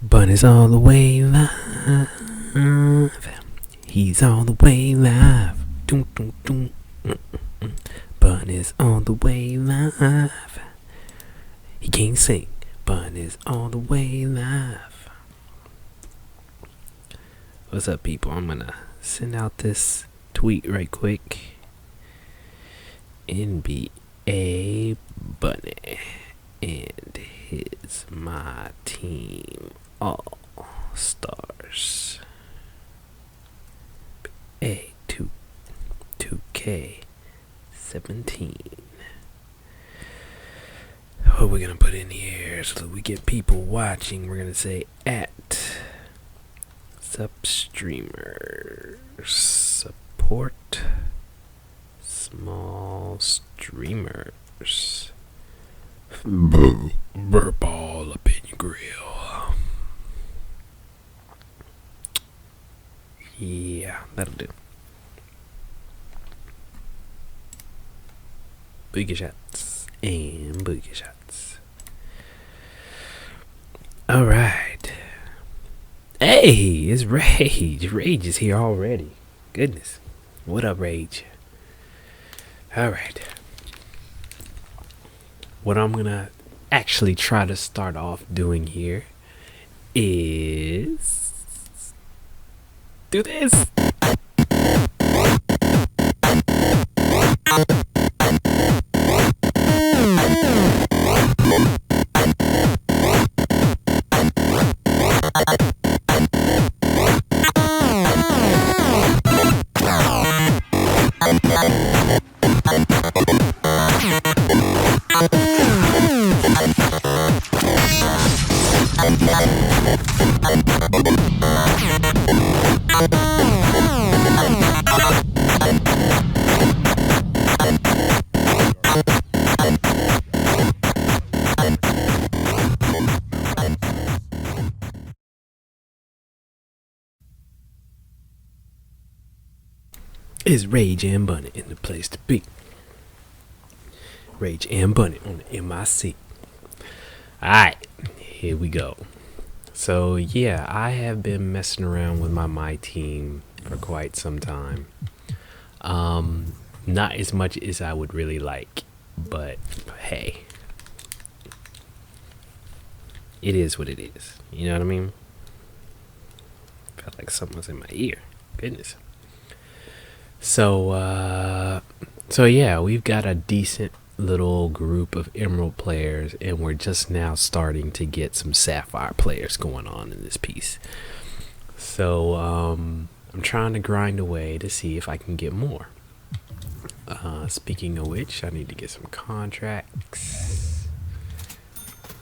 Bunneh's all the way live. He's all the way live. Doom, doom, doom. Bunneh's all the way live. He can't sing. Bunneh's all the way live. What's up, people? I'm gonna send out this tweet right quick. NBA Bunneh and his MyTeam All-Stars. A2K17. What we're gonna put in here so that we get people watching, we're gonna say at substreamers support small streamers. Burp all up in your grill. Yeah, that'll do. Boogie shots and boogie shots. Alright. Hey, it's Rage. Rage is here already. Goodness. What up, Rage? Alright. What I'm gonna actually try to start off doing here is do this. Is Rage and Bunneh in the place to be. Rage and Bunneh on the MIC. Alright, here we go. So yeah, I have been messing around with my team for quite some time. Not as much as I would really like, but hey, it is what it is. You know what I mean? Felt like something was in my ear. Goodness. So yeah, we've got a decent little group of Emerald players, and we're just now starting to get some Sapphire players going on in this piece. So I'm trying to grind away to see if I can get more. Speaking of which, I need to get some contracts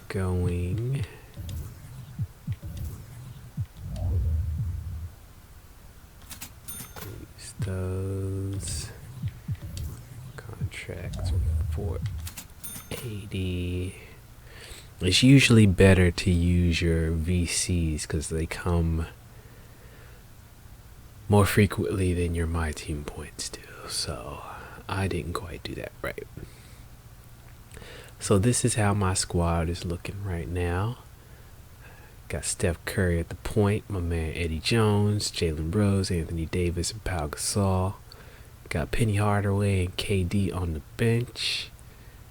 going. Those contracts for 80. It's usually better to use your VCs because they come more frequently than your MyTeam points do. So I didn't quite do that right. So this is how my squad is looking right now. Got Steph Curry at the point, my man Eddie Jones, Jalen Rose, Anthony Davis, and Pau Gasol. Got Penny Hardaway and KD on the bench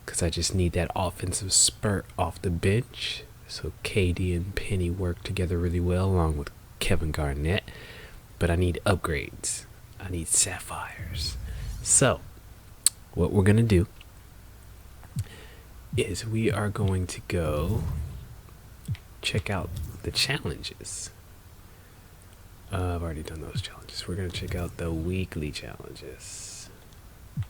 because I just need that offensive spurt off the bench. So KD and Penny work together really well along with Kevin Garnett. But I need upgrades. I need sapphires. So what we're going to do is we are going to go check out the challenges. I've already done those challenges. We're going to check out the weekly challenges,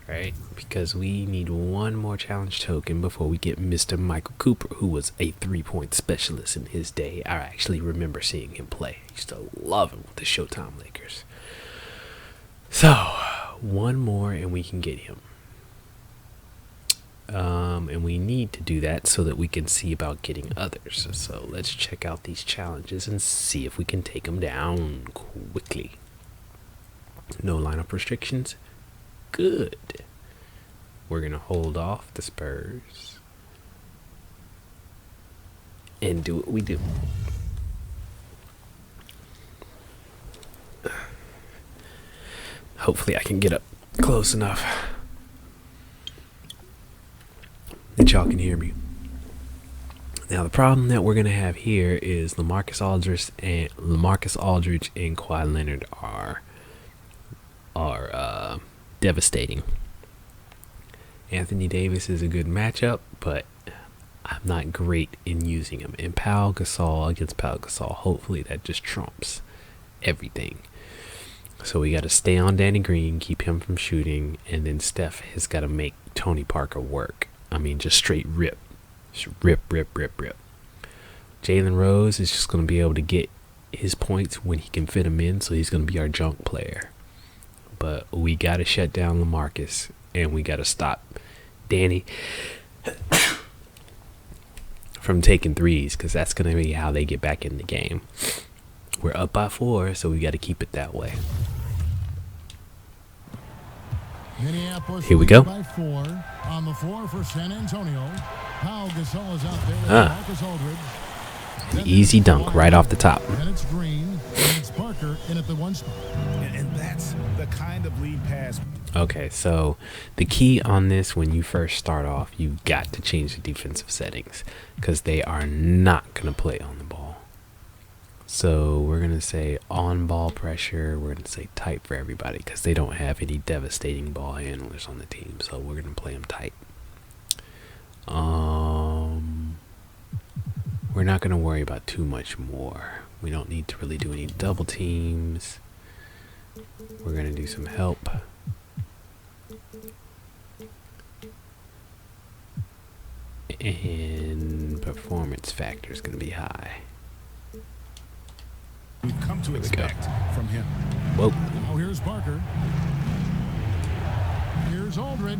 right? Because we need one more challenge token before we get Mr. Michael Cooper, who was a 3-point specialist in his day. I actually remember seeing him play. I used to love him with the Showtime Lakers. So, one more and we can get him. And we need to do that so that we can see about getting others. So let's check out these challenges and see if we can take them down quickly. No lineup restrictions. Good. We're going to hold off the Spurs. and do what we do. Hopefully I can get up close enough that y'all can hear me. Now the problem that we're gonna have here is LaMarcus Aldridge and Kawhi Leonard are devastating. Anthony Davis is a good matchup, but I'm not great in using him. And Pau Gasol against Pau Gasol, hopefully that just trumps everything. So we got to stay on Danny Green, keep him from shooting, and then Steph has got to make Tony Parker work. I mean, just straight rip. Just rip. Jalen Rose is just going to be able to get his points when he can fit them in, so he's going to be our junk player. But we got to shut down LaMarcus, and we got to stop Danny from taking threes, because that's going to be how they get back in the game. We're up by 4, so we got to keep it that way. Here we go. By 4 on the floor for San Antonio. Pau Gasol is out there with Marcus Aldridge. An easy dunk right off the top. And it's Green, and it's Parker in at the 1 spot. And that's the kind of lead pass. Okay, so the key on this, when you first start off, you've got to change the defensive settings, because they are not going to play on the ball. So we're going to say on ball pressure. We're going to say tight for everybody, because they don't have any devastating ball handlers on the team. So we're going to play them tight. We're not going to worry about too much more. We don't need to really do any double teams. We're going to do some help. And performance factor is going to be high. We've come to expect from him. Whoa. Now here's Parker. Here's Aldridge.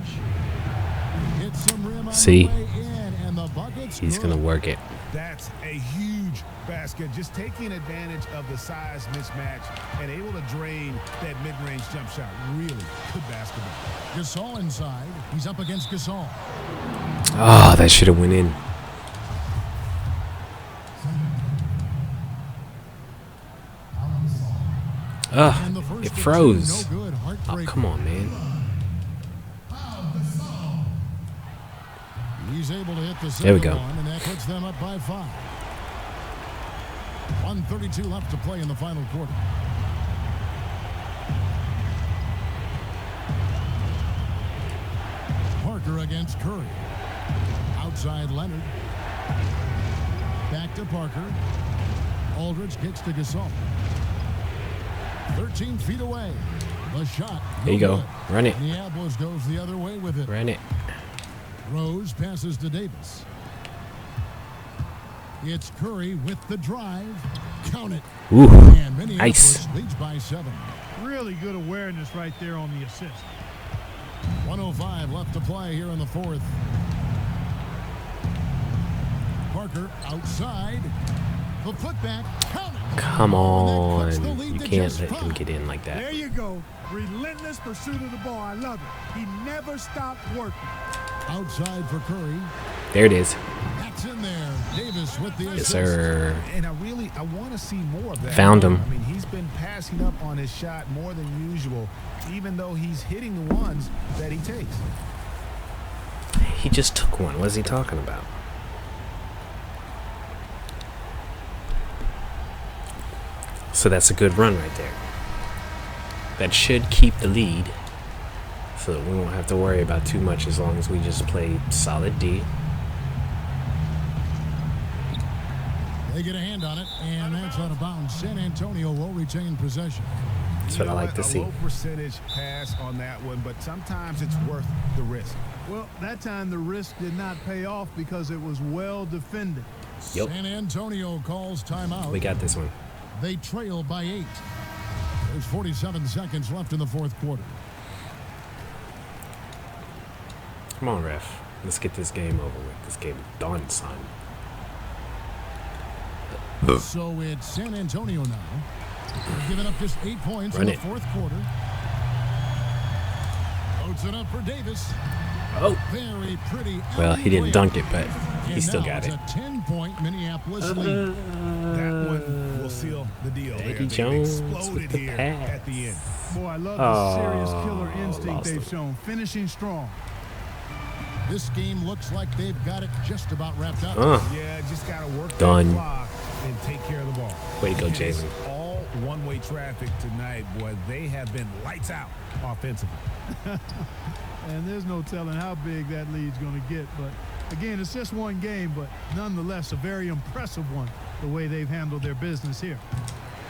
Hits some rim See? on the way in, and the bucket's He's going to work it. That's a huge basket. Just taking advantage of the size mismatch and able to drain that mid-range jump shot. Really good basketball. Gasol inside. He's up against Gasol. Oh, that should have went in. And the Ugh, first it of froze. two, no good. Oh, Heartbreaker. come on, man. He's able to hit the There we second go. one, and that puts them up by 5. 1:32 left to play in the final quarter. Parker against Curry. Outside Leonard. Back to Parker. Aldridge kicks to Gasol. 13 feet away. The shot. There you go. Run it. Minneapolis goes the other way with it. Run it. Rose passes to Davis. It's Curry with the drive. Count it. Ooh, And Minneapolis nice. leads by 7. Really good awareness right there on the assist. 1:05 left to play here in the 4th. Parker outside. The putback. Count it. Come And that cuts the on. lead You to can't just let him 5. get in like There that. you go. Relentless pursuit of the ball. I love it. He never stopped working. Outside for Curry. There it is. That's in there. Davis with the Yes, assist. sir. And I want to see more of that. Found him. I mean, he's been passing up on his shot more than usual, even though he's hitting the ones that he takes. He just took one. What is he talking about? So that's a good run right there. That should keep the lead, so that we won't have to worry about too much as long as we just play solid D. They get a hand on it, and that's out of bounds. San Antonio will retain possession. That's what I like to see. A low percentage pass on that one, but sometimes it's worth the risk. Well, that time the risk did not pay off because it was well defended. Yep. San Antonio calls timeout. We got this one. They trail by 8. There's 47 seconds left in the 4th quarter. Come on, ref. Let's get this game over with. This game done, son. So it's San Antonio now. They're giving up just 8 points Run in it. the 4th quarter. Loads it up for Davis. Oh. Very pretty. Well, he didn't dunk it, but he And still now got it's it. a 10-point Minneapolis lead. That one will seal the deal. Eddie They've Jones exploded with the here pass. at the end. Boy, I love the serious Oh, killer instinct lost they've him. shown. Finishing strong. This game looks like they've got it just about wrapped up. Yeah, just got to work Done. that clock and take care of the ball. Way to go, And it's Jalen. all one-way traffic tonight, boy. They have been lights out offensively. And there's no telling how big that lead's going to get. But, again, it's just one game, but nonetheless a very impressive one, the way they've handled their business here.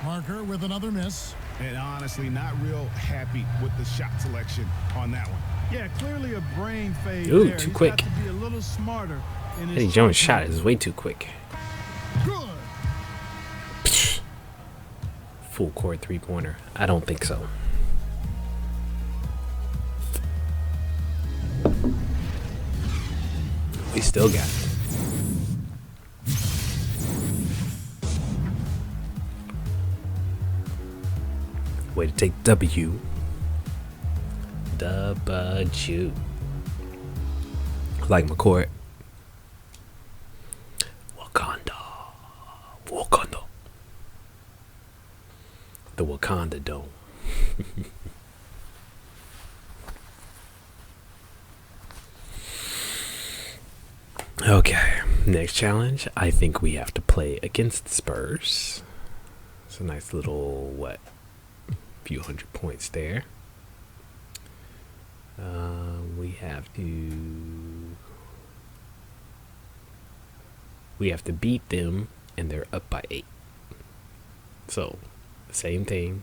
Parker with another miss. And honestly, not real happy with the shot selection on that one. Yeah, clearly a brain fade Ooh, there. too He's quick. got to be a little smarter in his Eddie Jones' shot shot is way too quick. Good. Full court 3-pointer. I don't think so. We still got it. Way to take W. W. Like my court. Wakanda. Wakanda. The Wakanda Dome. Okay, next challenge. I think we have to play against the Spurs. It's a nice little, few hundred points there. We have to beat them, and they're up by 8. So, same thing.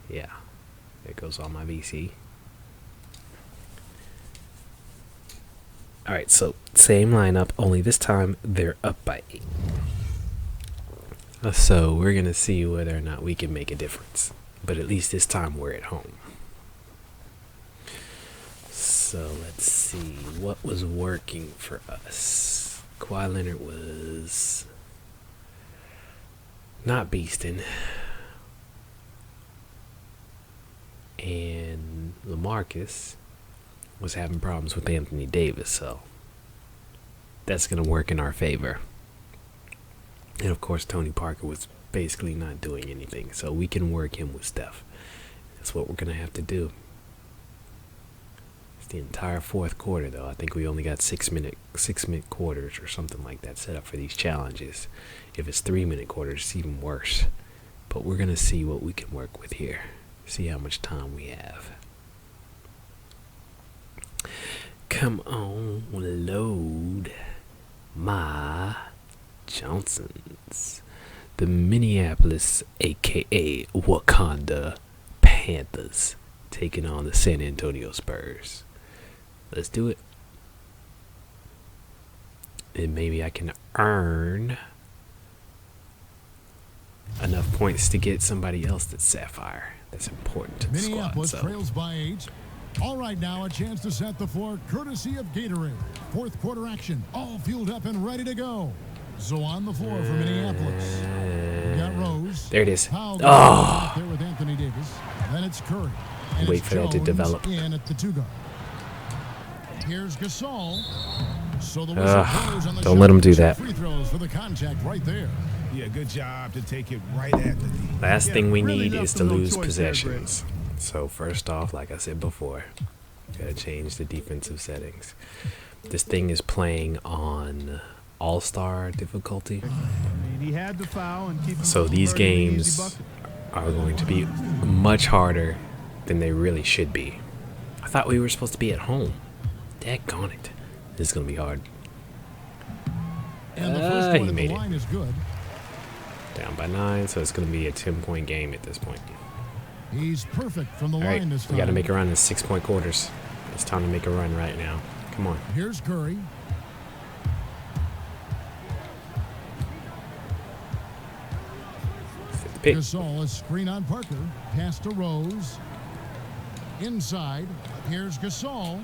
Yeah, there goes all my VC. Alright, so same lineup, only this time they're up by 8. So we're going to see whether or not we can make a difference. But at least this time we're at home. So let's see what was working for us. Kawhi Leonard was not beasting. And LaMarcus was having problems with Anthony Davis, so that's going to work in our favor. And of course, Tony Parker was basically not doing anything, so we can work him with Steph. That's what we're going to have to do. It's the entire fourth quarter, though. I think we only got 6-minute quarters or something like that set up for these challenges. If it's 3-minute quarters, it's even worse. But we're going to see what we can work with here. See how much time we have. Come on, load my Johnsons. The Minneapolis, aka Wakanda Panthers, taking on the San Antonio Spurs. Let's do it. And maybe I can earn enough points to get somebody else that's Sapphire. That's important to the squad. Minneapolis So. trails by 8. All right, now a chance to set the floor courtesy of Gatorade. Fourth quarter action, all fueled up and ready to go. So on the floor for Minneapolis. We got Rose. There it is. Powell Oh! there with Anthony Davis. Then it's Curry. And Wait it's for that to Jones develop. in at the 2-guard. Here's Gasol. So the whistle blows on the Don't let him do shot. that. Free throws for the contact right there. Yeah, good job to take it right at the knee. Last thing we really need left is to them no lose choice there, possessions. So first off, like I said before, gotta change the defensive settings. This thing is playing on All-Star difficulty. I mean, he had the foul and keep him So from these converting an easy games bucket. are going to be much harder than they really should be. I thought we were supposed to be at home. Daggone it. This is gonna be hard. And the first He one at made the it. line is good. Down by 9, so it's gonna be a 10-point game at this point. He's perfect from the All right, line this time. we got to make a run in 6-point quarters. It's time to make a run right now. Come on. Here's Curry. Set the pick. Gasol, a screen on Parker. Pass to Rose. Inside. Here's Gasol.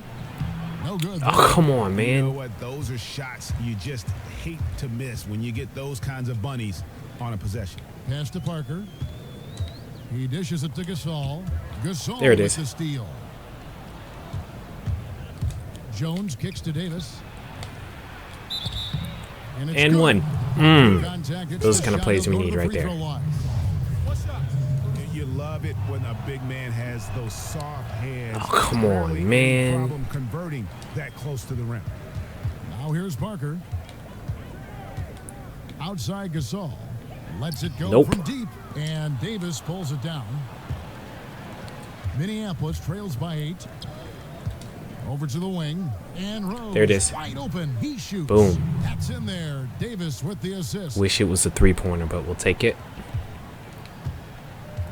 No good. Oh, come on, You man. know what? Those are shots you just hate to miss when you get those kinds of bunnies on a possession. Pass to Parker. He dishes it to Gasol. Gasol There it with is. the steal. Jones kicks to Davis. It's And good. one. Contact, it's Those the kind of shot. plays He'll we go to need the right free there. throw line. You love it when a big man has those soft hands. Oh, come on, Rarely any man. problem converting that close to the rim. Now here's Parker. Outside Gasol. Lets it go Nope. from deep. And Davis pulls it down. Minneapolis trails by 8. Over to the wing. And Rose. There it is. Wide open. He shoots. Boom. That's in there. Davis with the assist. Wish it was a 3-pointer, but we'll take it.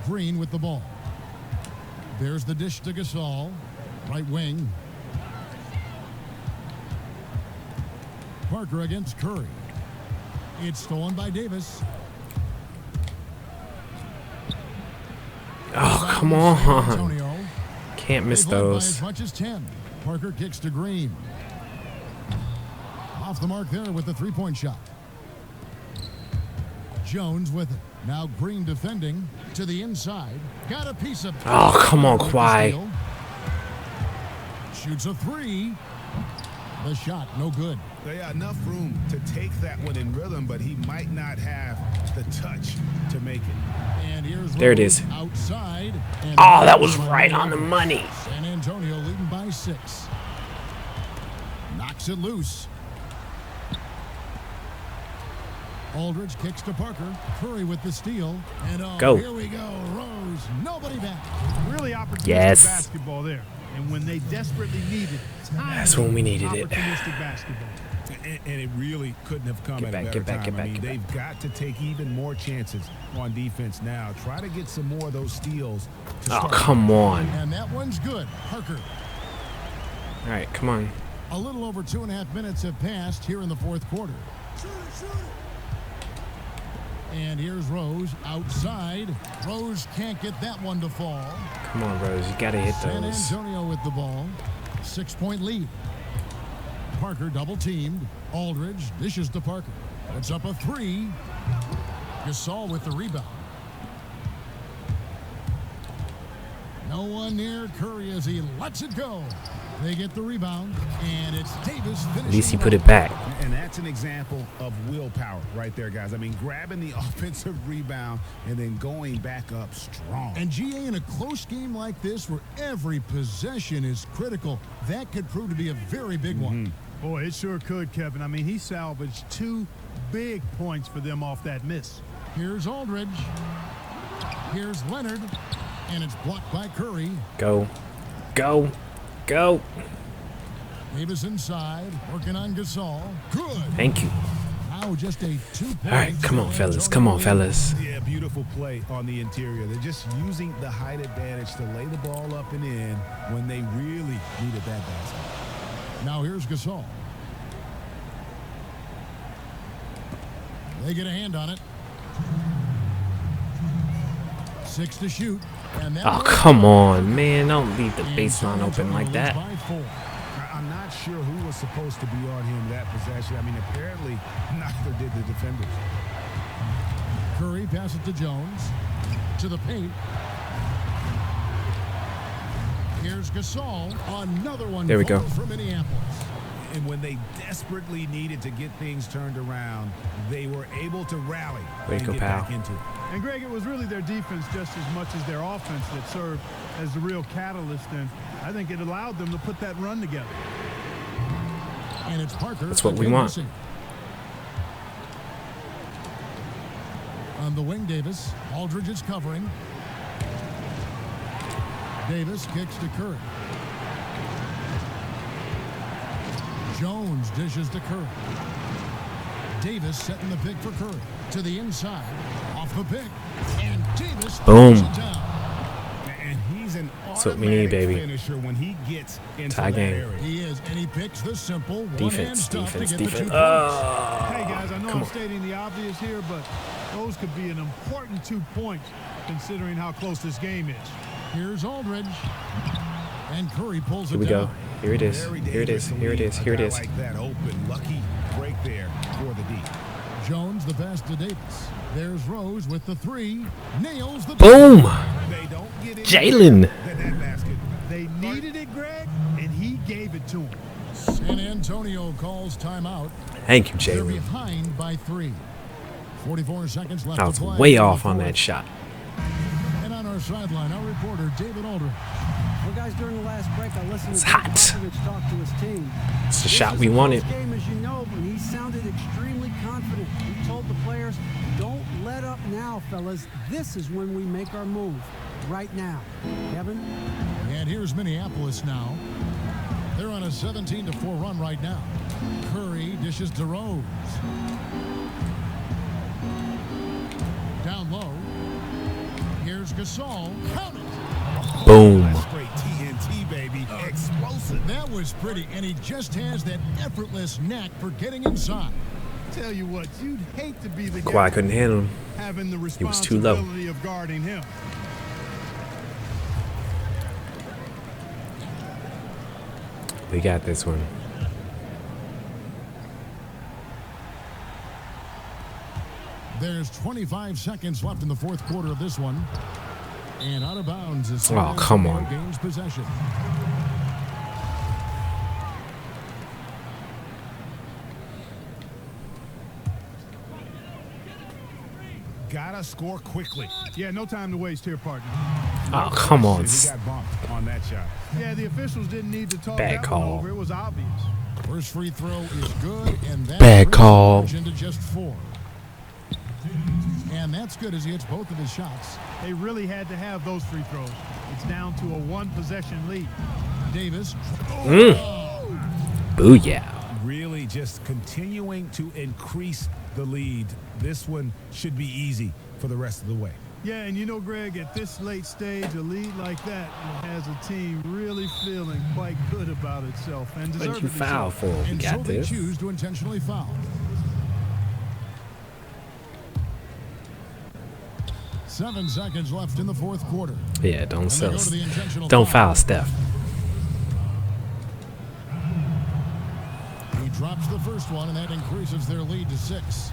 Green with the ball. There's the dish to Gasol. Right wing. Parker against Curry. It's stolen by Davis. Oh, come on. Antonio. Can't miss They've led by those. as much as 10. Parker kicks to Green. Off the mark there with the three-point shot. Jones with it. Now Green defending to the inside. Got a piece of. Oh, come on, with the Kawhi. steal. Shoots a three. The shot, no good. They got enough room to take that one in rhythm, but he might not have the touch to make it. And here's There it Rose is. outside. And Oh, that was right on the money. San Antonio leading by 6. Knocks it loose. Aldridge kicks to Parker. Curry with the steal. And Go. Here we go. Rose. Nobody back. Really opportunistic Yes. basketball there. And when they desperately needed That's when we needed it. opportunistic basketball. And it really couldn't have come at a better time. I mean, they've got to take even more chances on defense now. Try to get some more of those steals. To Oh, start. come on. And that one's good. Parker. All right, come on. A little over 2.5 minutes have passed here in the fourth quarter. And here's Rose outside. Rose can't get that one to fall. Come on, Rose. You got to hit San those. Antonio with the ball. 6-point lead. Parker double teamed. Aldridge dishes to Parker. It's up a 3. Gasol with the rebound. No one near Curry as he lets it go. They get the rebound, and it's Davis finishing. At least he put it back. And that's an example of willpower right there, guys. I mean, grabbing the offensive rebound and then going back up strong. And GA, in a close game like this where every possession is critical, that could prove to be a very big one. Boy, it sure could, Kevin. I mean, he salvaged 2 big points for them off that miss. Here's Aldridge. Here's Leonard. And it's blocked by Curry. Go. Go. Go. Davis inside, working on Gasol. Good. Thank you. Now just a 2-point. All right, come on, fellas. Come on, fellas. Yeah, beautiful play on the interior. They're just using the height advantage to lay the ball up and in when they really needed that basket. Now here's Gasol. They get a hand on it. 6 to shoot. And that Oh, one- come on, man. Don't leave the And baseline San open Antonio like leads that. by 4. I'm not sure who was supposed to be on him that possession. I mean, apparently neither did the defenders. Curry passes to Jones. To the paint. Here's Gasol. Another one. There we go. falls for Minneapolis. And when they desperately needed to get things turned around, they were able to rally Way to and go, get pal. back into it. And, Greg, it was really their defense just as much as their offense that served as the real catalyst, and I think it allowed them to put that run together. And it's Parker. That's what we again want. missing. On the wing, Davis. Aldridge is covering. Davis kicks to Curry. Jones dishes to Curry. Davis setting the pick for Curry. To the inside. Off the pick. And Davis Boom. throws it down. And he's an That's what we need, automatic baby. finisher when he gets into Tie that game. area. He is, and he picks the simple one-hand Defense, stuff defense, to get defense. the 2 points. Hey, guys, I know Come I'm on. stating the obvious here, but those could be an important 2 points considering how close this game is. Here's Aldridge. And Curry pulls Here it we down. go. Here it is. Very Here it is. dangerous to Here it leave is. a Here it guy is. Like that open, lucky break there for the D. Jones the pass to Davis. There's Rose with the 3. Nails the Boom. They don't get it. Jalen. That basket. They needed it, Greg, and he gave it to them. San Antonio calls timeout. Thank you, They're Jalen. behind by 3. 44 seconds left I to was play. way off on that shot. And on our sideline, our reporter, David Aldridge. Well, guys, during the last break, I listened It's to hot. Popovich talk to his team. It's the shot we wanted. This game, as you know, but he sounded extremely confident. He told the players, "Don't let up now, fellas. This is when we make our move. Right now." Kevin? And here's Minneapolis now. They're on a 17-4 run right now. Curry dishes to Rose. Down low. Here's Gasol. Count it. Boom. That's straight TNT, baby. Explosive. That was pretty, and he just has that effortless knack for getting inside. Tell you what, you'd hate to be the Kawhi guy couldn't handle him. having the He was too low. responsibility of guarding him. We got this one. There's 25 seconds left in the fourth quarter of this one. And out of bounds is San Oh, come Antonio on. gains possession. Gotta score quickly. Yeah, no time to waste here, partner. Oh, come on. He got bumped on that shot. Yeah, the officials didn't need to talk Bad that call. one over. It was obvious. First free throw is good, and that Bad brings call. the margin to just 4. And that's good as he hits both of his shots. They really had to have those free throws. It's down to a one-possession lead. Davis. Booyah. Really just continuing to increase the lead. This one should be easy for the rest of the way. Yeah, and you know, Greg, at this late stage, a lead like that has a team really feeling quite good about itself and What'd you deservedly foul so. for? We And so got they this. choose to intentionally foul. 7 seconds left in the fourth quarter. Yeah, don't And they sell. go to the intentional Don't foul, Steph. He drops the first one, and that increases their lead to 6.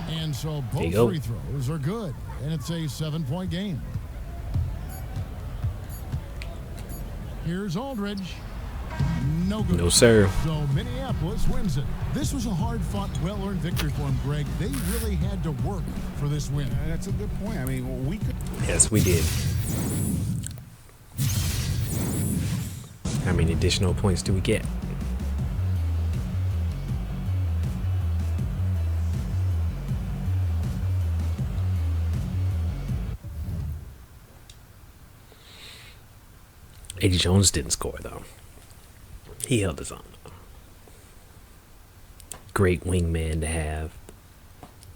And so There you both go. free throws are good, and it's a 7-point game. Here's Aldridge. No good. No, sir. So Minneapolis wins it. This was a hard-fought, well-earned victory for them, Greg. They really had to work for this win. That's a good point. I mean, we could. Yes, we did. How many additional points do we get? Eddie Jones didn't score, though. He held his own. Great wingman to have.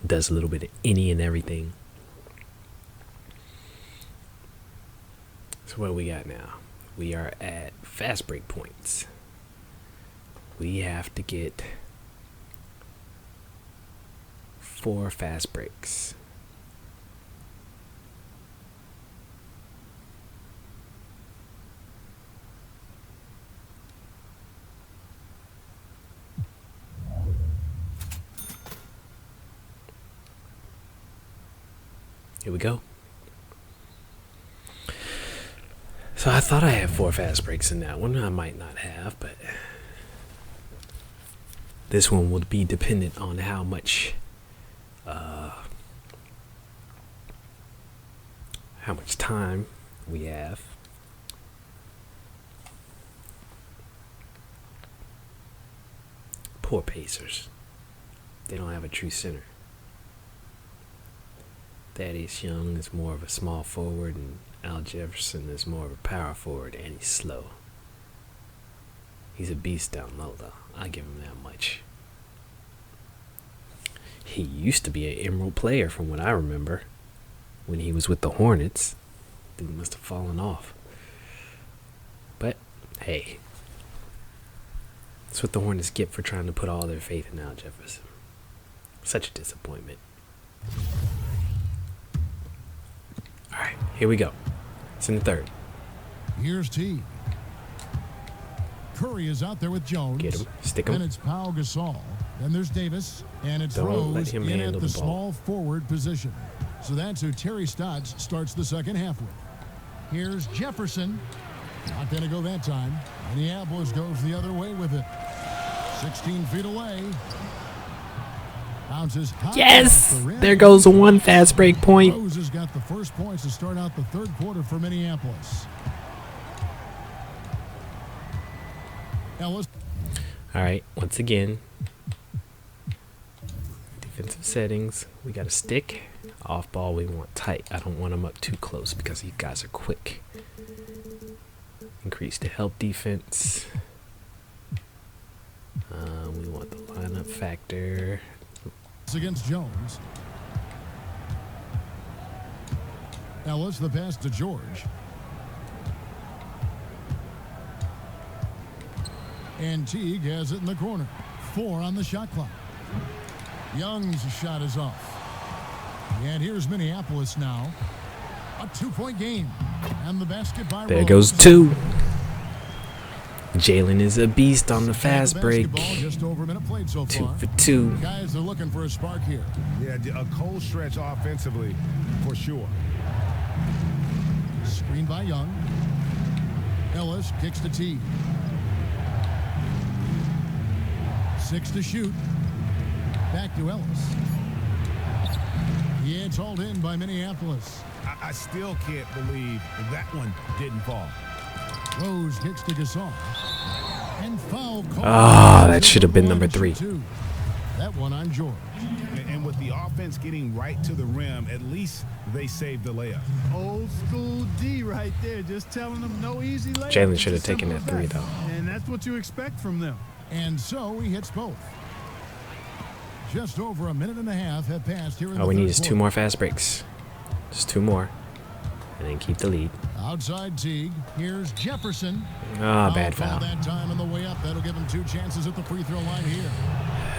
Does a little bit of any and everything. So what do we got now? We are at fast break points. We have to get 4 fast breaks. Here we go. So I thought I had 4 fast breaks in that one. I might not have, but this one will be dependent on how much time we have. Poor Pacers. They don't have a true center. Thaddeus Young is more of a small forward, and Al Jefferson is more of a power forward, and he's slow. He's a beast down low, though. I give him that much. He used to be an Emerald player from what I remember. When he was with the Hornets, he must have fallen off. But, hey. That's what the Hornets get for trying to put all their faith in Al Jefferson. Such a disappointment. Alright, here we go. It's in the third. Here's T. Curry is out there with Jones. Get him. Stick him. Then it's Pau Gasol. Then there's Davis. And it's Don't let Rose him in handle at the the ball. small forward position. So that's who Terry Stotts starts the second half with. Here's Jefferson. Not going to go that time. Minneapolis goes the other way with it. 16 feet away. Bounces high. Yes! Off the rim. There goes one fast break point. Rose has got the first points to start out the third quarter for Minneapolis. Ellis. All right, once again, defensive settings. We got a stick. Off ball, we want tight. I don't want them up too close because these guys are quick. Increase the help defense. We want the lineup factor. Against Jones. Ellis, the pass to George. And Teague has it in the corner. 4 on the shot clock. Young's shot is off. And here's Minneapolis now. A 2-point game. And the basket by There Rose. goes 2. Jalen is a beast on the fast break. Just over a minute played so 2 far. for 2. Guys are looking for a spark here. Yeah, a cold stretch offensively for sure. Screen by Young. Ellis kicks to Teague. 6 to shoot. Back to Ellis. Yeah, it's hauled in by Minneapolis. I still can't believe that one didn't fall. Rose kicks to Gasol. And foul call. Ah, that should have been number 3. That one on George. And with the offense getting right to the rim, at least they saved the layup. Old school D right there, just telling them no easy layup. Jalen It's should have as taken simple that 3 as though. And that's what you expect from them. And so he hits both. Just over a minute and a half have passed here in the All we need third is 2 quarter. more fast breaks. Just 2 more. And then keep the lead. Outside Teague. Here's Jefferson. Ah, bad Foul foul. that time on the way up. That'll give him 2 chances at the free throw line here.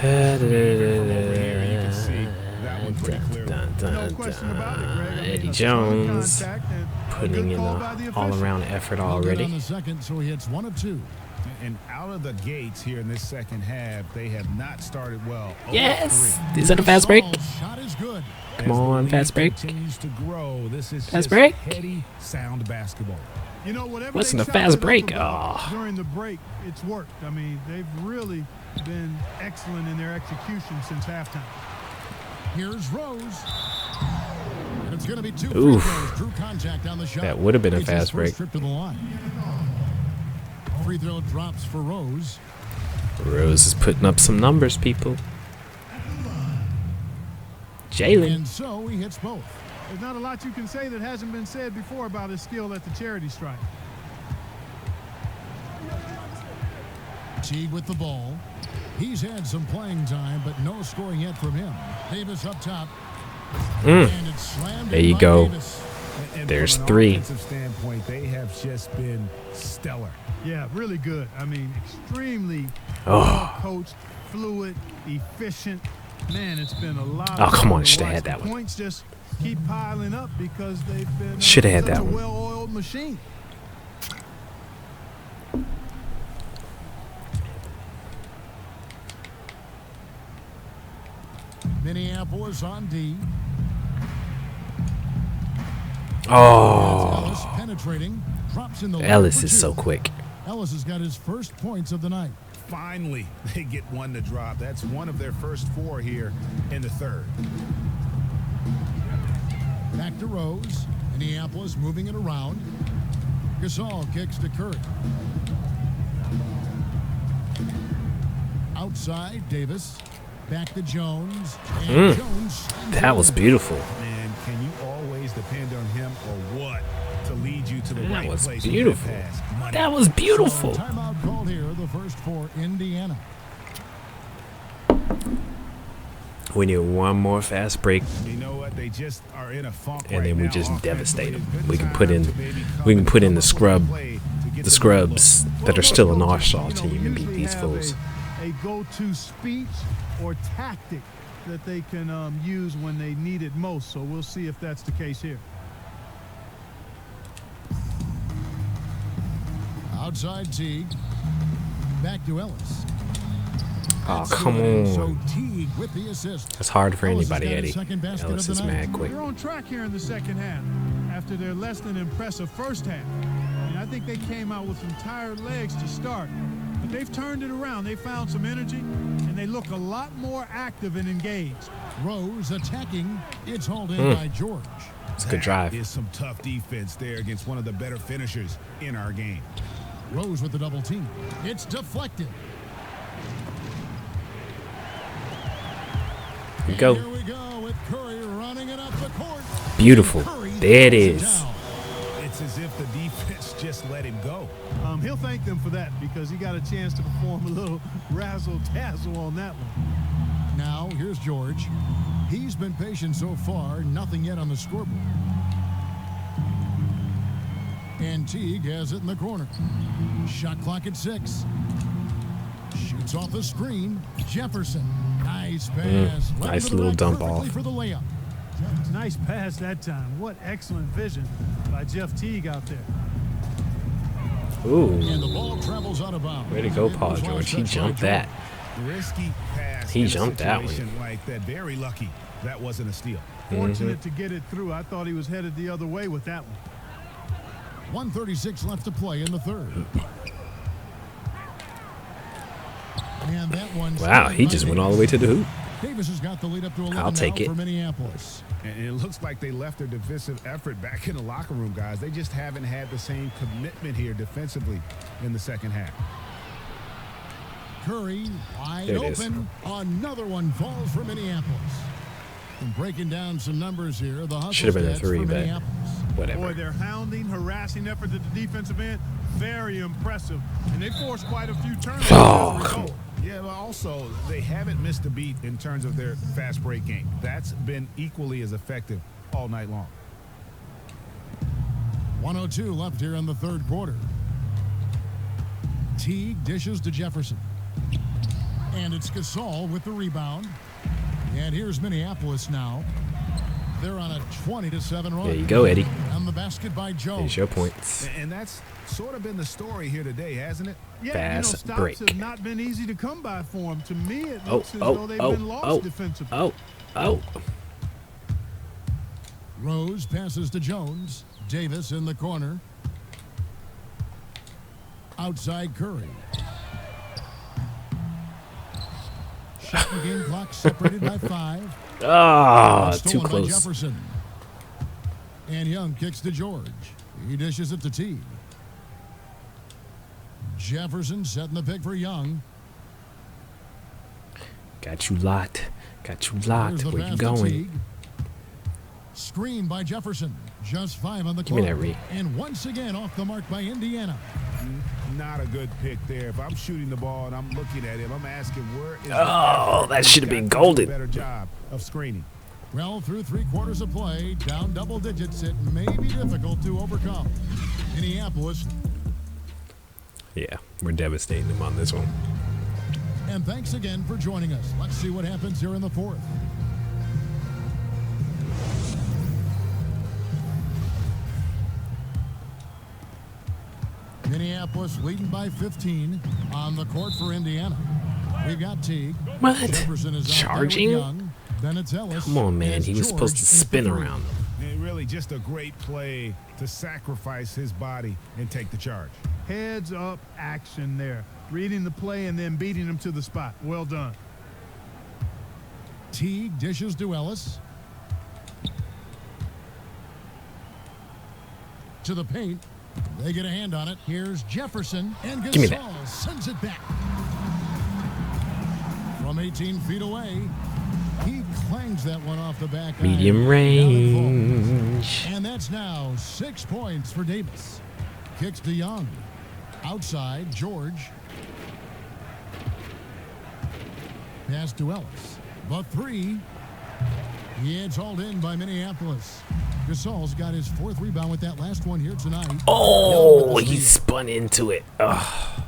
Over here, you can see that one pretty clearly. No question about it, Greg. I mean, Eddie a ton of Jones contact and a putting good in call by the an official. all-around effort No good on already. the second, so he hits 1 of 2. And out of the gates here in this second half, they have not started well. 0 Yes! for 3. Is that a fast break? Gasol's shot is good. Come As the on, lead fast break. continues to grow. This is Fast just break. heady, sound basketball. You know, whatever Wasn't they a chopped fast it up break. about Oh. during the break, it's worked. I mean, they've really been excellent in their execution since halftime. Here's Rose. And it's going to be 2 free Oof. throws. True contact on the shot. That would have been a It's his fast first break. trip to the line. Free throw drops for Rose. Rose is putting up some numbers, people. Jalen. And so he hits both. There's not a lot you can say that hasn't been said before about his skill at the charity stripe. Teague with the ball. He's had some playing time, but no scoring yet from him. Davis up top. And it's slammed There in you by go. Davis. And There's from an 3. offensive standpoint, they have just been stellar. Yeah, really good. I mean, extremely Oh. coached, fluid, efficient. Man, it's been a lot. Oh, of come fun on, to shoulda watch. had that The one. Points just keep piling up because they've been Shoulda had such that a one. well-oiled machine. Minneapolis on D. Oh. Ellis penetrating. Drops in the lane Ellis for is 2. so quick. Ellis has got his first points of the night. Finally, they get one to drop. That's one of their first 4 here in the third. Back to Rose. Minneapolis moving it around. Gasol kicks to Curry. Outside, Davis. Back to Jones. And Jones. That was beautiful. And can you always depend on him or what to lead you to the That right was place? with beautiful. that pass? Money. That was beautiful. So, timeout called here, the first for Indiana. We need one more fast break, You know what? They just are in a funk and right then we now. just devastate them. Offensively, We can good put in, time to maybe we can come put in and the come up scrub, with a play to get the them scrubs that are still an Both all-star coaches, team and beat usually these have fools. a go-to speech or tactic that they can use when they need it most. So we'll see if that's the case here. Outside Teague. Back to Ellis. Oh, That's come good. So on. Teague with the assist. That's hard for Ellis has anybody, got his Eddie. second basket Ellis of is the night. mad quick. They're on track here in the second half after their less than impressive first half. And I think they came out with some tired legs to start. But they've turned it around. They found some energy, and they look a lot more active and engaged. Rose attacking. It's hauled in by George. It's a good drive. That is some tough defense there against one of the better finishers in our game. Rose with the double team. It's deflected. Here we go. Here we go with Curry running it up the court. Beautiful. There it is. It's as if the defense just let him go. He'll thank them for that because he got a chance to perform a little razzle-dazzle on that one. Now, here's George. He's been patient so far. Nothing yet on the scoreboard. And Teague has it in the corner. Shot clock at 6. Shoots off the screen. Jefferson. Nice pass. Nice little dump off. For the layup. Nice pass that time. What excellent vision by Jeff Teague out there. Ooh. And the ball travels out of bounds. Way to go, Paul George. He jumped that. Risky pass. He jumped that one. Like that. Very lucky. That wasn't a steal. Fortunate to get it through. I thought he was headed the other way with that one. 1:36 left to play in the third. And that one. Wow, he just went all the way to the hoop. Davis has got the lead up to 11 I'll take it. for Minneapolis. And it looks like they left their defensive effort back in the locker room, guys. They just haven't had the same commitment here defensively in the second half. Curry wide There it open. Another one falls for Minneapolis. And breaking down some numbers here, the hustle Should have been a stats 3, for but Minneapolis. whatever. Boy, their hounding, harassing effort at the defensive end, very impressive. And they forced quite a few turnovers. Oh, as a come result. Yeah, but also they haven't missed a beat in terms of their fast break game. That's been equally as effective all night long. 1:02 left here in the third quarter. Teague dishes to Jefferson. And it's Gasol with the rebound. And here's Minneapolis now. They're on a 20-7 run. There you go, Eddie. And the basket by Jones. There's your points. And that's sort of been the story here today, hasn't it? Yeah, Fast stops break. have not been easy to come by for them. To me, it looks as though they've been lost defensively. Rose passes to Jones. Davis in the corner. Outside Curry. Shot the game clock separated by 5. Ah, too Stolen by close. Jefferson. And Young kicks to George. He dishes it to Teague. Jefferson setting the pick for Young. Got you locked. Got you locked. Here's the Where pass you to going? Teague. Screen by Jefferson. Just 5 on the Give me clock. that re. And once again off the mark by Indiana. Not a good pick there. If I'm shooting the ball and I'm looking at him, I'm asking where is Oh, that should have been golden. Better job of screening. Well, through 3 quarters of play, down double digits, it may be difficult to overcome. Minneapolis. Yeah, we're devastating them on this one. And thanks again for joining us. Let's see what happens here in the fourth. Minneapolis leading by 15 on the court for Indiana. We've got Teague. What? Jefferson is out there with Charging? Young. Then it's Ellis. Come on, man. It's He was supposed to George in spin for 3. around. And really just a great play to sacrifice his body and take the charge. Heads up action there. Reading the play and then beating him to the spot. Well done. Teague dishes to Ellis. To the paint. They get a hand on it. Here's Jefferson. And Give me that. Gasol sends it back. From 18 feet away. He clangs that one off the back. Medium range. And that's now 6 points for Davis. Kicks to Young. Outside, George. Pass to Ellis. The 3. It's hauled in by Minneapolis. Gasol's got his 4th rebound with that last one here tonight. Oh, he spun into it. Oh,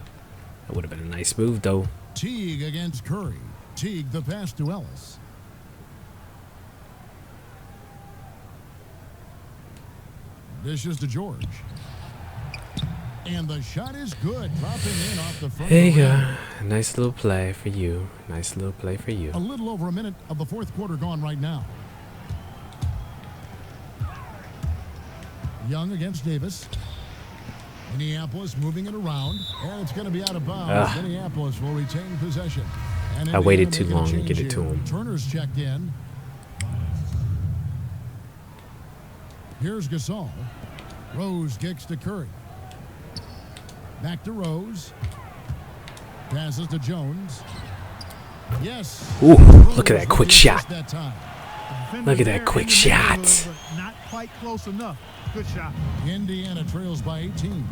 that would have been a nice move, though. Teague against Curry. Teague the pass to Ellis. Dishes to George. And the shot is good. Dropping in off the front. There you of the go. rim. Nice little play for you. Nice little play for you. A little over a minute of the 4th quarter gone right now. Young against Davis. Minneapolis moving it around, and it's going to be out of bounds. Minneapolis will retain possession. And I waited too Indiana long to making a get it change to here. him. Turner's checked in. Here's Gasol. Rose kicks to Curry. Back to Rose. Passes to Jones. Yes. Ooh, look at that quick shot. That time. Look at that quick shot. Not quite close enough. Good shot. Indiana trails by 18.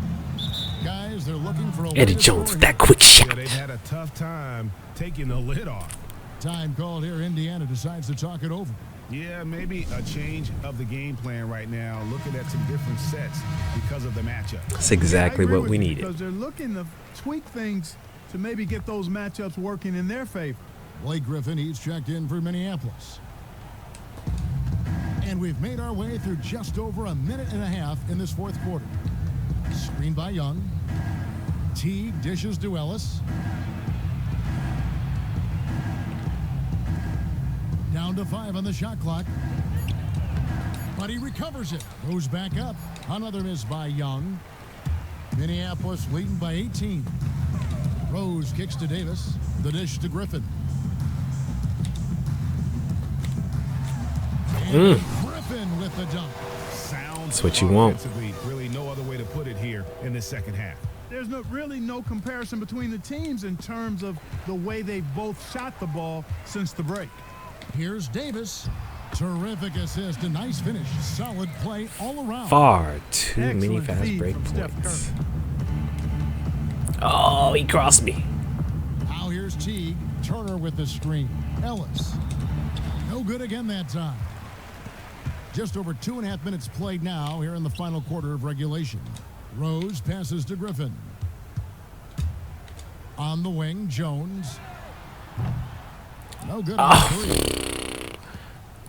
Guys, they're looking for a Eddie Jones with that quick shot. Yeah, they've had a tough time taking the lid off. Time called here. Indiana decides to talk it over. Yeah, maybe a change of the game plan right now, looking at some different sets because of the matchup. That's exactly what we needed. Because they're looking to tweak things to maybe get those matchups working in their favor. Blake Griffin, he's checked in for Minneapolis. And we've made our way through just over a minute and a half in this fourth quarter. Screen by Young. Teague dishes to Ellis. Down to 5 on the shot clock. But he recovers it. Goes back up. Another miss by Young. Minneapolis leading by 18. Rose kicks to Davis. The dish to Griffin. And Griffin with the dunk. Sounds That's what you want. offensively. Really no other way to put it here in the second half. There's really no comparison between the teams in terms of the way they've both shot the ball since the break. Here's Davis. Terrific assist. A nice finish. Solid play all around. Far too many Excellent fast feed break from Steph points. Curry. Oh, he crossed me. Now here's Teague. Turner with the screen. Ellis. No good again that time. Just over 2.5 minutes played now here in the final quarter of regulation. Rose passes to Griffin. On the wing, Jones. No good on three.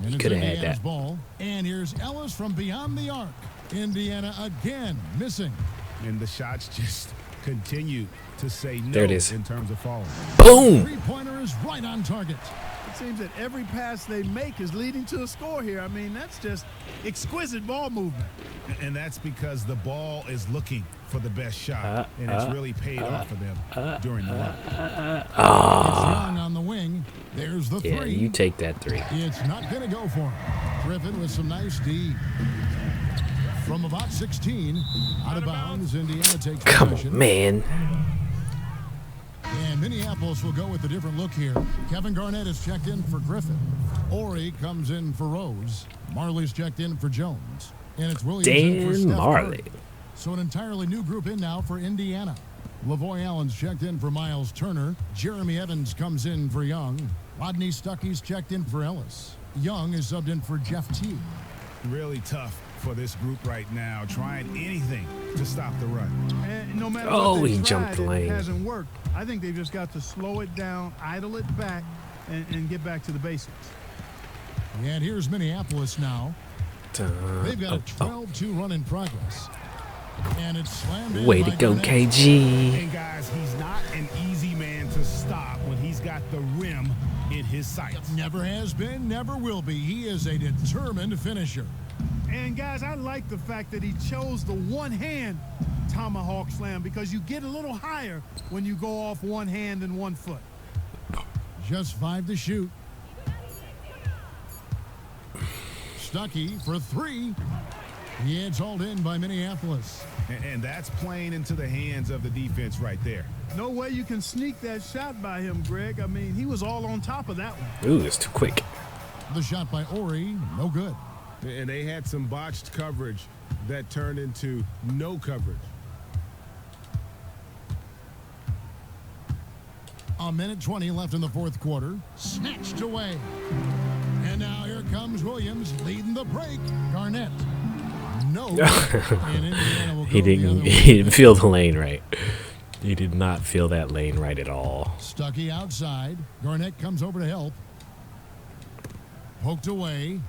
And it's coulda had Indiana's that. ball. And here's Ellis from beyond the arc. Indiana again missing. And the shots just continue to say no There it is. in terms of falling. Boom. Three-pointer is right on target. It seems that every pass they make is leading to a score here. I mean, that's just exquisite ball movement. And that's because the ball is looking for the best shot, and it's really paid off for them during the run. It's Young on the wing. There's the Yeah, three. you take that three. It's not going to go for him. Griffin with some nice D. From about 16, out of bounds, Indiana takes Come possession. on, man. And Minneapolis will go with a different look here. Kevin Garnett is checked in for Griffin. Ori comes in for Rose. Marley's checked in for Jones. And it's Williams in for Dan Steph Marley. Curry. So an entirely new group in now for Indiana. Lavoy Allen's checked in for Miles Turner. Jeremy Evans comes in for Young. Rodney Stuckey's checked in for Ellis. Young is subbed in for Jeff Teague. Really tough for this group right now, trying anything to stop the run. And no matter Oh, what he they jumped the tried, lane. it hasn't worked. I think they've just got to slow it down, idle it back, and get back to the basics. And here's Minneapolis now. They've got a 12-2 run in progress. And it's slammed in Way by to go, Garnett. KG. And guys, he's not an easy man to stop when he's got the rim in his sights. Never has been, never will be. He is a determined finisher. And guys, I like the fact that he chose the one-hand tomahawk slam because you get a little higher when you go off one hand and 1 foot. Just 5 to shoot. Stuckey for 3. It's hauled in by Minneapolis. And that's playing into the hands of the defense right there. No way you can sneak that shot by him, Greg. I mean, he was all on top of that one. Ooh, it's too quick. The shot by Ori, no good. And they had some botched coverage that turned into no coverage. A minute 20 left in the fourth quarter. Snatched away. And now here comes Williams leading the break. Garnett. No. And Indiana will go He the didn't. other way. He didn't feel the lane right. He did not feel that lane right at all. Stuckey outside. Garnett comes over to help. Poked away.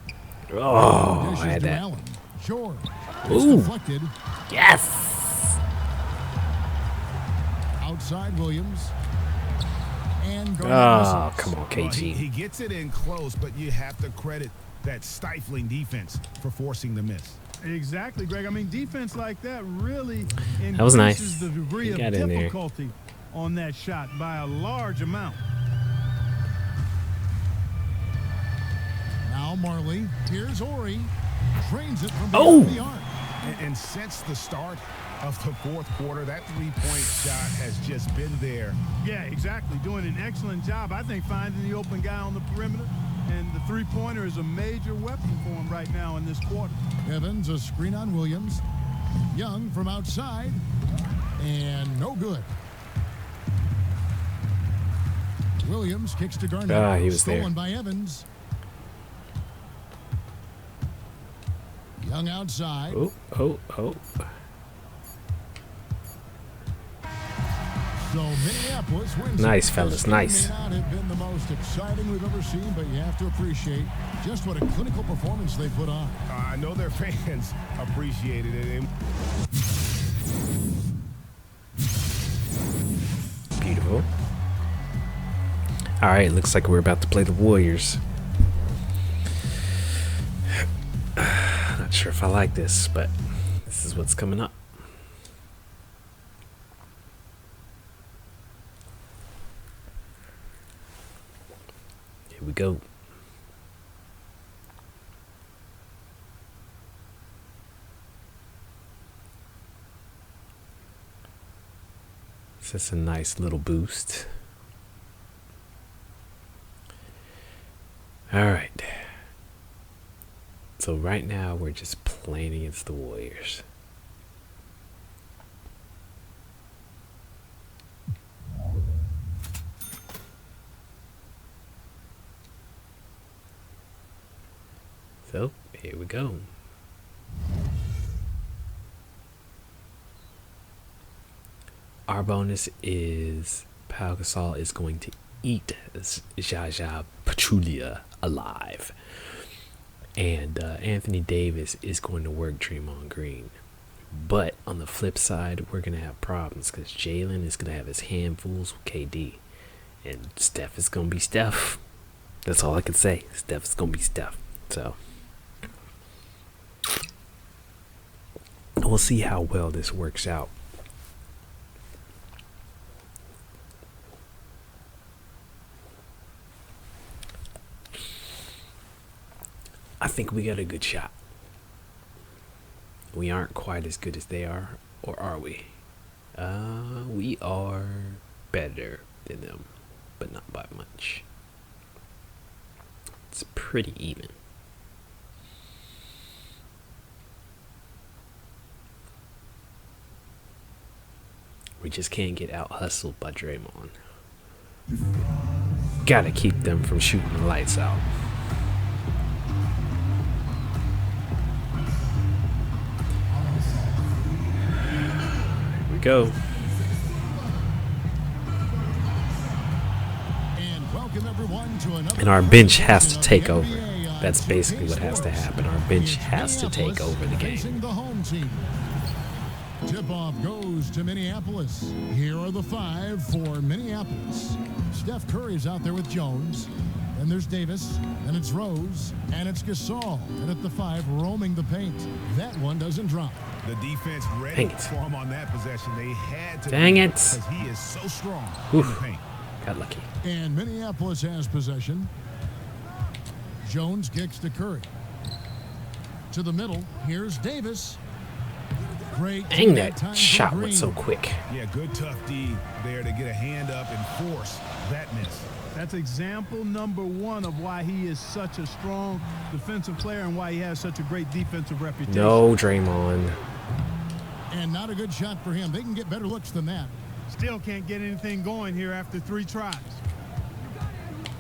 Oh, Dishes I had to that. Allen. George. It's Ooh. deflected. Yes. Outside Williams. And Garnett Oh, misses. come on, Well, he KG. gets it in close, but you have to credit that stifling defense for forcing the miss. Exactly, Greg. I mean, defense like that really That was nice. increases the degree of Got in there. difficulty on that shot by a large amount. Now Marley. Here's Ori. Trains it from Oh! beyond the arc. And since the start of the fourth quarter, that three-point shot has just been there. Yeah, exactly. Doing an excellent job, I think, finding the open guy on the perimeter. And the three-pointer is a major weapon for him right now in this quarter. Evans, a screen on Williams. Young from outside. And no good. Williams kicks to Garnett. Ah, he was Stolen there. by Evans. Young outside. Oh. So Minneapolis wins. Nice, it. fellas, This game nice. may not have been the most exciting we've ever seen, but you have to appreciate just what a clinical performance they put on. I know their fans appreciated it. And Beautiful. All right, looks like we're about to play the Warriors. Not sure if I like this, but this is what's coming up. Here we go. This is a nice little boost. All right. So right now we're just playing against the Warriors. So here we go. Our bonus is Pau Gasol is going to eat Jaja Pachulia alive. And Anthony Davis is going to work Draymond Green. But on the flip side, we're going to have problems because Jalen is going to have his handfuls with KD. And Steph is going to be Steph. That's all I can say. Steph is going to be Steph. So we'll see how well this works out. I think we got a good shot. We aren't quite as good as they are, or are we? We are better than them, but not by much. It's pretty even. We just can't get out hustled by Draymond. Gotta keep them from shooting the lights out. Go. And our bench has to take over. That's basically what has to happen. Our bench has to take over the game. Tip-off goes to Minneapolis. Here are the five for Minneapolis. Steph Curry's out there with Jones. Then there's Davis. Then it's Rose. And it's Gasol. And at the five, roaming the paint. That one doesn't drop. the defense ready for him on that possession. They had to. Dang it. Because he is so strong Oof. in the paint. Got lucky. And Minneapolis has possession. Jones kicks to Curry. To the middle. Here's Davis. Great. Dang, that shot went so quick. Yeah, good tough D there to get a hand up and force that miss. That's example number one of why he is such a strong defensive player and why he has such a great defensive reputation. No, Draymond. And not a good shot for him. They can get better looks than that. Still can't get anything going here after 3 tries.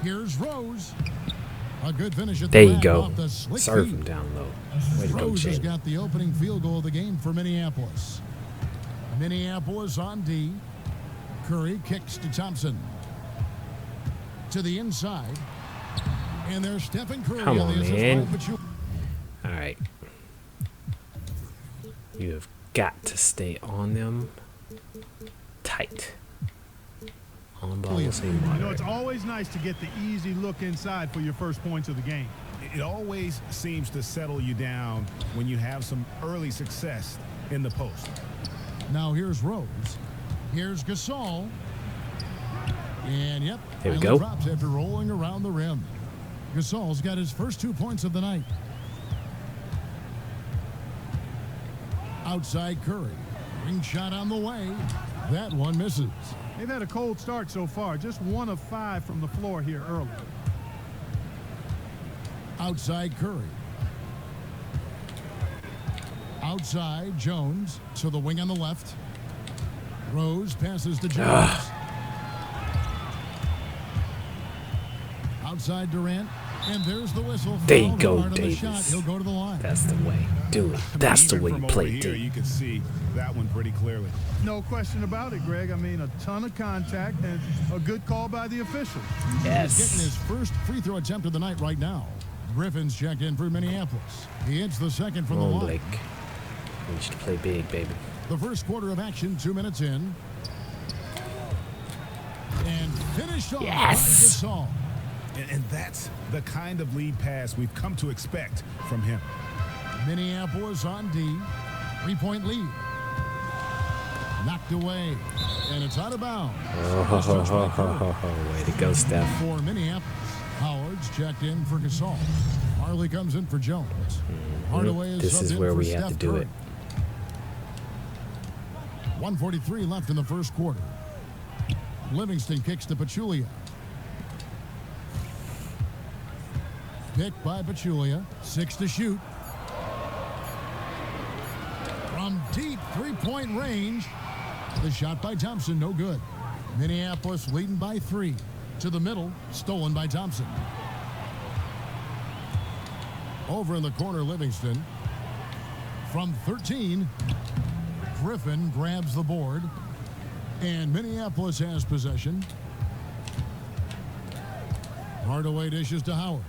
Here's Rose. A good finish at the There you rim go. off the slick Serve feet. him down low. Way to go, Rose has Jalen. got the opening field goal of the game for Minneapolis. Minneapolis on D. Curry kicks to Thompson. To the inside. And there's Stephen Curry Come on on, the assist man. line, but you- All right. You have got to stay on them tight. On ball, same You know, water. it's always nice to get the easy look inside for your first points of the game. It always seems to settle you down when you have some early success in the post. Now here's Rose. Here's Gasol. And yep, Here we finally go. drops after rolling around the rim. Gasol's got his first 2 points of the night. Outside Curry. Ring shot on the way. That one misses. They've had a cold start so far. Just 1 of 5 from the floor here early. Outside Curry. Outside Jones to the wing on the left. Rose passes to Jones. Outside Durant. And there's the whistle. There you Foul go, hard on the Davis. shot. He'll go to the line. That's the way. Do it. That's the Even way from you over play, here, D. you can see that one pretty clearly. No question about it, Greg. I mean, a ton of contact and a good call by the official. He's getting his Yes. first free throw attempt of the night right now. Griffin's checked in for Minneapolis. He hits the second from Come the on, line. Blake. We should play big, baby. The first quarter of action, 2 minutes in. And finished off Yes. by Gasol. And that's the kind of lead pass we've come to expect from him. Minneapolis on D. 3-point lead. Knocked away. And it's out of bounds. Way to go, Steph. For Minneapolis. Howard's checked in for Gasol. Harley comes in for Jones. Hardaway This subbed is in where for we have to Steph do Curry. it. 1:43 left in the first quarter. Livingston kicks to Pachulia. Picked by Pachulia. 6 to shoot. From deep 3-point range. The shot by Thompson, no good. Minneapolis leading by 3. To the middle, stolen by Thompson. Over in the corner, Livingston. From 13, Griffin grabs the board. And Minneapolis has possession. Hardaway dishes to Howard.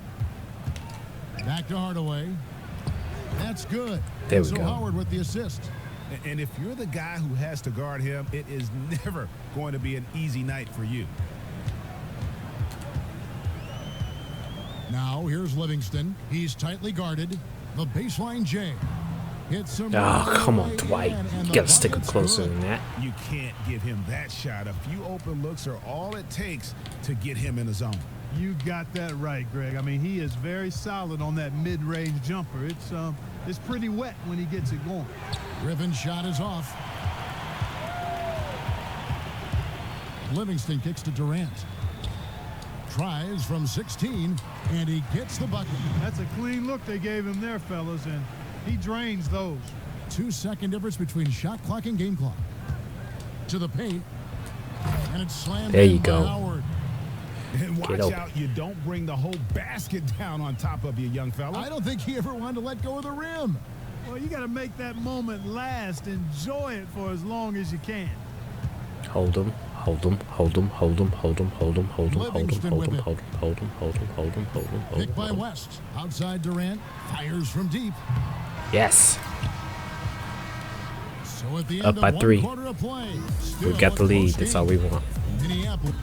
Back to Hardaway. That's good. There we So go. Howard with the assist. And if you're the guy who has to guard him, it is never going to be an easy night for you. Now here's Livingston. He's tightly guarded. The baseline J. Hits some. Oh, come on, Dwight. And You the got to stick it bucket's closer good. than that. You can't give him that shot. A few open looks are all it takes to get him in the zone. You got that right, Greg. I mean, he is very solid on that mid-range jumper. It's pretty wet when he gets it going. Griffin's shot is off. Livingston kicks to Durant. Tries from 16, and he gets the bucket. That's a clean look they gave him there, fellas, and he drains those. 2-second difference between shot clock and game clock. To the paint, and it's slammed There you in by go. Howard. And watch open. out, you don't bring the whole basket down on top of you, young fella. I don't think he ever wanted to let go of the rim. Well, you got to make that moment last. Enjoy it for as long as you can. Hold him. Hold him. Hold him. Hold him. Hold him. Hold him. Hold him. Hold him. Livingston Hold with him. it. Hold him. Hold him. Hold him. Hold him. Hold him. Hold him. Picked by hold him. West. Outside Durant. Fires from deep. Yes. So at the end Up of by 3. 1 quarter of play, We've got the lead. That's all we want. Minneapolis.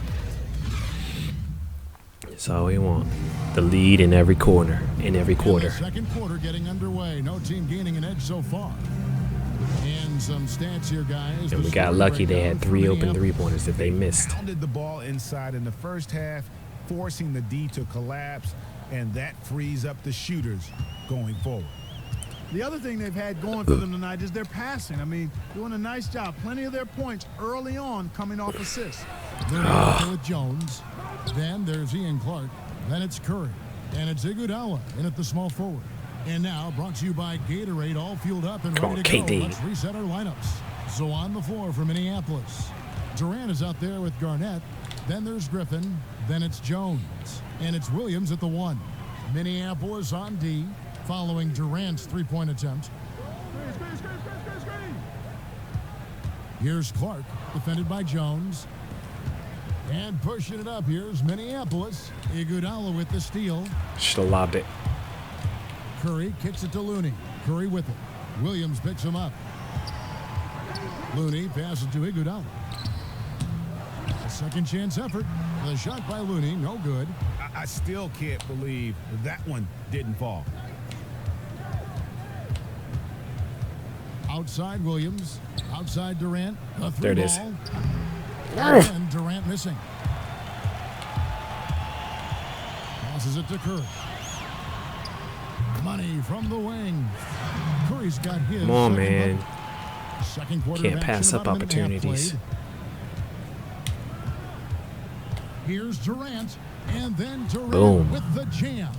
That's all we want. The lead in every corner, in every And quarter. the second quarter getting underway. No team gaining an edge so far. And some stats here, guys. And The we got scoring lucky they breakdown had for 3 open Minneapolis. 3-pointers that they missed. Pounded the ball inside in the first half, forcing the D to collapse, and that frees up the shooters going forward. The other thing they've had going for them tonight is their passing. I mean, doing a nice job. Plenty of their points early on coming off assists. They're out there with Jones. Then there's Ian Clark. Then it's Curry. And it's Iguodala in at the small forward. And now brought to you by Gatorade, all fueled up and Come ready on, to go. KD. Let's reset our lineups. So on the floor for Minneapolis. Durant is out there with Garnett. Then there's Griffin. Then it's Jones. And it's Williams at the 1. Minneapolis on D, following Durant's 3-point attempt. Here's Clark, defended by Jones. And pushing it up, here's Minneapolis. Iguodala with the steal. Should have lobbed it. Curry kicks it to Looney. Curry with it. Williams picks him up. Looney passes to Iguodala. A second chance effort. The shot by Looney, no good. I still can't believe that one didn't fall. Outside Williams. Outside Durant. A There it is. ball. And Durant missing. Passes it to Curry. Money from the wing. Curry's got his. Come on, man. Second quarter Can't of pass action, up about a minute and a half opportunities. played. Here's Durant, and then Durant Boom. with the jam.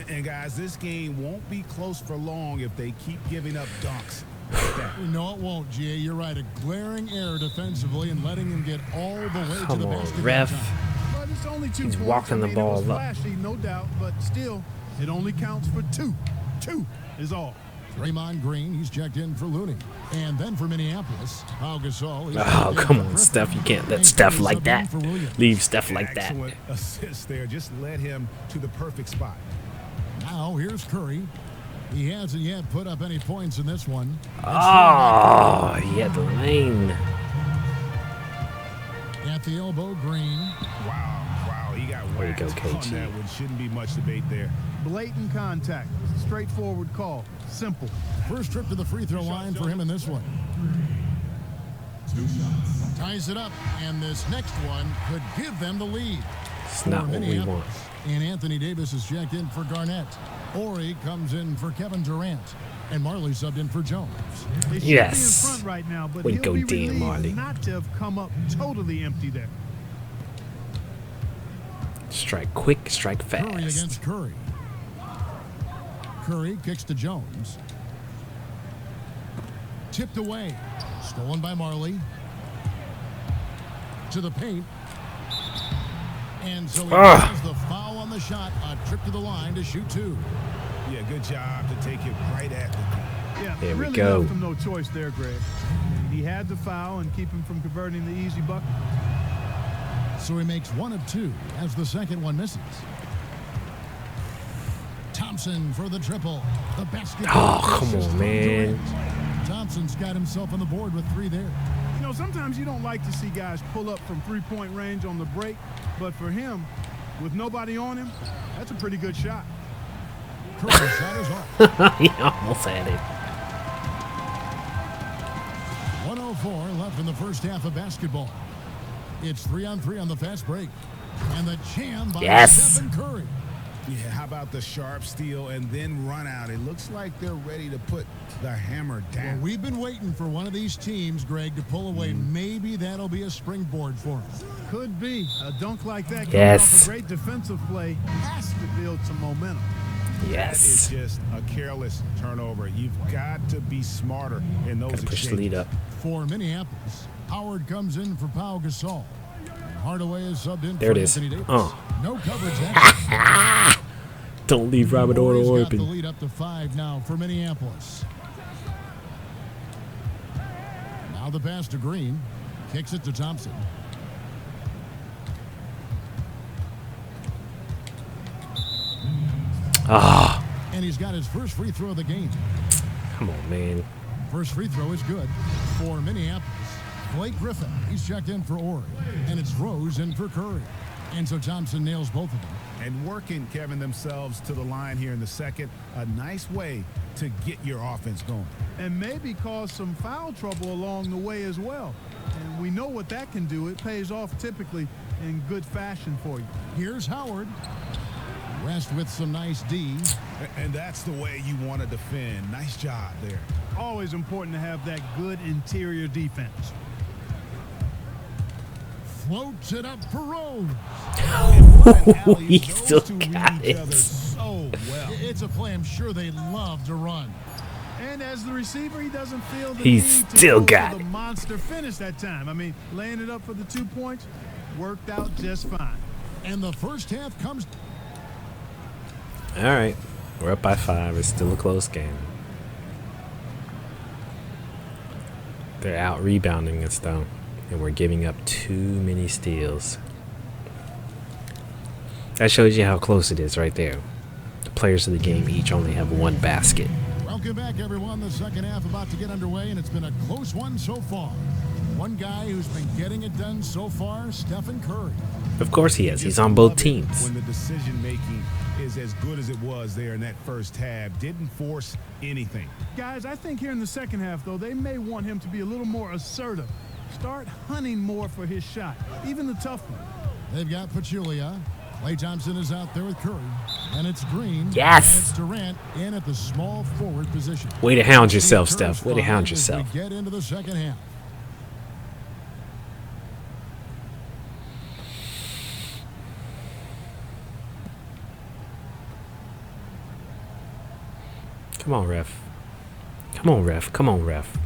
And guys, this game won't be close for long if they keep giving up dunks like that. No, it won't, G.A. You're right. A glaring error defensively and letting him get all the way to Come the on, basket. ref. But it's only 2 He's points. walking the I mean, ball it was up. flashy, no doubt, but still, it only counts for 2. 2 is all. Draymond Green, he's checked in for Looney. And then for Minneapolis, Pau Gasol. is Oh, checked in come for on, Griffin. Steph. You can't let And Steph Curry like subbed that. in for Williams. Leave Steph like that. Excellent assist there. Just led him to the perfect spot. Now here's Curry. He hasn't yet put up any points in this one. Oh, he had the lane. At the elbow, Green. Wow, he got Way to go, whacked on KG. that one. Shouldn't be much debate there. Blatant contact. Straightforward call. Simple. First trip to the free throw line for him in this one. Ties it up, and this next one could give them the lead. It's not for what we Minneapolis. want. And Anthony Davis is checked in for Garnett. Ori comes in for Kevin Durant. And Marley subbed in for Jones. They should Yes. be in front right now, but Way to he'll go, be Dan relieved Marley. not to have come up totally empty there. Strike quick, strike Curry fast. against Curry. Curry kicks to Jones. Tipped away. Stolen by Marley. To the paint. And so he has the foul on the shot. A trip to the line to shoot 2. Yeah, good job to take it right at the knee. Yeah, There we really go. left him no choice there, Greg. He had to foul and keep him from converting the easy bucket. So he makes 1 of 2 as the second one misses. Thompson for the triple. The basket. Oh, come Assist on, from man. Durant. Thompson's got himself on the board with 3 there. You know, sometimes you don't like to see guys pull up from three-point range on the break, but for him, with nobody on him, that's a pretty good shot. Curry's shot is off. He almost had it. 104 left in the first half of basketball. It's 3-on-3 on the fast break. And the jam by Yes. Stephen Curry. Yeah, how about the sharp steal and then run out? It looks like they're ready to put the hammer Well, down. we've been waiting for one of these teams, Greg, to pull away. Maybe that'll be a springboard for them. Could be. A dunk like that coming Yes. off a great defensive play has to build some momentum. That is Yes. just a careless turnover. You've got to be smarter in those Gotta push the exchanges. lead up. For Minneapolis, Howard comes in for Pau Gasol. Hardaway is subbed in There for it is. Anthony Davis. Oh. No coverage action. Don't leave Robert Orr Warriors got the open. lead up to 5 now for Minneapolis. Now the pass to Green. Kicks it to Thompson. Ah, And he's got his first free throw of the game. come on, man. First free throw is good for Minneapolis. Blake Griffin, he's checked in for Ori. And it's Rose in for Curry. And so Thompson nails both of them. And working, Kevin, themselves to the line here in the second. A nice way to get your offense going. And maybe cause some foul trouble along the way as well. And we know what that can do. It pays off typically in good fashion for you. Here's Howard. Rest with some nice D. And that's the way you want to defend. Nice job there. Always important to have that good interior defense. Floats it up for Rose. He still got it. So well. It's a play I'm sure they love to run. And as the receiver, he doesn't feel the He's need to still go got for the it. monster finish that time. I mean, laying it up for the 2 points worked out just fine. And the first half comes. All right. We're up by 5. It's still a close game. They're out rebounding us, though. And we're giving up too many steals. That shows you how close it is right there. The players of the game each only have 1 basket. Welcome back, everyone. The second half about to get underway, and it's been a close one so far. One guy who's been getting it done so far, Stephen Curry. Of course he is. He's on both teams. When the decision making is as good as it was there in that first half, didn't force anything. Guys, I think here in the second half, though, they may want him to be a little more assertive. Start hunting more for his shot, even the tough one. They've got Pachulia. Klay Thompson is out there with Curry. And it's Green. Yes. And it's Durant in at the small forward position. Way to hound yourself, Steph. Way to hound As yourself. we get into the second half. Come on, ref. Come on, ref. Come on, ref.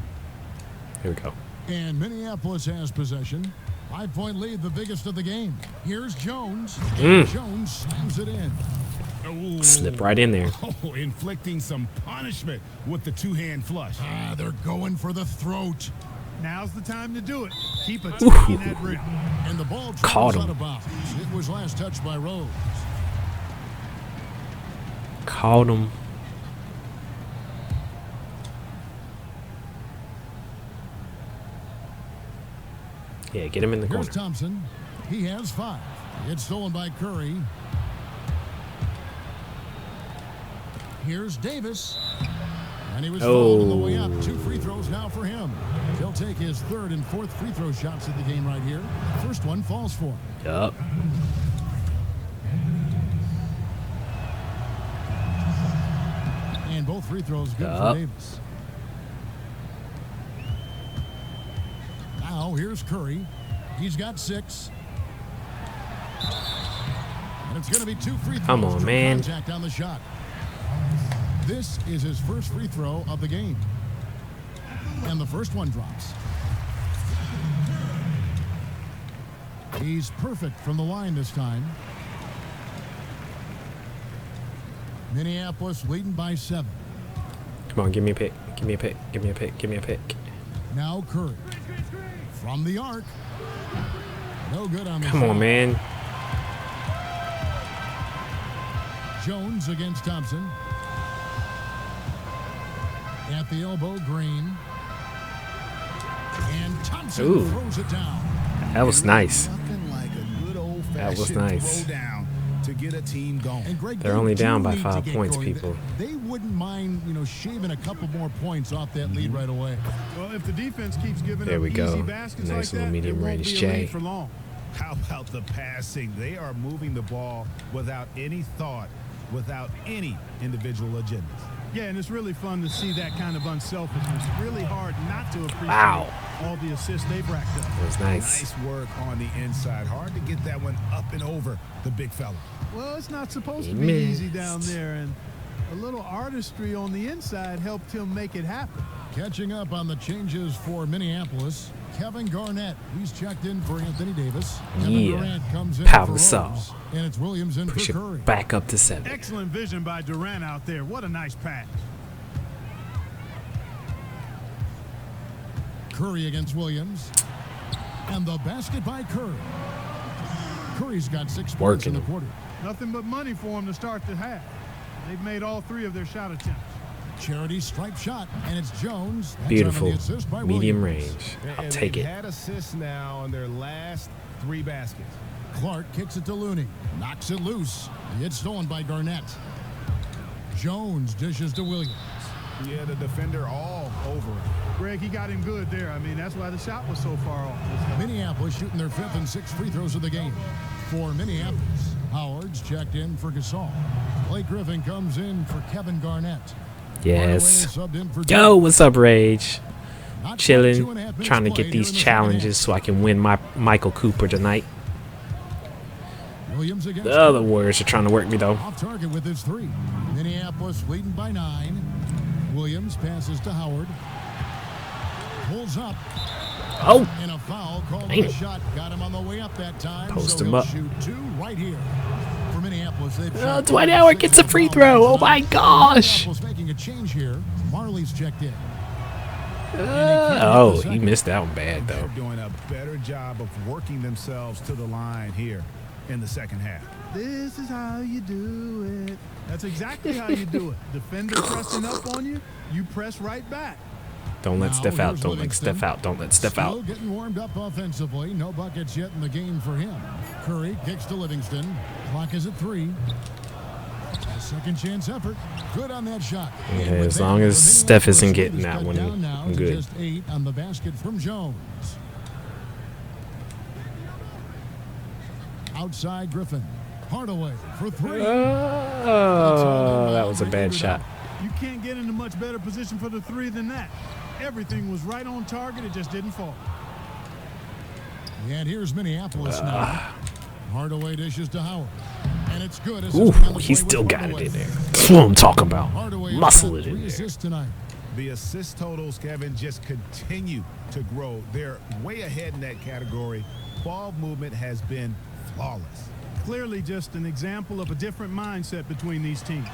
Here we go. And Minneapolis has possession. 5-point lead, the biggest of the game. Here's Jones. Jones slams it in. Ooh. Slip right in there. Oh, inflicting some punishment with the two-hand flush. They're going for the throat. Now's the time to do it. Keep attacking that rim. And the ball Caught travels him. out of bounds. It was last touched by Rose. Caught him. Yeah, get him in the Here's corner. Thompson. He has 5. It's stolen by Curry. Here's Davis. And he was fouled on the way up. 2 free throws now for him. He'll take his 3rd and 4th free throw shots of the game right here. First one falls for him. Yup. And both free throws good for Davis. Now here's Curry. He's got 6. And it's going to be 2 free throws. Come on, man. Contact on the shot. This is his first free throw of the game. And the first one drops. He's perfect from the line this time. Minneapolis leading by 7. Come on, give me a pick. Give me a pick. Give me a pick. Give me a pick. Now Curry. From the arc. No good on the Come shot. on, man. Jones against Thompson. At the elbow, Green. And Thompson Ooh. throws it down. That was nice. Nothing like a good old-fashioned That was nice. throw down to get a team going. And Greg, They're they only do down by need to 5 get points, going. people. They wouldn't mind, shaving a couple more points off that lead right away. Well, if the defense keeps giving There up we go. easy baskets Nice like little that, medium it won't range be a J. lead for long. How about the passing? They are moving the ball without any thought, without any individual agendas. Yeah, and it's really fun to see that kind of unselfishness. Really hard not to appreciate Wow. all the assists they've racked up. That was nice. Nice work on the inside. Hard to get that one up and over the big fella. Well, it's not supposed He to be easy missed. down there, and a little artistry on the inside helped him make it happen. Catching up on the changes for Minneapolis, Kevin Garnett. He's checked in for Anthony Davis. Kevin Yeah. Durant comes in Power for Gasol. Rose. And it's Williams in Push for Curry. it back up to 7. Excellent vision by Durant out there. What a nice pass. Curry against Williams. And the basket by Curry. Curry's got 6 points Working in the him. quarter. Nothing but money for him to start the half. They've made all 3 of their shot attempts. Charity stripe shot, and it's Jones. That's Beautiful. on the assist by Medium Williams. range. I'll And take they've it. had assists now on their last 3 baskets. Clark kicks it to Looney. Knocks it loose. It's stolen by Garnett. Jones dishes to Williams. Yeah, the defender all over it. Greg, he got him good there. I mean, that's why the shot was so far off. Minneapolis shooting their 5th and 6th free throws of the game. For Minneapolis, Howard's checked in for Gasol. Blake Griffin comes in for Kevin Garnett. Yes. Hardaway subbed in for Yo, what's up, Rage? Not quite Chilling. 2.5 minutes Trying to played get here these in the second challenges so I can win my Michael Cooper tonight. half. Williams against The other Warriors are trying to work me, though. off target with his 3. Minneapolis leading by 9. Williams passes to Howard. Pulls up. Oh, And a foul called on Damn. the shot. Got him on the way up that time. Post so him he'll up. shoot 2 right here. For Minneapolis, they've shot Dwight Howard 6 gets a on the free foul throw. line Oh, my tonight. gosh. Minneapolis making a change here. Marley's checked in. Oh, he missed that one bad, They're though. doing a better job of working themselves to the line here in the second half. This is how you do it. That's exactly how you do it. Defender pressing up on you, you press right back. Don't let Now, Steph out. here's Don't let Livingston. Steph out. Don't let Steph Still out. getting warmed up offensively. No buckets yet in the game for him. Curry kicks to Livingston. Clock is at 3. A second chance effort. Good on that shot. Okay, And with as that, long as the Steph isn't Minneapolis getting that lead is one, cut down now I'm to good. Just 8 on the basket from Jones. Outside Griffin. Hardaway for 3. Oh, that was a bad shot. You can't get into much better position for the 3 than that. Everything was right on target. It just didn't fall. And here's Minneapolis now. Hardaway dishes to Howard. And it's good. Ooh, he still got it in there. That's what I'm talking about. Muscle it in there. Assists tonight. The assist totals, Kevin, just continue to grow. They're way ahead in that category. Ball movement has been flawless. Clearly just an example of a different mindset between these teams.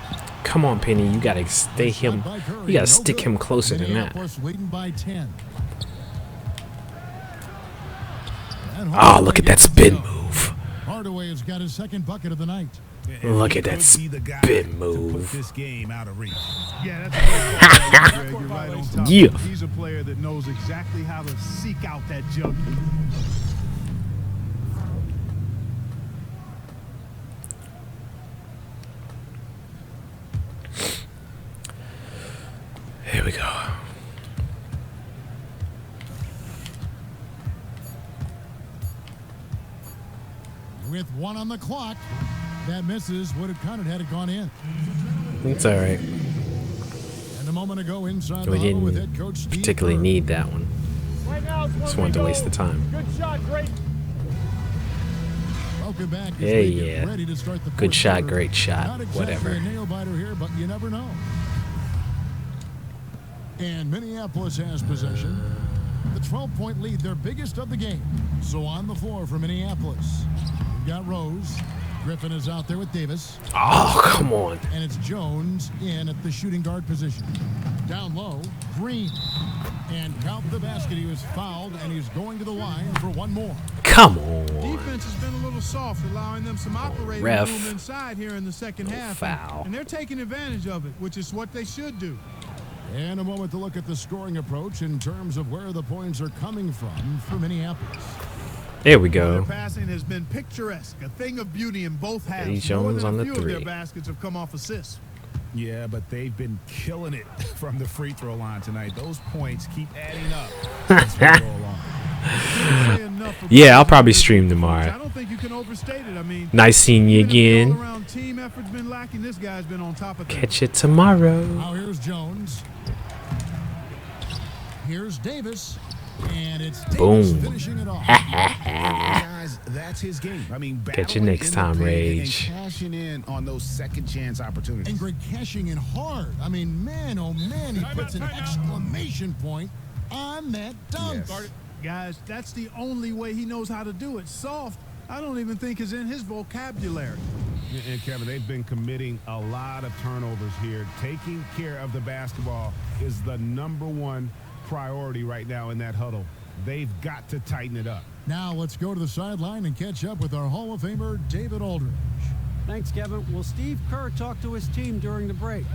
Come on, Penny. You gotta stay him. You gotta stick him closer than that. Minneapolis leading by 10. Oh, look at that spin move. Hardaway has got his second bucket of the night. Look at that Could be the guy spin to move. put this game out of reach. Yeah, that's a great Greg. You're right on top. Yeah. He's a player that knows exactly how to seek out that jump. Here we go. With 1 on the clock, that misses. Would have counted had it gone in. It's all right. And a moment ago inside We the huddle with head didn't coach Steve particularly Kerr. need that one. Right now, it's Just one wanted to we waste go. the time. Good shot, great. Welcome back as Yeah, they get yeah. ready to start the Good fourth shot, quarter. great shot, Not exactly whatever. a nail biter here, but you never know. And Minneapolis has possession. The 12-point lead, their biggest of the game. So on the floor for Minneapolis. We've got Rose. Griffin is out there with Davis. Oh, come on. And it's Jones in at the shooting guard position. Down low, Green. And count the basket. He was fouled, and he's going to the line for one more. Come on. Defense has been a little soft, allowing them some operating Ref. room inside here in the second half. Foul. And they're taking advantage of it, which is what they should do. And a moment to look at the scoring approach in terms of where the points are coming from for Minneapolis. There we Their go. passing has been picturesque, a thing of beauty in both halves. Eddie More Jones than on a the few of their 3. baskets have come off assists. Yeah, but they've been killing it from the free throw line tonight. Those points keep adding up as we go along. Can't say enough about Yeah, I'll this probably team. stream I tomorrow. don't think you can overstate it. I mean, Nice seeing you even if the again. all-around team effort's been lacking, this guy's been on top of things. Catch it tomorrow. Now here's Jones. Here's Davis. And it's Davis Boom. finishing it off. Guys, that's his game. I mean, Catch you battling next in the time, paint Rage. And cashing in on those second chance opportunities. And Greg cashing in hard. I mean, man, oh man, he puts an exclamation point on that dunk. Yes. Guys, that's the only way he knows how to do it. Soft, I don't even think is in his vocabulary. And Kevin, they've been committing a lot of turnovers here. Taking care of the basketball is the #1 priority right now in that huddle. They've got to tighten it up. Now let's go to the sideline and catch up with our Hall of Famer, David Aldridge. Thanks, Kevin. Well, Steve Kerr talked to his team during the break,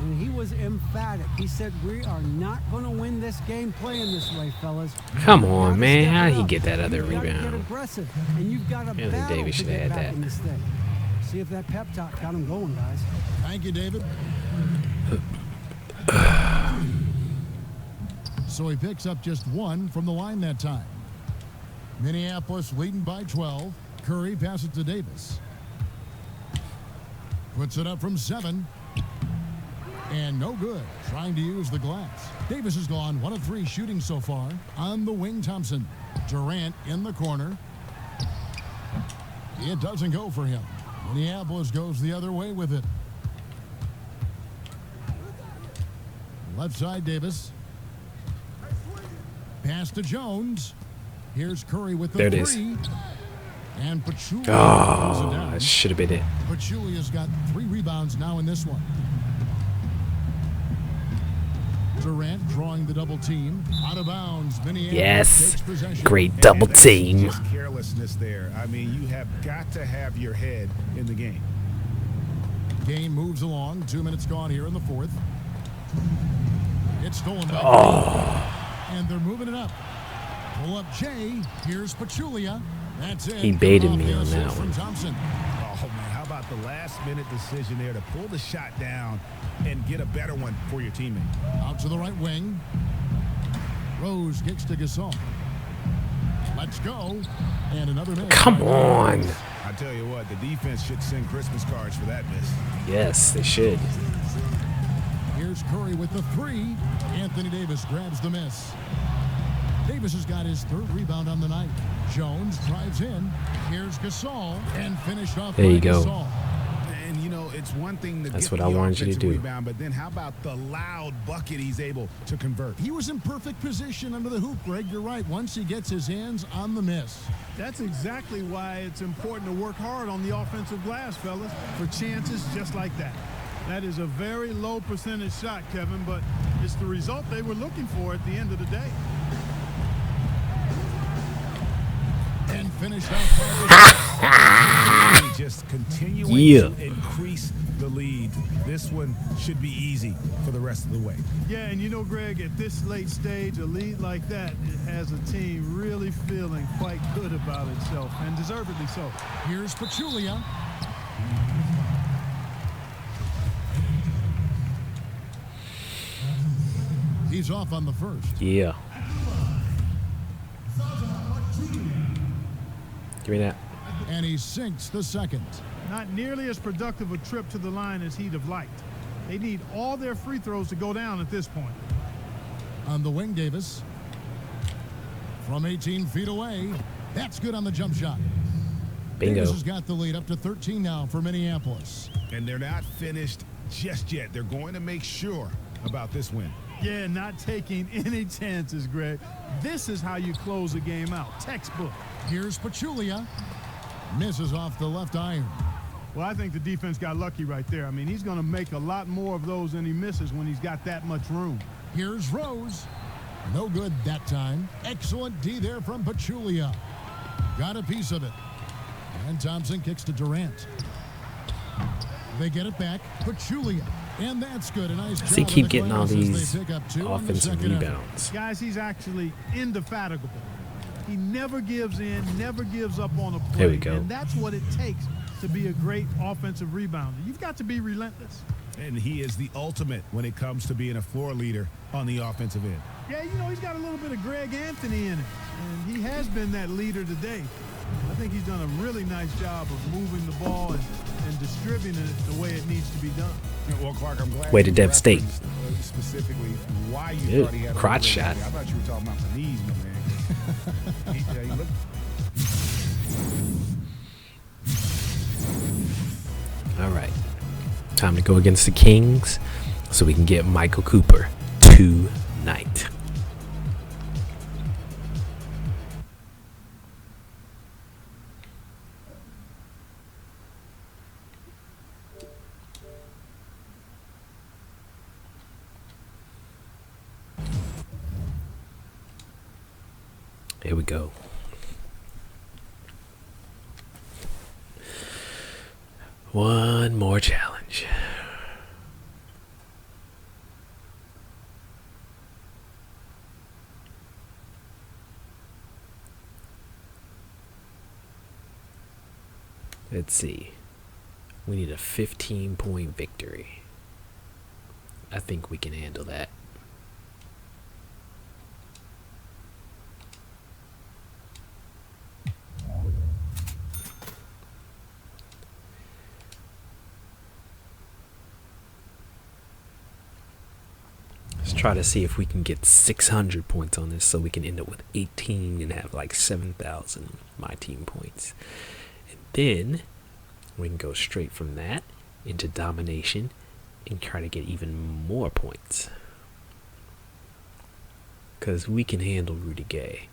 and he was emphatic. He said, we are not going to win this game playing this way, fellas. Come You've on, gotta man. step How it did he up. get that other You've gotta get rebound? aggressive, and you've got to Anthony battle Davis to should have get had back that. in this thing. See if that pep talk got him going, guys. Thank you, David. So he picks up just 1 from the line that time. Minneapolis leading by 12. Curry passes to Davis. Puts it up from 7. And no good. Trying to use the glass. Davis has gone 1 of 3 shooting so far. On the wing, Thompson. Durant in the corner. It doesn't go for him. Minneapolis goes the other way with it. Left side, Davis. Pass to Jones. Here's Curry with the There it is. 3. And Pachulia throws it Oh, down. that should have been it. Pachulia's got 3 rebounds now in this one. Durant drawing the double team. Out of bounds. Minneapolis Yes. takes possession. Great double that's team. Just carelessness there. I mean, you have got to have your head in the game. Game moves along. 2 minutes gone here in the fourth. It's stolen by and they're moving it up. Pull up Jay. Here's Pachulia. That's it. He baited me Off on the that assist from one. Thompson. Oh, man, how about the last-minute decision there to pull the shot down and get a better one for your teammate? Out to the right wing. Rose kicks to Gasol. Let's go. And another miss. Come on. I tell you what, the defense should send Christmas cards for that miss. Yes, they should. Here's Curry with the three. Anthony Davis grabs the miss. Davis has got his third rebound on the night. Jones drives in. Here's Gasol and finished off There you by go. Gasol. And, you know, it's one thing to That's get what I the wanted you to offensive do. rebound, but then how about the loud bucket he's able to convert? He was in perfect position under the hoop, Greg. You're right. Once he gets his hands on the miss. That's exactly why it's important to work hard on the offensive glass, fellas, for chances just like that. That is a very low percentage shot, Kevin, but it's the result they were looking for at the end of the day. And finished off by Just continuing Yeah. to increase the lead. This one should be easy for the rest of the way. Yeah, and you know, Greg, at this late stage, a lead like that, it has a team really feeling quite good about itself, and deservedly so. Here's Pachulia. He's off on the first. Yeah. Give me that. And he sinks the second. Not nearly as productive a trip to the line as he'd have liked. They need all their free throws to go down at this point. On the wing, Davis. From 18 feet away. That's good on the jump shot. Bingo. Davis has got the lead up to 13 now for Minneapolis. And they're not finished just yet. They're going to make sure about this win. Yeah, not taking any chances, Greg. This is how you close a game out. Textbook. Here's Pachulia. Misses off the left iron. Well, I think the defense got lucky right there. I mean, he's going to make a lot more of those than he misses when he's got that much room. Here's Rose. No good that time. Excellent D there from Pachulia. Got a piece of it. And Thompson kicks to Durant. They get it back. Pachulia. And that's good. A nice job. Does he keep of the getting all Clippers as these they pick up two on the offensive second effort. rebounds? Guys, he's actually indefatigable. He never gives in, never gives up on a play. There we go. And that's what it takes to be a great offensive rebounder. You've got to be relentless. And he is the ultimate when it comes to being a floor leader on the offensive end. Yeah, you know, he's got a little bit of Greg Anthony in it. And he has been that leader today. I think he's done a really nice job of moving the ball and distributing it the way it needs to be done. Well, Clark, I'm glad Way to you devastate. referenced, specifically why you Ew, thought he had a crotch little bit. shot. I thought you were talking about the knees, my man. he looked All right. Time to go against the Kings so we can get Michael Cooper tonight. Here we go. One more challenge. Let's see. We need a 15-point victory. I think we can handle that. Let's try to see if we can get 600 points on this so we can end up with 18 and have like 7,000 MyTeam points. And then we can go straight from that into domination and try to get even more points. Because we can handle Rudy Gay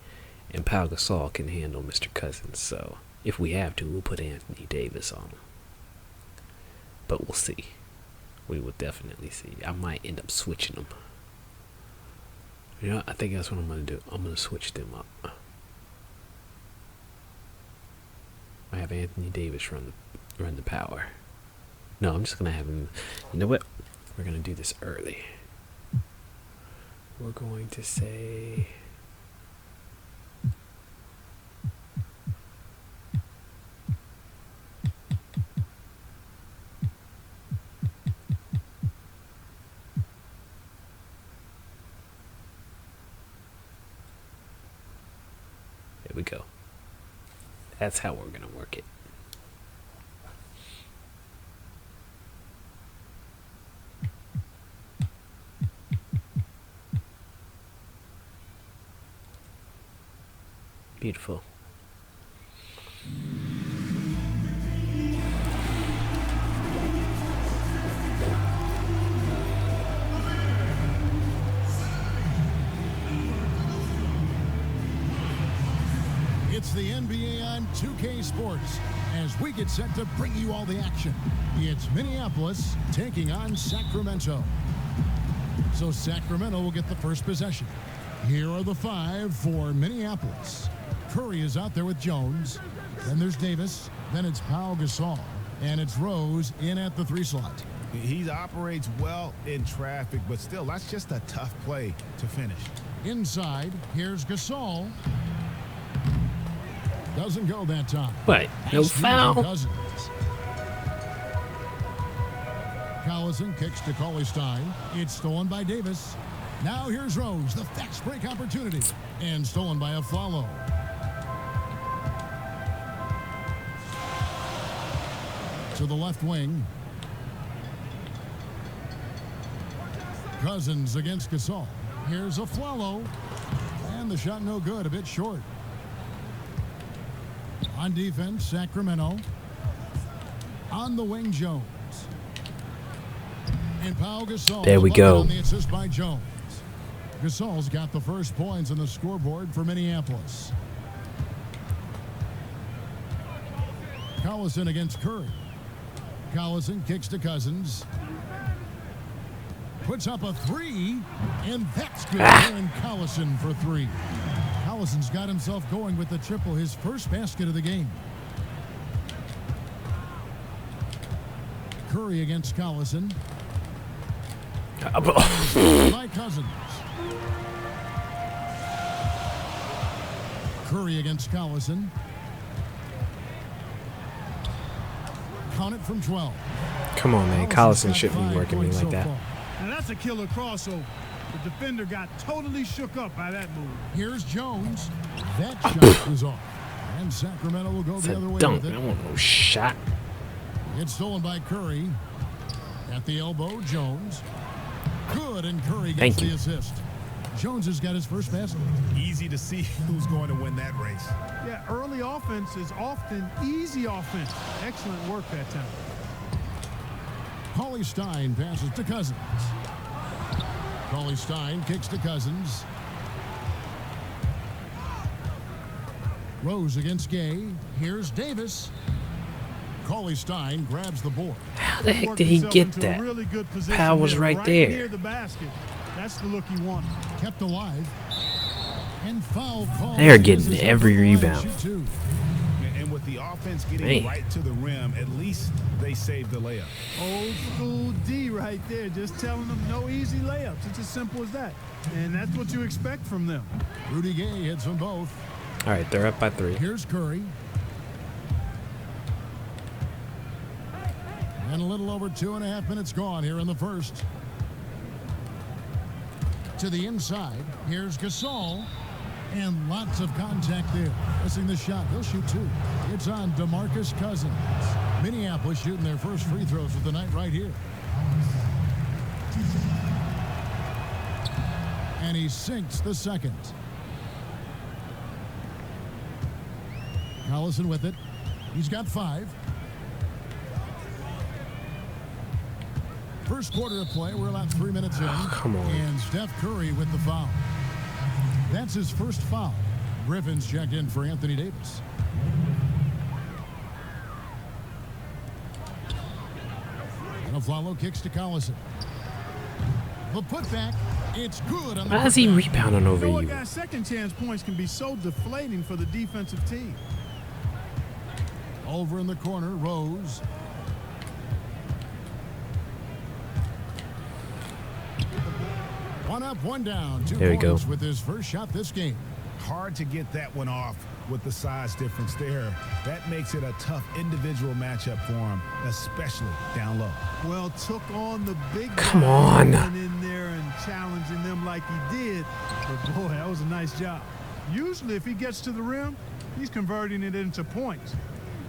and Pau Gasol can handle Mr. Cousins. So if we have to, we'll put Anthony Davis on him. But we'll see. We will definitely see. I might end up switching them. You know, I think that's what I'm going to do. I'm going to switch them up. I have Anthony Davis run the power. No, I'm just going to have him. You know what? We're going to do this early. we're going to say there we go. That's how we're going to work it. Beautiful. It's the NBA on 2K Sports as we get set to bring you all the action. It's Minneapolis taking on Sacramento. So Sacramento will get the first possession. Here are the 5 for Minneapolis. Curry is out there with Jones. Then there's Davis. Then it's Pau Gasol. And it's Rose in at the 3 slot. He operates well in traffic, but still, that's just a tough play to finish. Inside, here's Gasol. Doesn't go that time. What? No foul? Collison kicks to Cauley-Stein. It's stolen by Davis. Now here's Rose, the fast break opportunity. And stolen by Afflalo. To the left wing. Cousins against Gasol. Here's Afflalo. And the shot no good, a bit short. On defense, Sacramento. On the wing, Jones. And Pau Gasol. There we go. On the assist by Jones. Gasol's got the first points on the scoreboard for Minneapolis. Collison against Curry. Collison kicks to Cousins. Puts up a 3, and that's good. And Collison for 3. Collison's got himself going with the triple, his first basket of the game. Curry against Collison. By Cousins. Curry against Collison. Count it from 12. Come on, man. Collison shouldn't be working me like that. And that's a killer crossover. The defender got totally shook up by that move. Here's Jones. That shot is off. And Sacramento will go It's the a other way dunk. with I it. want no shot. It's stolen by Curry. At the elbow, Jones. Good, and Curry gets the assist. Jones has got his first basket. Easy to see who's going to win that race. Yeah, early offense is often easy offense. Excellent work that time. Cauley-Stein passes to Cousins. Cauley-Stein kicks to Cousins. Rose against Gay. Here's Davis. Cauley-Stein grabs the board. How the heck did he get that? Really good position. Powell was right there. Near the basket. That's the look he wanted. Kept alive. And foul call. They're getting every rebound. And with the offense getting right to the rim, at least they saved the layup. Old school D right there, just telling them no easy layups. It's as simple as that. And that's what you expect from them. Rudy Gay hits them both. All right, they're up by 3. Here's Curry. And a little over 2.5 minutes gone here in the first. To the inside. Here's Gasol. And lots of contact there. Missing the shot. He'll shoot 2. It's on DeMarcus Cousins. Minneapolis shooting their first free throws of the night right here. And he sinks the second. Collison with it. He's got 5. First quarter of play. We're about 3 minutes in. Oh, come on. And Steph Curry with the foul. That's his first foul. Griffin's checked in for Anthony Davis. And Afflalo kicks to Collison. The putback. It's good. On the Why is he putback. rebounding over You know what, you? guys? Second chance points can be so deflating for the defensive team. Over in the corner, Rose. One up, one down. Two There we go. points with his first shot this game. Hard to get that one off with the size difference there. That makes it a tough individual matchup for him, especially down low. Well, took on the big Come guy on. going in there and challenging them like he did. But boy, that was a nice job. Usually if he gets to the rim, he's converting it into points.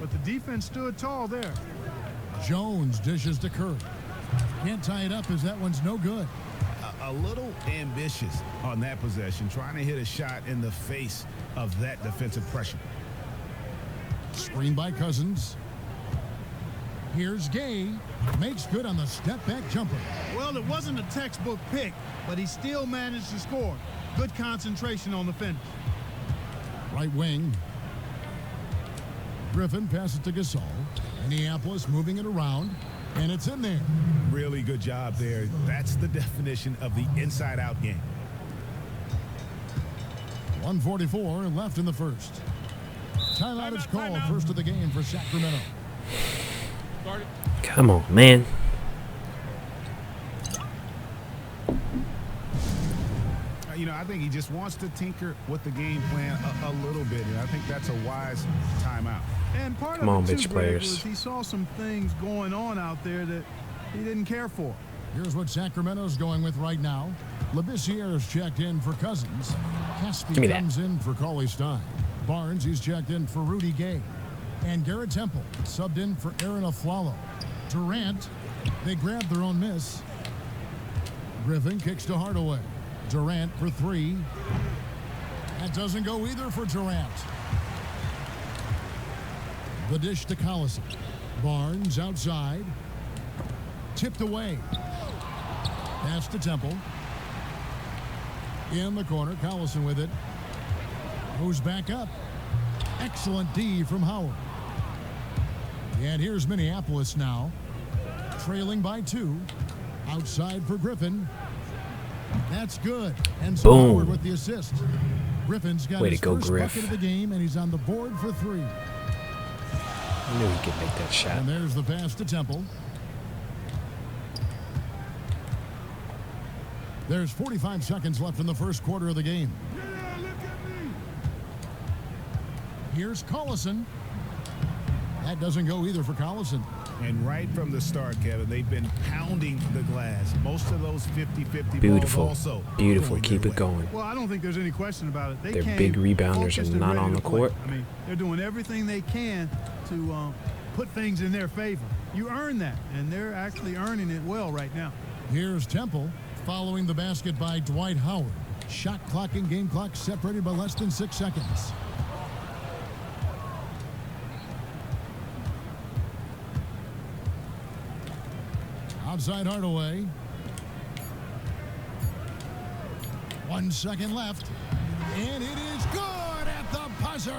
But the defense stood tall there. Jones dishes to Curry. Can't tie it up as that one's no good. A little ambitious on that possession, trying to hit a shot in the face of that defensive pressure. Screen by Cousins. Here's Gay. Makes good on the step-back jumper. Well, it wasn't a textbook pick, but he still managed to score. Good concentration on the finish. Right wing. Griffin passes to Gasol. Minneapolis moving it around, and it's in there. Really good job there. That's the definition of the inside-out game. 1:44 left in the first. Timeout is called. First of the game for Sacramento. Come on, man. You know, I think he just wants to tinker with the game plan a little bit, and I think that's a wise timeout. And part Come on, of it bitch too, Greg, players. was he saw some things going on out there that he didn't care for. Here's what Sacramento's going with right now. Labissiere's checked in for Cousins. Give me Caspi that. comes in for Cauley Stein. Barnes, he's checked in for Rudy Gay. And Garrett Temple subbed in for Aaron Aflalo. Durant, they grabbed their own miss. Griffin kicks to Hardaway. Durant for three. That doesn't go either for Durant. The dish to Collison. Barnes outside. Tipped away. Pass to Temple. In the corner, Collison with it. Moves back up. Excellent D from Howard. And here's Minneapolis now. Trailing by 2. Outside for Griffin. That's good. And so Boom. Howard with the assist. Griffin's got Way his to go, first Griff. bucket of the game, and he's on the board for 3. I knew he could make that shot. And there's the pass to Temple. There's 45 seconds left in the first quarter of the game. Here's Collison. That doesn't go either for Collison. And right from the start, Kevin, they've been pounding the glass. Most of those 50-50 Beautiful. balls also Beautiful. going Keep their it way. going. Well, I don't think there's any question about it. They Their came big rebounders focused are and not ready on to the play. court. I mean, they're doing everything they can to put things in their favor. You earn that, and they're actually earning it well right now. Here's Temple following the basket by Dwight Howard. Shot clock and game clock separated by less than 6 seconds. Outside Hardaway. 1 second left. And it is good at the buzzer.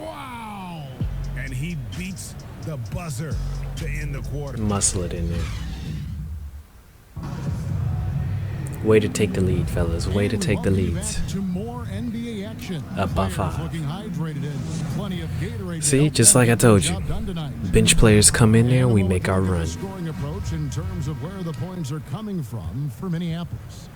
Wow. And he beats the buzzer to end the quarter. Muscle it in there. Way to take the lead, fellas. Way to take the leads. Back to more NBA action. Up by Players 5. looking hydrated and plenty of Gatorade to See, help just them like I get the told you. job done tonight. Bench players come in there, And we we'll make look our at the run. Scoring approach in terms of where the points are coming from for Minneapolis.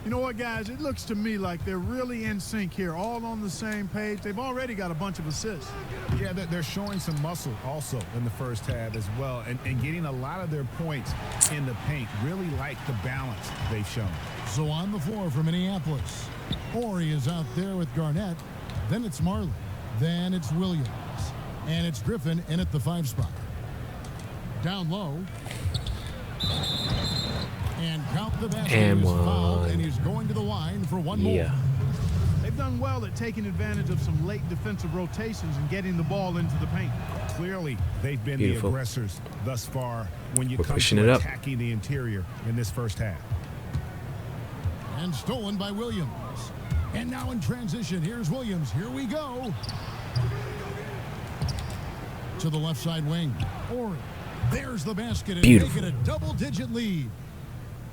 You know what, guys? It looks to me like they're really in sync here, all on the same page. They've already got a bunch of assists. Yeah, they're showing some muscle also in the first half as well, and getting a lot of their points in the paint. Really like the balance they've shown. So on the floor for Minneapolis, Horry is out there with Garnett. Then it's Marley. Then it's Williams. And it's Griffin in at the 5 spot. Down low. And count the basket. And is fouled, one. and he's going to the line for one Yeah. more. They've done well at taking advantage of some late defensive rotations and getting the ball into the paint. Clearly, they've been Beautiful. the aggressors thus far when you We're come pushing to it up. attacking the interior in this first half. And stolen by Williams. And now in transition, here's Williams. Here we go. To the left side wing. Horry. There's the basket. And Beautiful. making a double-digit lead.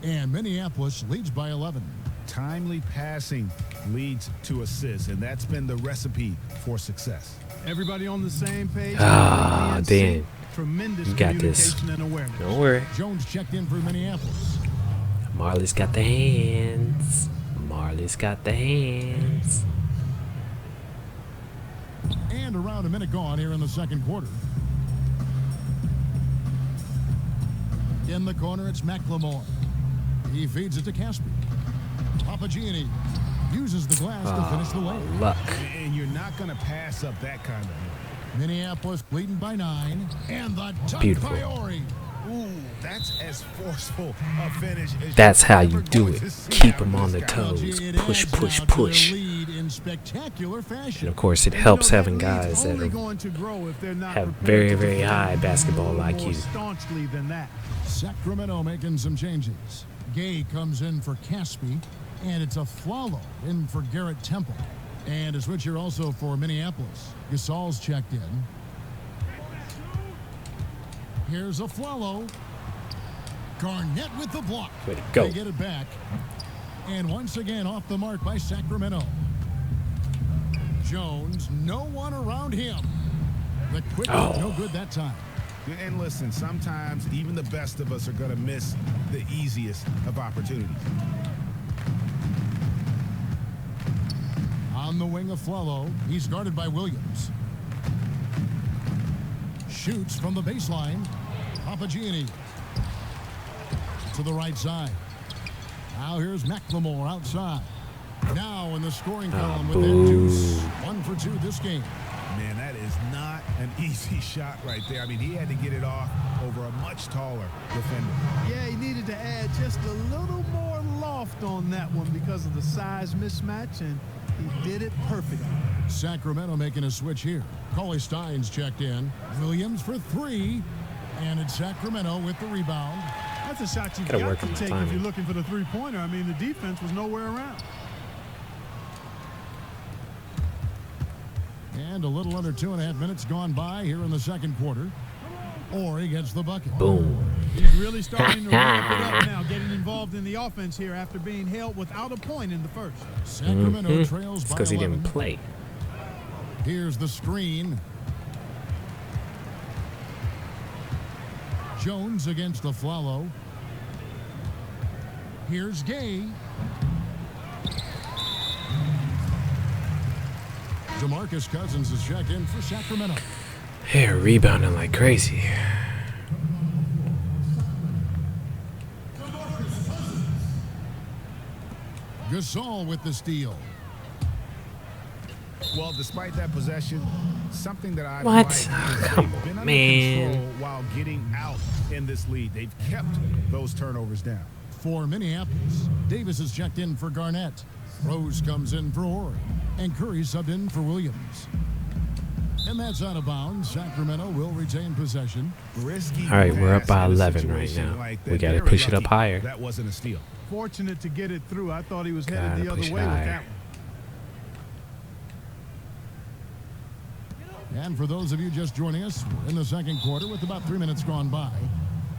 And Minneapolis leads by 11. Timely passing leads to assists, and that's been the recipe for success. Everybody on the same page. Ah, everybody in sync. Dan. Tremendous You got this. communication and awareness. Don't worry. Jones checked in for Minneapolis. Marley's got the hands. Charlie's got the hands. And around a minute gone here in the second quarter. In the corner, it's McLemore. He feeds it to Caspi. Papagianni uses the glass to finish the way. Luck. And you're not going to pass up that kind of look. Minneapolis leading by 9. And the dunk Beautiful. by Ori. Ooh, that's as forceful a finish as That's you're how ever you do going it. to see Keep out of them on this their guy. toes. It Push, adds push, now to push. the lead in spectacular fashion. And of course, it And helps that having lead's guys that only are going to grow if they're not have prepared very, to very defend high basketball more IQ. staunchly than that. Sacramento making some changes. Gay comes in for Caspi, and it's a Flalo in for Garrett Temple. And a switch here also for Minneapolis. Gasol's checked in. Here's a Flalo. Garnett with the block. Way to go. They get it back. And once again off the mark by Sacramento. Jones, no one around him. The quick no good that time. And listen, sometimes even the best of us are going to miss the easiest of opportunities. On the wing of Flalo, he's guarded by Williams. Shoots from the baseline. Papagianni to the right side. Now here's McLemore outside. Now in the scoring column with that deuce. 1 for 2 this game. Man, that is not an easy shot right there. I mean, he had to get it off over a much taller defender. Yeah, he needed to add just a little more loft on that one because of the size mismatch, and he did it perfectly. Sacramento making a switch here. Cauley Stein's checked in. Williams for 3. And it's Sacramento with the rebound. That's a shot you've Gotta got work to on the take if timing. you're looking for the three-pointer. I mean, the defense was nowhere around. And a little under 2.5 minutes gone by here in the second quarter. Ori gets the bucket. Boom. He's really starting to ramp it up now, getting involved in the offense here after being held without a point in the first. Sacramento trails It's by because he 11. didn't play. Here's the screen. Jones against the Flalo. Here's Gay. DeMarcus Cousins is checked in for Sacramento. They're rebounding like crazy. Gasol with the steal. Well, despite that possession, something that I What? like is Come they've been on, under man. control while getting out in this lead. They've kept those turnovers down. For Minneapolis, Davis is checked in for Garnett. Rose comes in for Ori. And Curry subbed in for Williams. And that's out of bounds. Sacramento will retain possession. Risky All right, we're up pass by in a 11 right situation now. like We that. got to Very push it up lucky higher. That wasn't a steal. Fortunate to get it through. I thought he was Gotta headed the other push it way with higher. that one. And for those of you just joining us, we're in the second quarter with about 3 minutes gone by.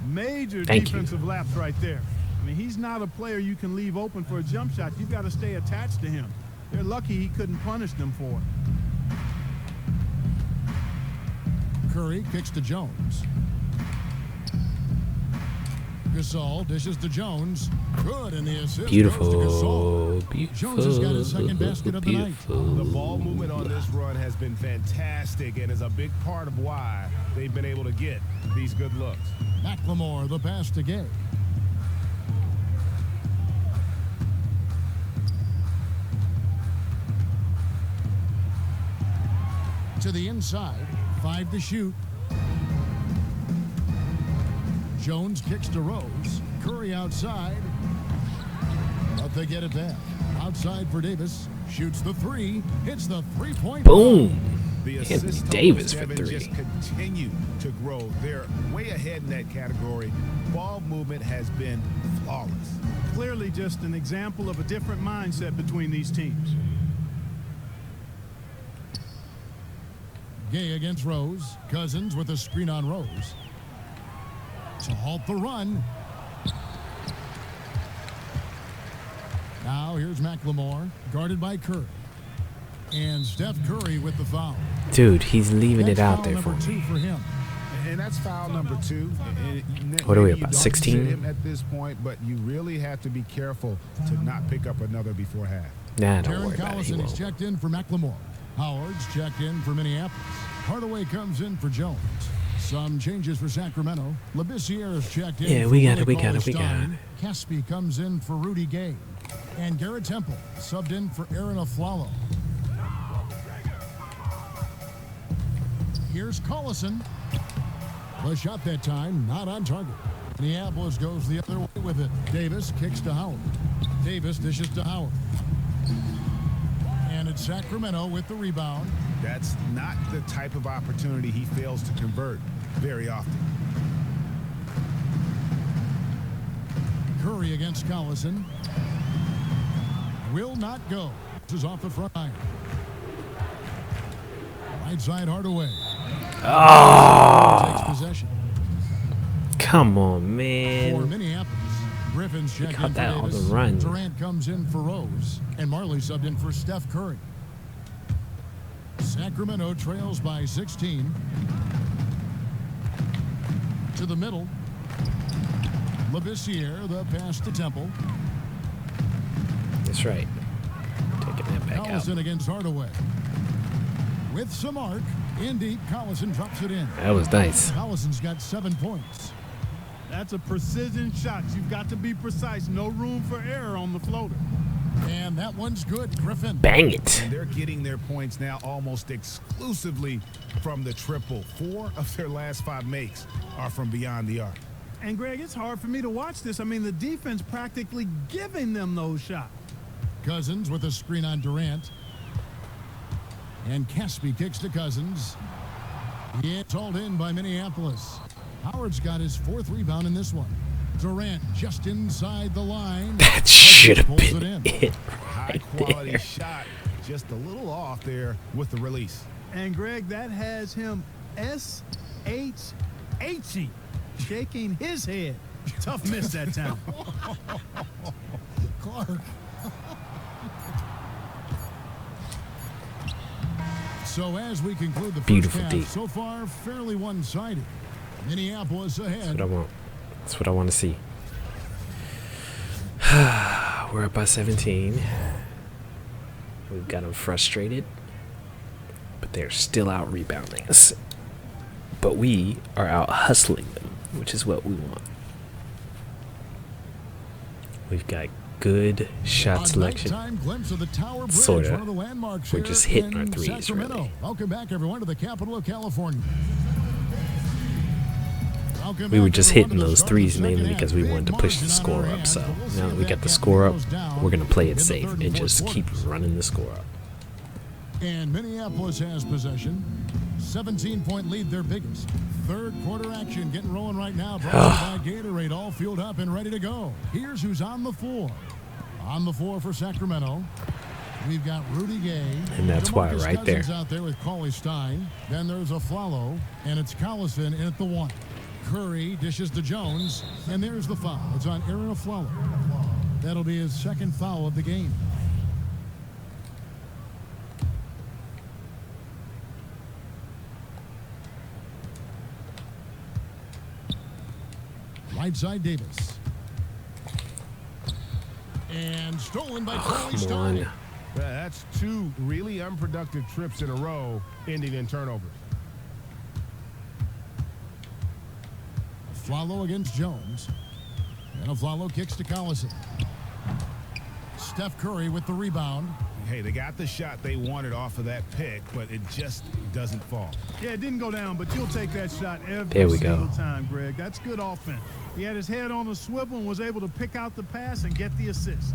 Major Thank you. defensive lapse right there. I mean, he's not a player you can leave open for a jump shot. You've got to stay attached to him. They're lucky he couldn't punish them for it. Curry kicks to Jones. Gasol dishes to Jones. Good, and the assist goes to Beautiful. Gasol. Beautiful. Jones has got his second basket of the night. Beautiful. The ball movement on this run has been fantastic and is a big part of why they've been able to get these good looks. McLemore, the pass to Gay. To the inside, 5 to shoot. Jones kicks to Rose. Curry outside. But they get it back. Outside for Davis. Shoots the 3. Hits the three-point. Boom. The Anthony assist Davis totals, for Kevin, 3. just continue to grow. They're way ahead in that category. Ball movement has been flawless. Clearly just an example of a different mindset between these teams. Gay against Rose. Cousins with a screen on Rose. To halt the run. Now here's McLemore, guarded by Curry. And Steph Curry with the foul. Dude, he's leaving it That's out foul there for number 2 me. for him. And that's foul number 2. What are we, Maybe you about don't 16? sit him at this point, but you really have to be careful to not pick up another before half. Nah, don't Darren worry about it. He Collison is won't. checked in for McLemore. Howard's checked in for Minneapolis. Hardaway comes in for Jones. Some changes for Sacramento. Labissiere's checked in. Yeah, for we got it, Willie we got it, we got Cauley-Stein. Caspi comes in for Rudy Gay. And Garrett Temple subbed in for Aaron Aflalo. Here's Collison. The shot that time, not on target. Minneapolis goes the other way with it. Davis kicks to Howard. Davis dishes to Howard. And it's Sacramento with the rebound. That's not the type of opportunity he fails to convert very often. Curry against Collison. Will not go. This is off the front line. Right side Hardaway. Takes possession. Come on, For man. Minneapolis, Griffin's checked caught in for that on Davis. the run. Durant comes in for Rose. And Marley subbed in for Steph Curry. Sacramento trails by 16. To the middle. Labissiere, the pass to Temple. That's right. Taking that back out. Collison against Hardaway. With some arc, in deep, Collison drops it in. That was nice. Collison's got 7 points. That's a precision shot. You've got to be precise. No room for error on the floater. And that one's good, Griffin. Bang it. And they're getting their points now almost exclusively from the triple. 4 of their last 5 makes are from beyond the arc. And, Greg, it's hard for me to watch this. I mean, the defense practically giving them those shots. Cousins with a screen on Durant. And Caspi kicks to Cousins. It's hauled in by Minneapolis. Howard's got his 4th rebound in this one. Durant just inside the line. That should have Pulls it been in. it. High quality shot, just a little off there with the release. And, Greg, that has him S-H-H-ing, shaking his head. Tough miss that time. Clark. So as we conclude the first Beautiful half, D. so far fairly one-sided. Minneapolis That's ahead. what I want. That's what I want to see. We're up by 17. We've got them frustrated, but they're still out rebounding us. But we are out hustling them, which is what we want. We've got good shot selection. Nighttime glimpse of the Tower Bridge, Sorta. one of the landmarks We're here just hitting in our threes, Sacramento. really. Welcome back, everyone, to the capital of California. Welcome We were back, just everyone, hitting to the those start of the threes second mainly half. because we Big wanted to push the margin on score our up. hands, So but we'll see now that if we got the gap score up, goes down we're going to play in it the safe third and fourth just keep quarters. running the score up. And Minneapolis has possession. 17-point lead, their biggest. Third quarter action getting rolling right now. Brought to you by Gatorade, all fueled up and ready to go. Here's who's on the floor. On the floor for Sacramento, we've got Rudy Gay. And that's why DeMarcus right there. Cousins out there with Cauley-Stein. Then there's Aflalo, and it's Collison in at the 1. Curry dishes to Jones, and there's the foul. It's on Aaron Aflalo. That'll be his 2nd foul of the game. Right side Davis. And stolen by Come Cauley-Stein. on. That's 2 really unproductive trips in a row, ending in turnovers. Aflalo against Jones. And Aflalo kicks to Collison. Steph Curry with the rebound. Hey, they got the shot they wanted off of that pick, but it just doesn't fall. Yeah, it didn't go down, but you'll take that shot every There we go. single time, Greg. That's good offense. He had his head on a swivel and was able to pick out the pass and get the assist.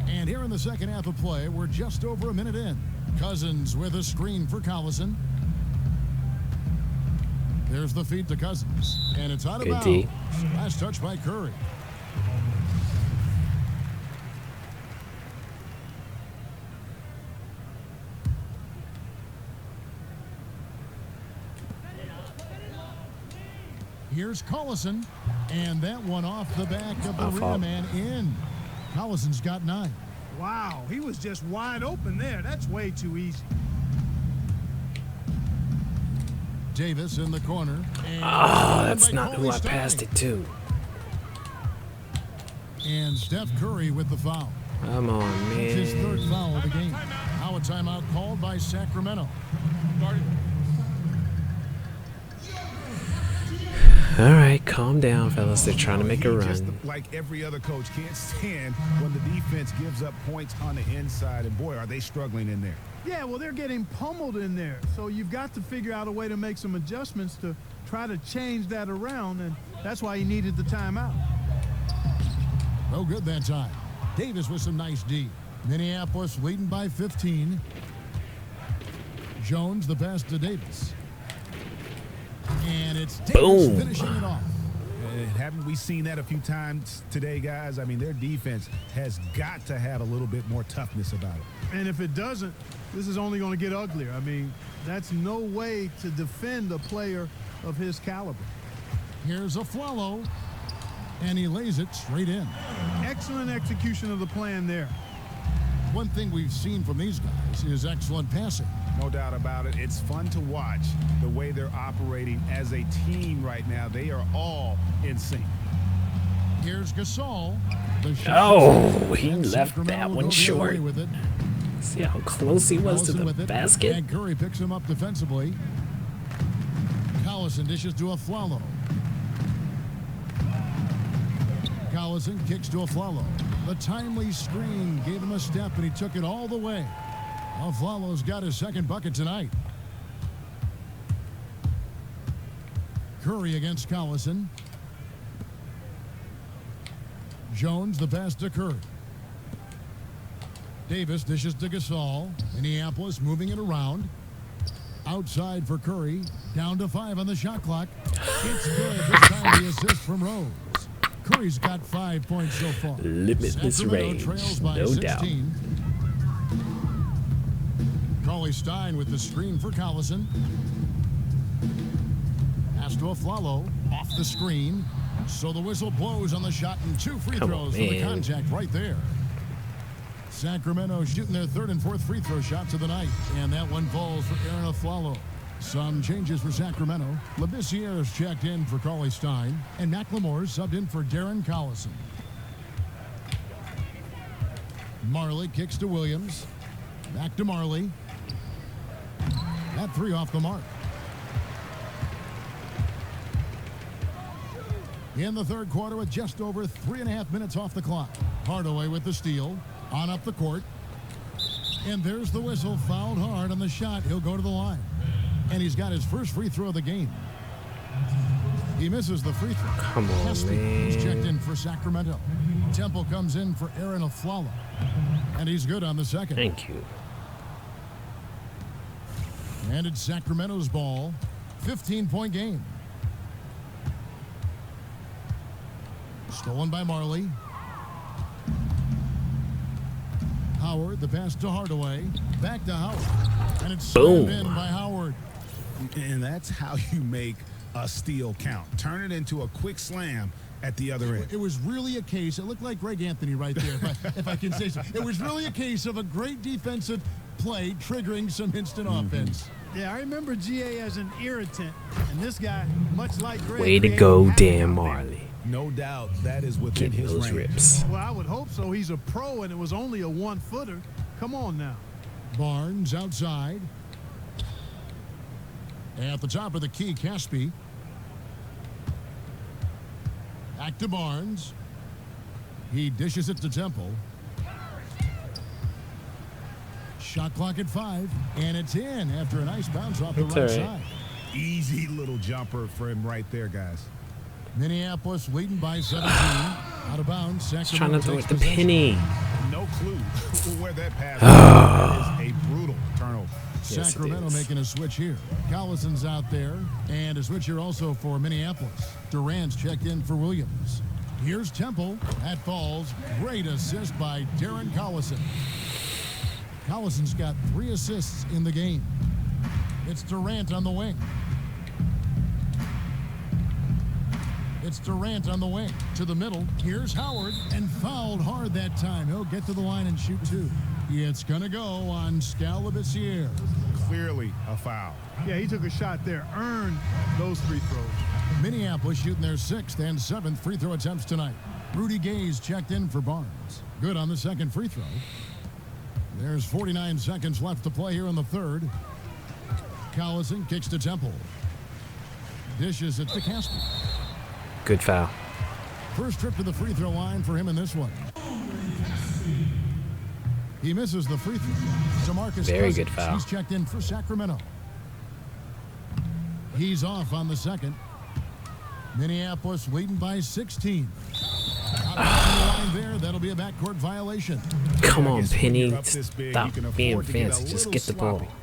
And here in the second half of play, we're just over a minute in. Cousins with a screen for Collison. There's the feed to Cousins. And it's out of Good bounds. D. Last touch by Curry. Here's Collison. And that one off the back of the My rear fault. man in. Collison's got 9. Wow, he was just wide open there. That's way too easy. Davis in the corner. Oh, that's not who I passed it to. And Steph Curry with the foul. Come on, man. His third foul of the game. Now a timeout called by Sacramento. All right, calm down, fellas. They're trying to make a run. Just like every other coach, can't stand when the defense gives up points on the inside. And boy, are they struggling in there. Yeah, well, they're getting pummeled in there. So you've got to figure out a way to make some adjustments to try to change that around. And that's why he needed the timeout. No good that time. Davis with some nice D. Minneapolis leading by 15. Jones the pass to Davis. And it's Davis finishing it off. Haven't we seen that a few times today, guys? I mean, their defense has got to have a little bit more toughness about it. And if it doesn't, this is only going to get uglier. I mean, that's no way to defend a player of his caliber. Here's a Flalo. And he lays it straight in. Excellent execution of the plan there. One thing we've seen from these guys is excellent passing. No doubt about it. It's fun to watch the way they're operating as a team right now. They are all in sync. Here's Gasol. Oh, he left that one short. See how close he was to the basket? And Curry picks him up defensively. Collison dishes to a Flalo. Collison kicks to a Flalo. The timely screen gave him a step, and he took it all the way. Flalo's got his second bucket tonight. Curry against Collison. Jones the pass to Curry. Davis dishes to Gasol. Minneapolis moving it around. Outside for Curry. Down to 5 on the shot clock. It's good. This time the assist from Rose. Curry's got 5 points so far. Limitless range, no 16. doubt. Cauley-Stein with the screen for Collison. Pass to a Flalo. Off the screen. So the whistle blows on the shot, and 2 free throws for the contact right there. Sacramento shooting their 3rd and 4th free throw shots of the night. And that one falls for Aaron Aflalo. Some changes for Sacramento. Labissiere is checked in for Cauley-Stein, and McLemore subbed in for Darren Collison. Marley kicks to Williams. Back to Marley. That 3 off the mark. In the 3rd quarter with just over 3.5 minutes off the clock. Hardaway with the steal. On up the court. And there's the whistle. Fouled hard on the shot. He'll go to the line. And he's got his first free throw of the game. He misses the free throw. Come on, man. He's checked in for Sacramento. Temple comes in for Aaron Aflalo. And he's good on the second. Thank you. And it's Sacramento's ball. 15-point game. Stolen by Marley. Howard, the pass to Hardaway. Back to Howard. And it's slammed in by Howard. And that's how you make a steal count. Turn it into a quick slam at the other end. It was really a case. It looked like Greg Anthony right there, if I can say so. It was really a case of a great defensive play triggering some instant offense. Yeah, I remember GA as an irritant. And this guy, much like Greg. Way to go, Dan Marley. No doubt that is within Getting his those range. rips. Well, I would hope so. He's a pro, and it was only a 1-footer. Come on now. Barnes outside. At the top of the key, Caspi. Back to Barnes. He dishes it to Temple. Shot clock at 5, and it's in after a nice bounce off the right side. Easy little jumper for him right there, guys. Minneapolis leading by 17. Out of bounds. Just trying to throw it to Penny. No clue where that pass was. That is a brutal turnover. Yes, Sacramento making a switch here. Collison's out there, and a switch here also for Minneapolis. Durant's checked in for Williams. Here's Temple. That falls. Great assist by Darren Collison. Collison's got 3 assists in the game. It's Durant on the wing. It's Durant on the wing. To the middle. Here's Howard. And fouled hard that time. He'll get to the line and shoot 2. It's going to go on Labissiere. clearly a foul. Yeah, he took a shot there, earned those free throws. Minneapolis shooting their 6th and 7th free throw attempts tonight. Rudy Gay's checked in for Barnes. Good on the second free throw. There's 49 seconds left to play here in the third. Collison kicks to Temple. Dishes it to Casper. Good foul. First trip to the free throw line for him in this one. He misses the free throw. DeMarcus Very Cousins, good foul. He's checked in for Sacramento. He's off on the second. Minneapolis leading by 16. Out of the line there, that'll be a backcourt violation. Come on, guess when Penny. you're up this big, Stop you can being afford to get a fancy. Just little get the ball. sloppy.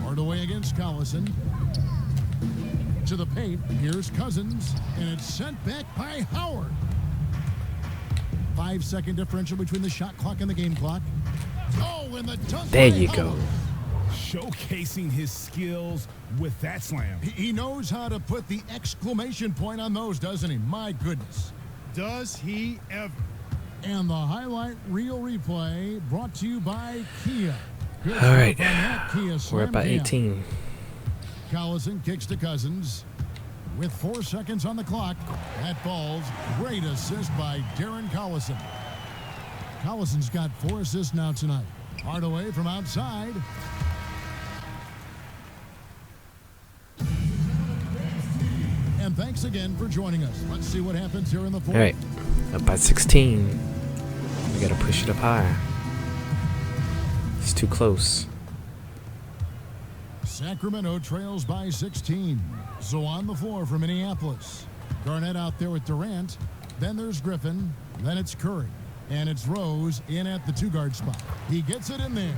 Hardaway against Collison. To the paint. Here's Cousins. And it's sent back by Howard. 5-second differential between the shot clock and the game clock. Oh, and the dunk. There by you Howard. go. Showcasing his skills with that slam. He knows how to put the exclamation point on those, doesn't he? My goodness. Does he ever? And the highlight reel replay brought to you by Kia. Good All right. stuff on that Kia We're slam up by jam. 18. Collison kicks to Cousins. With 4 seconds on the clock, that ball's great assist by Darren Collison. Collison's got 4 assists now tonight. Hardaway from outside. And thanks again for joining us. Let's see what happens here in the fourth. All right. Up by 16. We got to push it up higher. It's too close. Sacramento trails by 16. So on the floor for Minneapolis. Garnett out there with Durant. Then there's Griffin. Then it's Curry. And it's Rose in at the 2-guard spot. He gets it in there.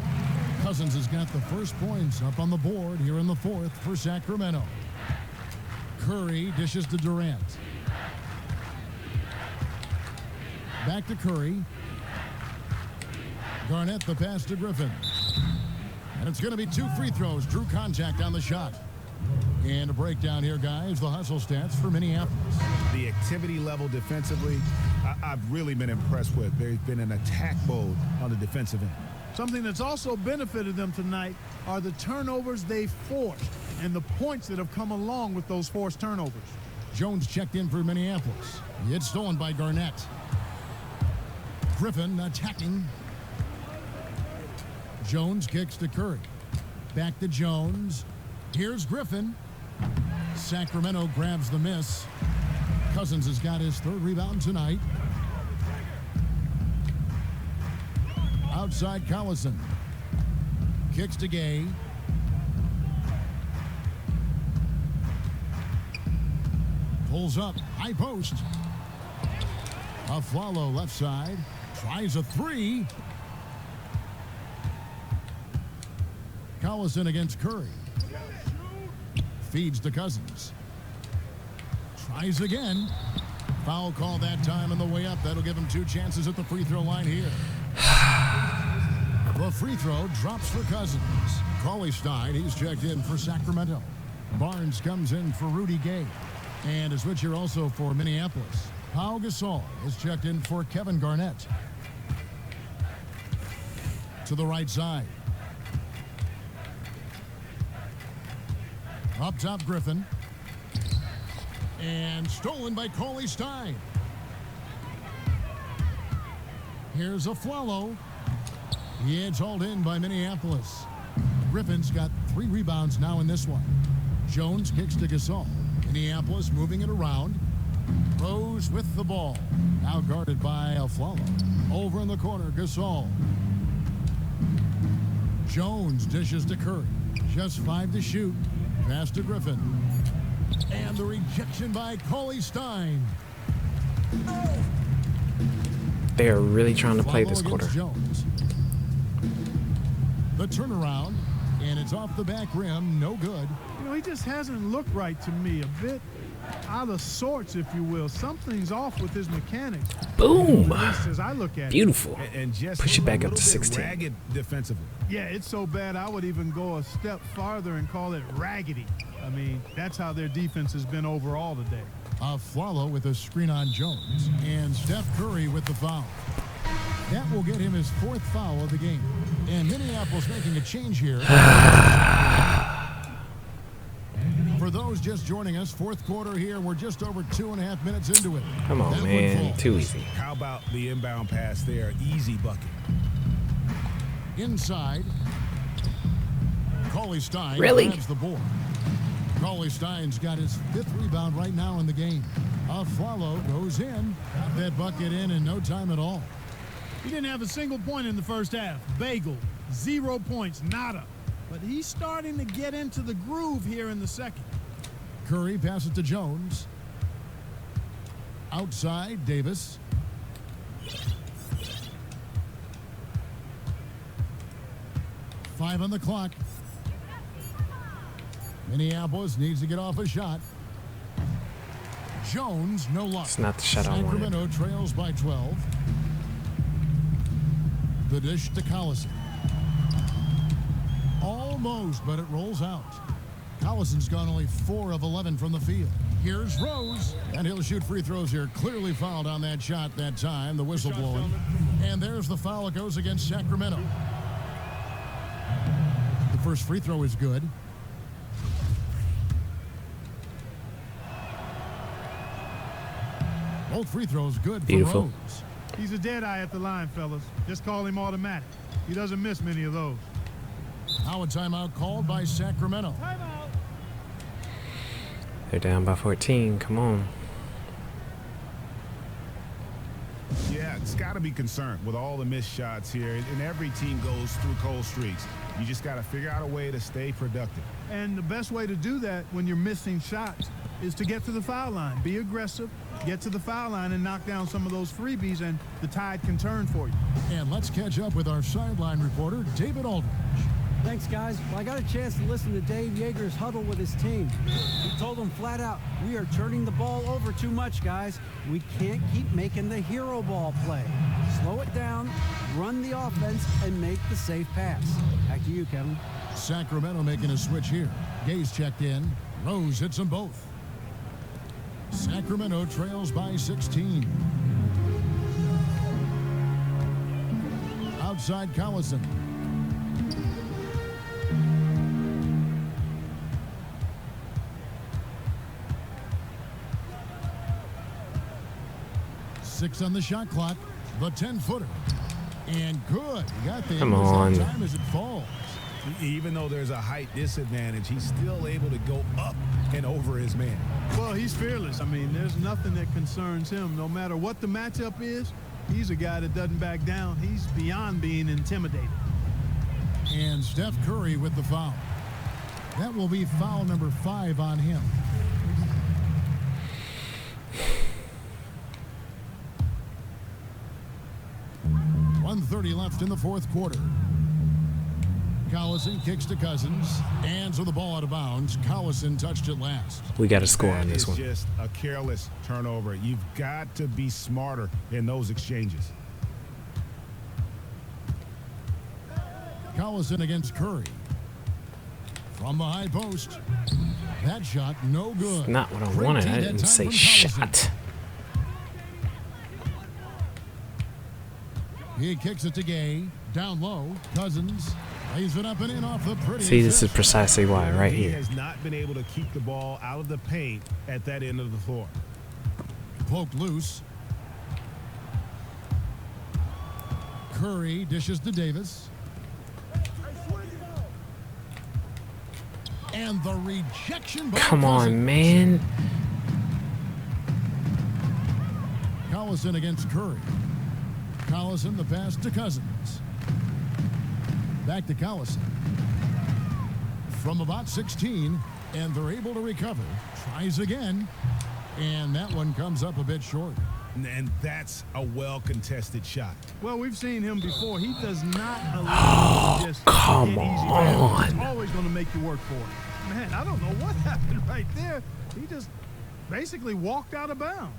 Cousins has got the first points up on the board here in the fourth for Sacramento. Curry dishes to Durant. Back to Curry. Garnett the pass to Griffin. And it's going to be 2 free throws. Drew contact on the shot. And a breakdown here, guys. The hustle stats for Minneapolis. The activity level defensively, I've really been impressed with. They've been in attack mode on the defensive end. Something that's also benefited them tonight are the turnovers they've forced and the points that have come along with those forced turnovers. Jones checked in for Minneapolis. It's stolen by Garnett. Griffin attacking. Jones kicks to Curry. Back to Jones. Here's Griffin. Sacramento grabs the miss. Cousins has got his 3rd rebound tonight. Outside Collison. Kicks to Gay. Pulls up. High post. Aflalo left side. Tries a 3. Collison against Curry. Feeds to Cousins. Tries again. Foul call that time on the way up. That'll give him 2 chances at the free throw line here. The free throw drops for Cousins. Cauley-Stein, he's checked in for Sacramento. Barnes comes in for Rudy Gay. And a switch here also for Minneapolis. Pau Gasol is checked in for Kevin Garnett. To the right side. Up top, Griffin. And stolen by Cauley-Stein. Here's Aflalo. It's hauled in by Minneapolis. Griffin's got 3 rebounds now in this one. Jones kicks to Gasol. Minneapolis moving it around. Rose with the ball. Now guarded by Aflalo. Over in the corner, Gasol. Jones dishes to Curry. Just 5 to shoot. Pass to Griffin. And the rejection by Cauley-Stein. They are really trying to play Follow this quarter. against Jones. The turnaround, and it's off the back rim. No good. You know, he just hasn't looked right to me. A bit out of sorts, if you will. Something's off with his mechanics. Boom. At least as I look at it. Beautiful. And just Push it back a up to little bit 16. ragged defensively. Yeah, it's so bad I would even go a step farther and call it raggedy. I mean, that's how their defense has been overall today. Afflalo with a screen on Jones, and Steph Curry with the foul. That will get him his 4th foul of the game. And Minneapolis making a change here. For those just joining us, 4th quarter here. We're just over 2.5 minutes into it. Come on, That one man. falls. Too easy. How about the inbound pass there? Easy bucket. Inside. Cauley Stein Really? grabs the board. Cauley Stein's got his 5th rebound right now in the game. Afflalo goes in. Got that bucket in no time at all. He didn't have a single point in the first half. Bagel, 0 points, nada. But he's starting to get into the groove here in the second. Curry passes to Jones. Outside, Davis. Five on the clock. Minneapolis needs to get off a shot. Jones, no luck. It's not the shot I wanted. Sacramento trails by 12. The dish to Collison. Almost, but it rolls out. Collison's gone only 4 of 11 from the field. Here's Rose, and he'll shoot free throws here. Clearly fouled on that shot that time. The whistle blowing. And there's the foul that goes against Sacramento. The first free throw is good. Both free throws good for Beautiful. Rose. He's a dead eye at the line, fellas. Just call him automatic. He doesn't miss many of those. Now a timeout called by Sacramento. They're down by 14. Come on. Yeah, it's got to be concerned with all the missed shots here. And every team goes through cold streaks. You just got to figure out a way to stay productive. And the best way to do that when you're missing shots is to get to the foul line. Be aggressive, get to the foul line, and knock down some of those freebies, and the tide can turn for you. And let's catch up with our sideline reporter, David Aldridge. Thanks, guys. Well, I got a chance to listen to Dave Yeager's huddle with his team. He told them flat out, we are turning the ball over too much, guys. We can't keep making the hero ball play. Slow it down, run the offense, and make the safe pass. Back to you, Kevin. Sacramento making a switch here. Gaze checked in. Rose hits them both. Sacramento trails by 16. Outside Collison. Six on the shot clock. The 10-footer. And good. He got the Come on. time as it falls. Even though there's a height disadvantage, he's still able to go up and over his man. Well, he's fearless. I mean, there's nothing that concerns him. No matter what the matchup is, he's a guy that doesn't back down. He's beyond being intimidated. And Steph Curry with the foul. That will be foul number 5 on him. .130 left in the 4th quarter. Collison kicks to Cousins, and so the ball out of bounds. Collison touched it last. We got to score on this That one. is just a careless turnover. You've got to be smarter in those exchanges. Collison against Curry. From the high post. That shot, no good. Not what I Great wanted. tee I that didn't time say from Collison. shot. He kicks it to Gay. Down low. Cousins lays it up and in off the pretty. See, this is precisely why, right He here. has not been able to keep the ball out of the paint at that end of the floor. Poked loose. Curry dishes to Davis. And the rejection by Come on, Cousins. man. Collison against Curry. Collison the pass to Cousins. Back to Collison. From about 16, and they're able to recover. Tries again, and that one comes up a bit short. And that's a well-contested shot. Well, we've seen him before. He does not allow you to just come get easy on. He's always going to make you work for it. Man, I don't know what happened right there. He just basically walked out of bounds.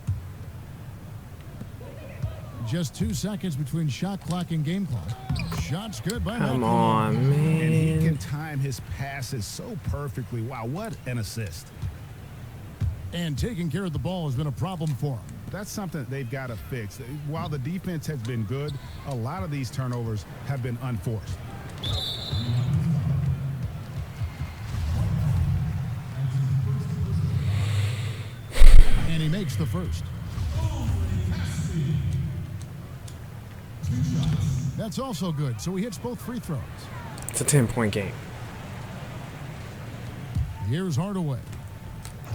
Just 2 seconds between shot clock and game clock. Shot's good by Come McLemore. on, And he man. can time his passes so perfectly. Wow, what an assist. And taking care of the ball has been a problem for him. That's something they've got to fix. While the defense has been good, a lot of these turnovers have been unforced. And he makes the first. That's also good, so he hits both free throws. It's a 10-point game. Here's Hardaway.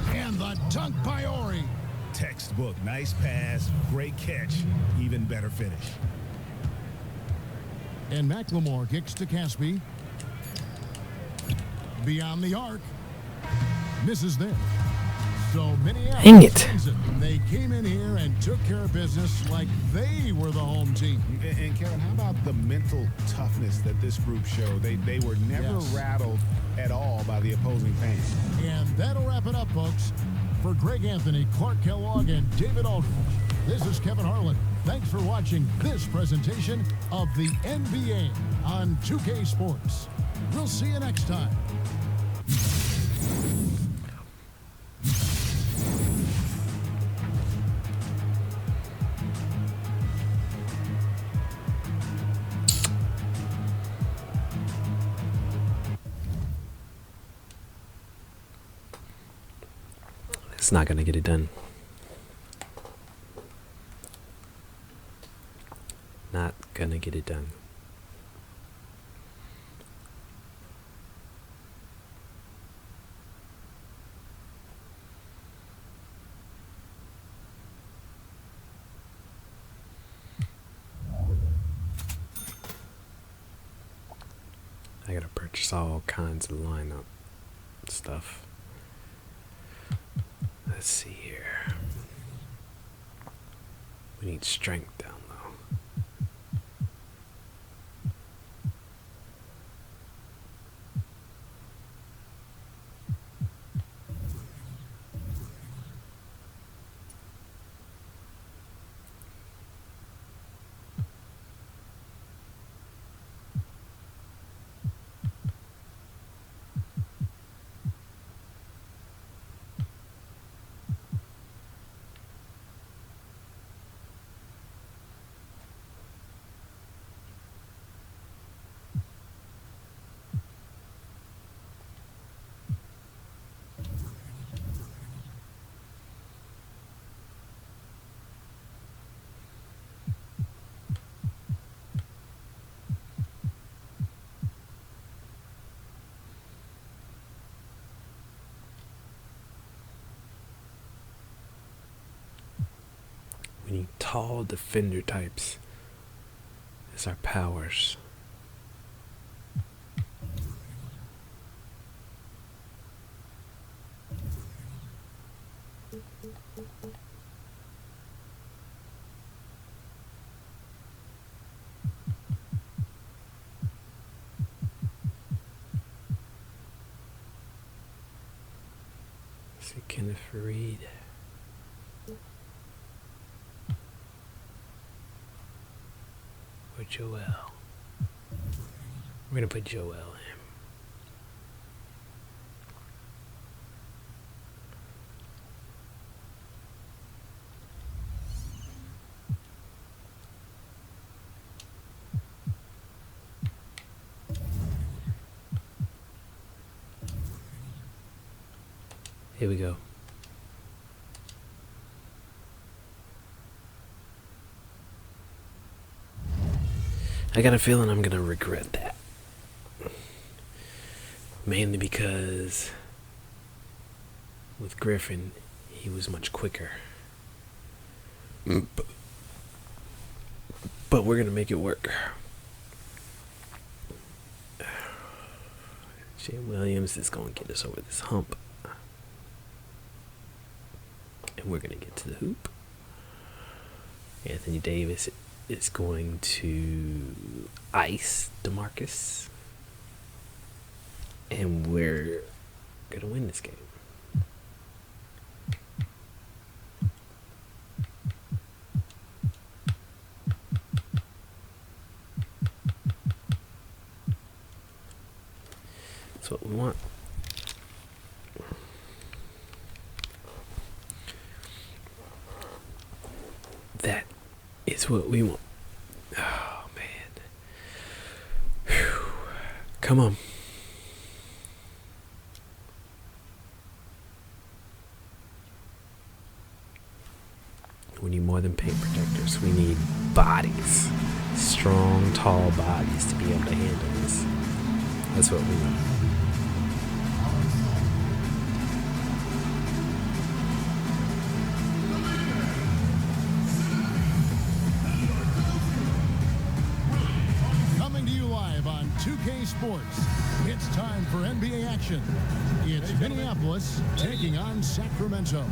And the dunk by Ori. Textbook, nice pass, great catch, even better finish. And McLemore kicks to Caspi. Beyond the arc. Misses there. So Minneapolis Dang it. wins it. They came in here and took care of business like they were the home team. And Kevin, how about the mental toughness that this group showed? They were never Yes. rattled at all by the opposing fans. And that'll wrap it up, folks. For Greg Anthony, Clark Kellogg, and David Aldridge, this is Kevin Harlan. Thanks for watching this presentation of the NBA on 2K Sports. We'll see you next time. It's not gonna get it done. Not gonna get it done. I gotta purchase all kinds of lineup stuff. Let's see here. We need strength down low. We need tall defender types as our powers. Let's see, Kenneth Reed. Or Joel. We're gonna put Joel in. Here we go. I got a feeling I'm gonna regret that. Mainly because with Griffin, he was much quicker. But we're gonna make it work. Jay Williams is gonna get us over this hump. And we're gonna get to the hoop. Anthony Davis is going to ice DeMarcus. And we're gonna win this game. That's what we want. Oh, man. Whew. Come on. We need more than paint protectors. We need bodies. Strong, tall bodies to be able to handle this. That's what we need. Coming to you live on 2K Sports, it's time for NBA action. It's Minneapolis taking on Sacramento.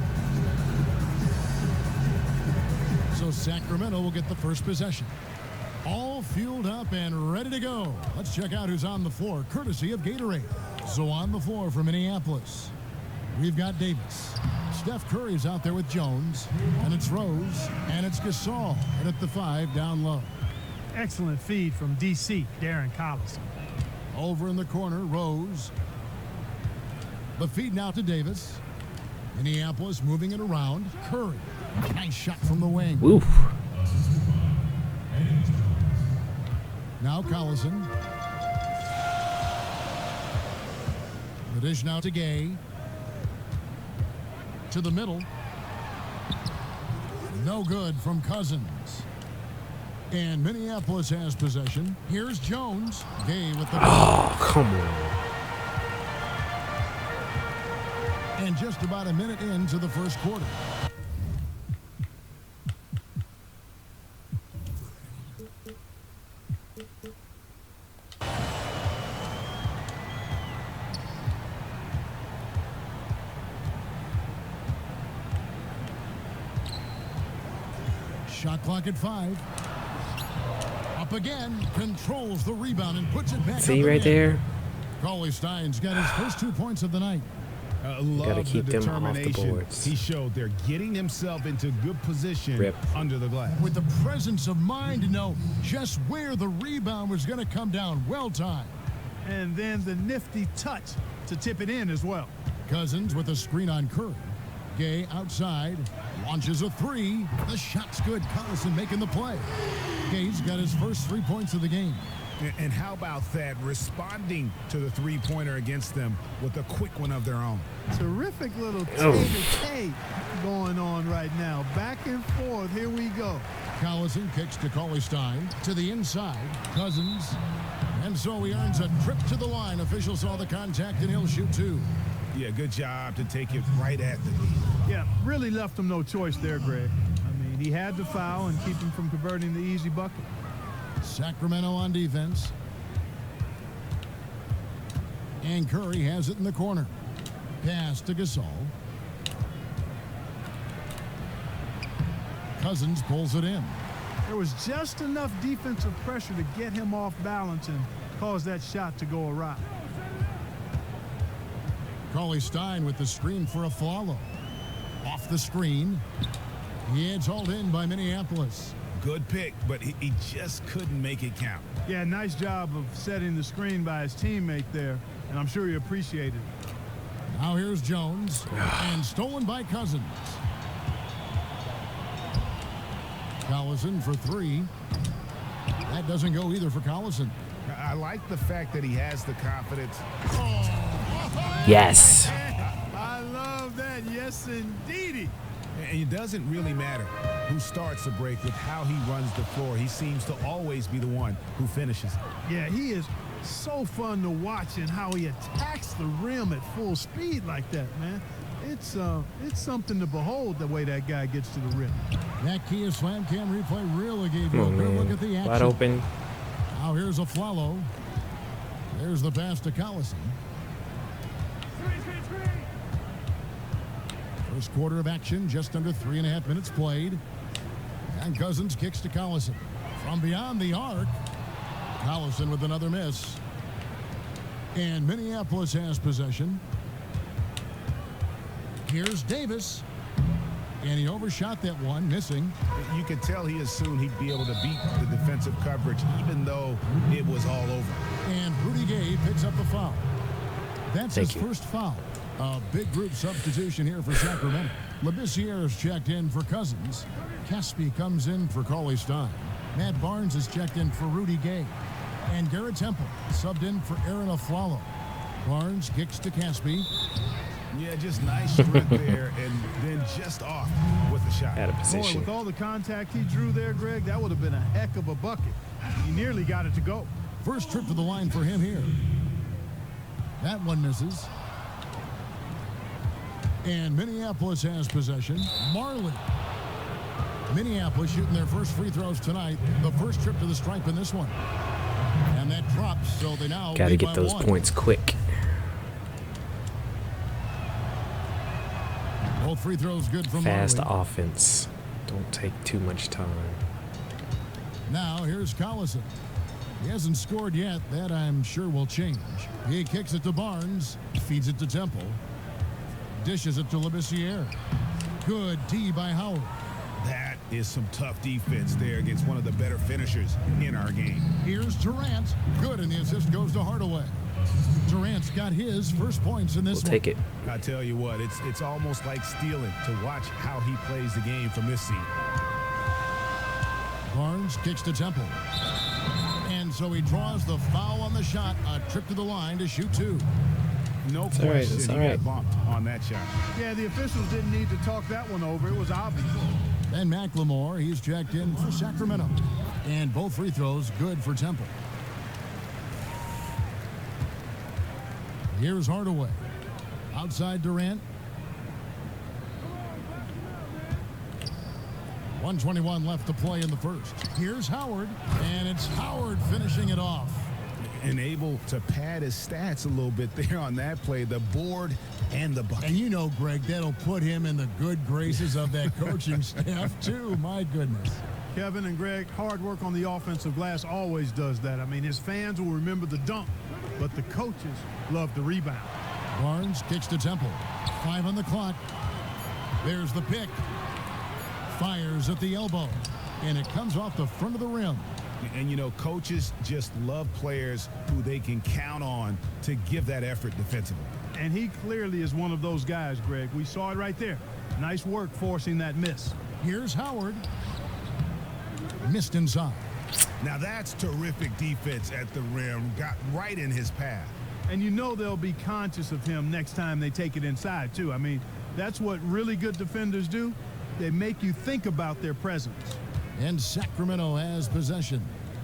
So Sacramento will get the first possession. All fueled up and ready to go. Let's check out who's on the floor, courtesy of Gatorade. So on the floor for Minneapolis, we've got Davis. Steph Curry's out there with Jones, and it's Rose, and it's Gasol, and at the 5 down low. Excellent feed from DC, Darren Collison. Over in the corner, Rose. The feed now to Davis. Minneapolis moving it around. Curry. Nice shot from the wing. Oof. Now Collison. The dish now to Gay. To the middle. No good from Cousins. And Minneapolis has possession. Here's Jones. Gay with the ball. Oh, come on. And just about a minute into the first quarter. Shot clock at 5. Up again, controls the rebound and puts it back. See right there? Cauley Stein's got his first 2 points of the night. Gotta keep them off the Determination boards. he showed there, getting himself into good position Rip. under the glass. With the presence of mind to know just where the rebound was going to come down. Well timed. And then the nifty touch to tip it in as well. Cousins with a screen on Curry. Gay outside, launches a 3. The shot's good. Collison making the play. Gay's got his first 3 points of the game. And how about that, responding to the three-pointer against them with a quick one of their own. Terrific little K going on right now. Back and forth. Here we go. Collison kicks to Cauley Stein. To the inside. Cousins. And so he earns a trip to the line. Officials saw the contact and he'll shoot 2. Yeah, good job to take it right at the knee. Yeah, really left him no choice there, Greg. I mean, he had to foul and keep him from converting the easy bucket. Sacramento on defense. And Curry has it in the corner. Pass to Gasol. Cousins pulls it in. There was just enough defensive pressure to get him off balance and cause that shot to go awry. Cauley Stein with the screen for a follow. Off the screen. He is hauled in by Minneapolis. Good pick, but he just couldn't make it count. Yeah, nice job of setting the screen by his teammate there, and I'm sure he appreciated it. Now here's Jones, and stolen by Cousins. Collison for 3. That doesn't go either for Collison. I like the fact that he has the confidence. Yes. I love that. Yes, indeedy. And it doesn't really matter who starts the break with how he runs the floor. He seems to always be the one who finishes. Yeah, he is so fun to watch and how he attacks the rim at full speed like that, man. It's something to behold the way that guy gets to the rim. That Kia Slam Cam replay really gave you a Oh, good man. look at the action. Wide open. Now here's a Flalo. There's the pass to Collison. First quarter of action, just under 3.5 minutes played. And Cousins kicks to Collison. From beyond the arc, Collison with another miss. And Minneapolis has possession. Here's Davis. And he overshot that one, missing. You could tell he assumed he'd be able to beat the defensive coverage, even though it was all over. And Rudy Gay picks up the foul. That's Thank his you. first foul. A big group substitution here for Sacramento. Labissiere's checked in for Cousins. Caspi comes in for Cauley Stein. Matt Barnes is checked in for Rudy Gay. And Garrett Temple subbed in for Aaron Aflalo. Barnes kicks to Caspi. Yeah, just nice strength there, and then just off with the shot. Out of Boy, position. with all the contact he drew there, Greg, that would have been a heck of a bucket. He nearly got it to go. First trip to the line for him here. That one misses. And Minneapolis has possession. Marley. Minneapolis shooting their first free throws tonight. The first trip to the stripe in this one. And that drops, so they now Got to lead get by those 1. points quick. Both free throws good from Fast Marley. offense. Don't take too much time. Now here's Collison. He hasn't scored yet. That I'm sure will change. He kicks it to Barnes. Feeds it to Temple. Dishes it to Labissiere. Good D by Howard. That is some tough defense there against one of the better finishers in our game. Here's Durant. Good, and the assist goes to Hardaway. Durant's got his first points in this We'll take it. I tell you what, it's almost like stealing to watch how he plays the game from this seat. Barnes kicks to Temple. And so he draws the foul on the shot. A trip to the line to shoot 2. No It's all right, question it's he all right. got bumped on that shot. Yeah, the officials didn't need to talk that one over. It was obvious. And McLemore, he's checked in for Sacramento. And both free throws good for Temple. Here's Hardaway. Outside Durant. 1:21 left to play in the first. Here's Howard. And it's Howard finishing it off. And able to pad his stats a little bit there on that play, the board and the bucket. And you know, Greg, that'll put him in the good graces of that coaching staff, too. My goodness. Kevin and Greg, hard work on the offensive glass always does that. I mean, his fans will remember the dunk, but the coaches love the rebound. Barnes kicks to Temple. 5 on the clock. There's the pick. Fires at the elbow. And it comes off the front of the rim. And, you know, coaches just love players who they can count on to give that effort defensively. And he clearly is one of those guys, Greg. We saw it right there. Nice work forcing that miss. Here's Howard. Missed inside. Now that's terrific defense at the rim. Got right in his path. And you know they'll be conscious of him next time they take it inside, too. I mean, that's what really good defenders do. They make you think about their presence. And Sacramento has possession.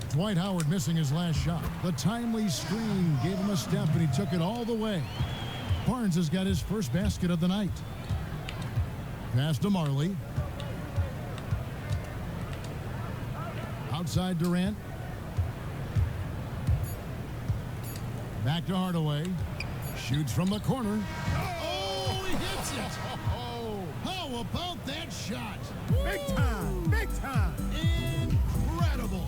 Dwight Howard missing his last shot. The timely screen gave him a step, and he took it all the way. Barnes has got his first basket of the night. Pass to Marley. Outside Durant. Back to Hardaway. Shoots from the corner. Oh, he hits it. Oh, how about that shot? Big time, big time. Incredible.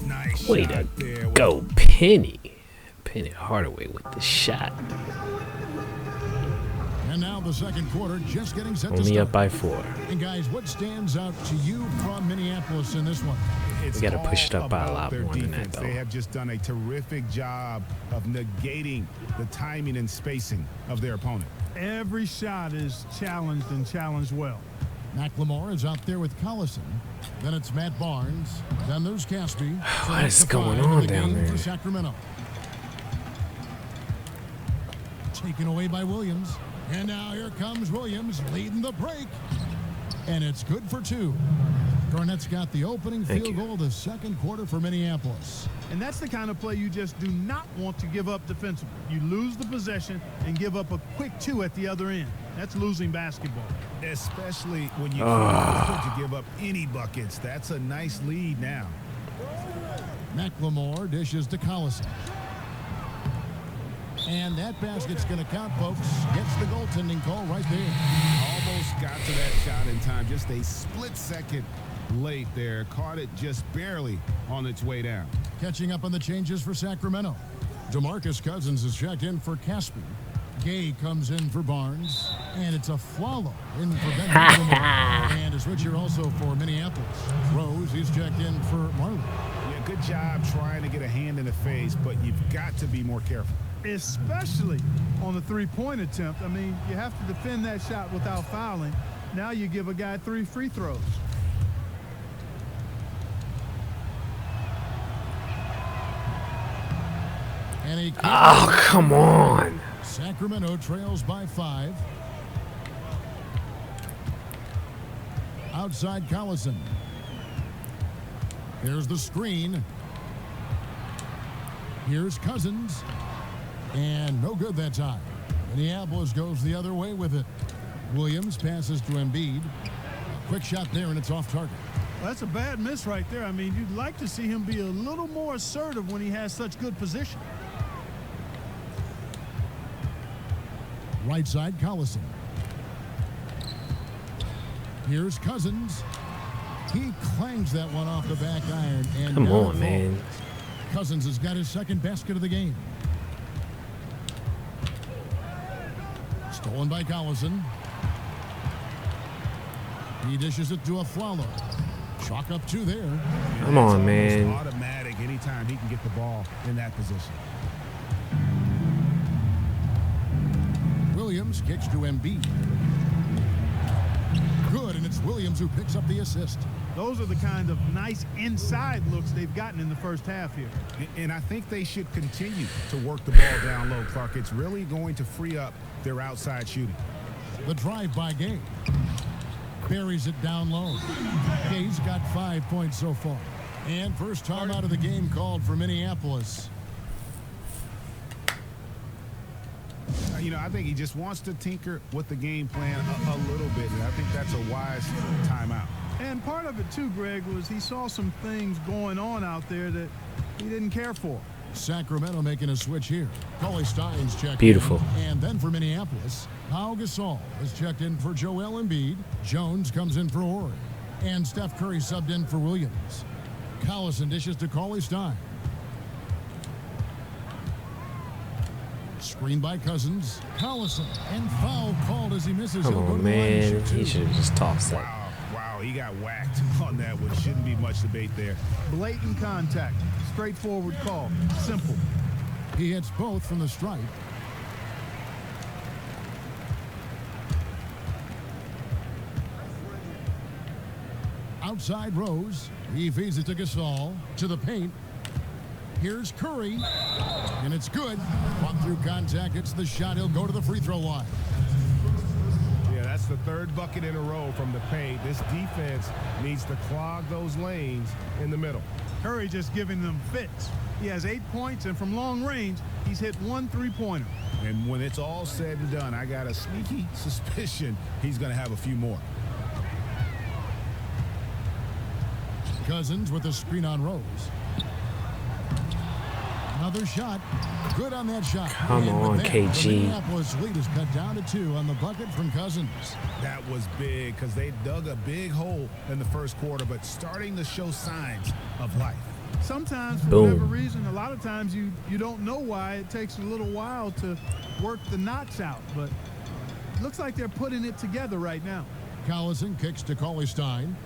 Nice Way shot to there. go, Penny. Penny Hardaway with the shot. And now the second quarter just getting set to Only start. up by 4. And guys, what stands out to you from Minneapolis in this one? It's We gotta push it all up by a about lot their more than defense. that, though. They have just done a terrific job of negating the timing and spacing of their opponent. Every shot is challenged and challenged well. McLemore is out there with Collison. Then it's Matt Barnes. Then there's Caspi. So What that's is the going 5 in on the down game there? For Sacramento. Taken away by Williams. And now here comes Williams leading the break. And it's good for 2. Garnett's got the opening Thank field you. goal of the second quarter for Minneapolis. And that's the kind of play you just do not want to give up defensively. You lose the possession and give up a quick 2 at the other end. That's losing basketball. Especially when you can't afford to give up any buckets. That's a nice lead now. McLemore dishes to Collison. And that basket's going to count, folks. Gets the goaltending call right there. Almost got to that shot in time. Just a split second late there. Caught it just barely on its way down. Catching up on the changes for Sacramento. DeMarcus Cousins is checked in for Caspi. Gay comes in for Barnes. And it's a Flalo in for Ben McLemore. And a switcher also for Minneapolis. Rose, he's checked in for Marley. Yeah, good job trying to get a hand in the face, but you've got to be more careful. especially on the three-point attempt. I mean, you have to defend that shot without fouling. Now you give a guy 3 free throws. And he Oh, come on. Sacramento trails by 5. Outside Collison. Here's the screen. Here's Cousins. And no good that time. Minneapolis goes the other way with it. Williams passes to Embiid. A quick shot there, and it's off target. Well, that's a bad miss right there. I mean, you'd like to see him be a little more assertive when he has such good position. Right side, Collison. Here's Cousins. He clangs that one off the back iron. And Come down on, it man. falls. Cousins has got his second basket of the game. Stolen by Collison. He dishes it to Aflalo. Chalk up 2 there. Come on, It's man. almost automatic anytime he can get the ball in that position. Williams kicks to Embiid. Good, and it's Williams who picks up the assist. Those are the kind of nice inside looks they've gotten in the first half here. And I think they should continue to work the ball down low, Clark. It's really going to free up their outside shooting. The drive by Gay. Buries it down low. Gay's got 5 points so far. And first time out of the game called for Minneapolis. You know, I think he just wants to tinker with the game plan a little bit, and I think that's a wise timeout. And part of it, too, Greg, was he saw some things going on out there that he didn't care for. Sacramento making a switch here. Cauley Stein's checked Beautiful. in. And then for Minneapolis, Pau Gasol is checked in for Joel Embiid. Jones comes in for Horry. And Steph Curry subbed in for Williams. Collison dishes to Cauley Stein. Screen by Cousins. Collison. And foul called as he misses. Come He'll go on, to the line and man. shoot He two. should have just tossed that. Wow, he got whacked on that one. Shouldn't be much debate there. Blatant contact. Straightforward call. Simple. He hits both from the stripe. Outside Rose. He feeds it to Gasol. To the paint. Here's Curry. And it's good. Walk through contact. It's the shot. He'll go to the free throw line. Yeah, that's the third bucket in a row from the paint. This defense needs to clog those lanes in the middle. Curry just giving them fits. He has 8 points, and from long range, he's hit 1 3-pointer. And when it's all said and done, I got a sneaky suspicion he's going to have a few more. Cousins with a screen on Rose. Another shot. Good on that shot. Come And with on, that, KG. The Minneapolis lead is cut down to 2 on the bucket from Cousins. That was big because they dug a big hole in the first quarter, but starting to show signs of life. Sometimes, for Boom. whatever reason, a lot of times you don't know why. It takes a little while to work the knots out, but it looks like they're putting it together right now. Collison kicks to Cauley Stein.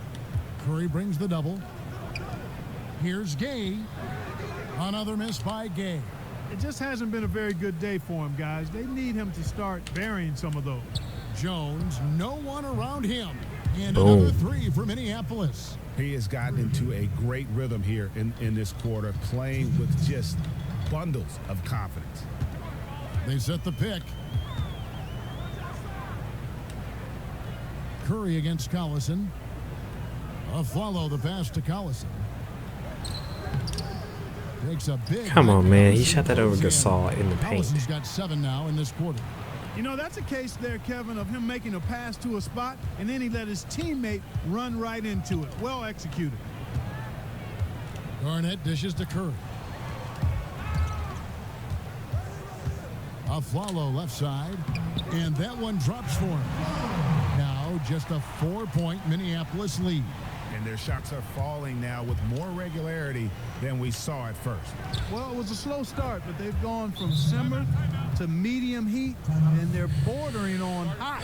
Curry brings the double. Here's Gay. Another miss by Gay. It just hasn't been a very good day for him, guys. They need him to start burying some of those. Jones, no one around him. And Boom. another 3 for Minneapolis. He has gotten into a great rhythm here in this quarter, playing with just bundles of confidence. They set the pick. Curry against Collison. Follow the pass to Collison. Takes a big. Come on, hit. man. He Collison shot that over closes in. Gasol in the paint. Collison's got 7 now in this quarter. You know, that's a case there, Kevin, of him making a pass to a spot, and then he let his teammate run right into it. Well executed. Garnett dishes to Curry. Aflalo left side, and that one drops for him. Now just a 4-point Minneapolis lead. And their shots are falling now with more regularity than we saw at first. Well, it was a slow start, but they've gone from simmer to medium heat, and they're bordering on hot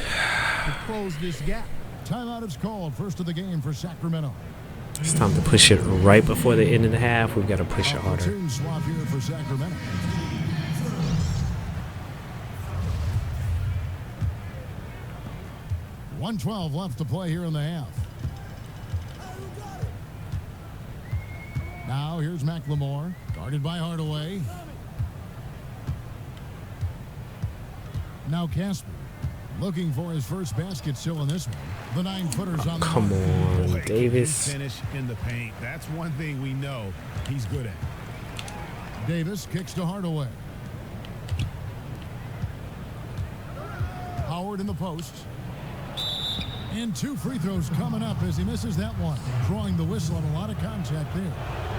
to close this gap. Timeout is called. First of the game for Sacramento. It's time to push it right before the end of the half. We've got to push it harder. Platoon swap here for Sacramento. 1:12 left to play here in the half. Now here's McLemore, guarded by Hardaway. Now Casper, looking for his first basket still in this one. The 9-footer's on the Come on, Boy, Davis. can he finish in the paint. That's one thing we know he's good at. Davis kicks to Hardaway. Howard in the post. And 2 free throws coming up as he misses that one. Drawing the whistle on a lot of contact there.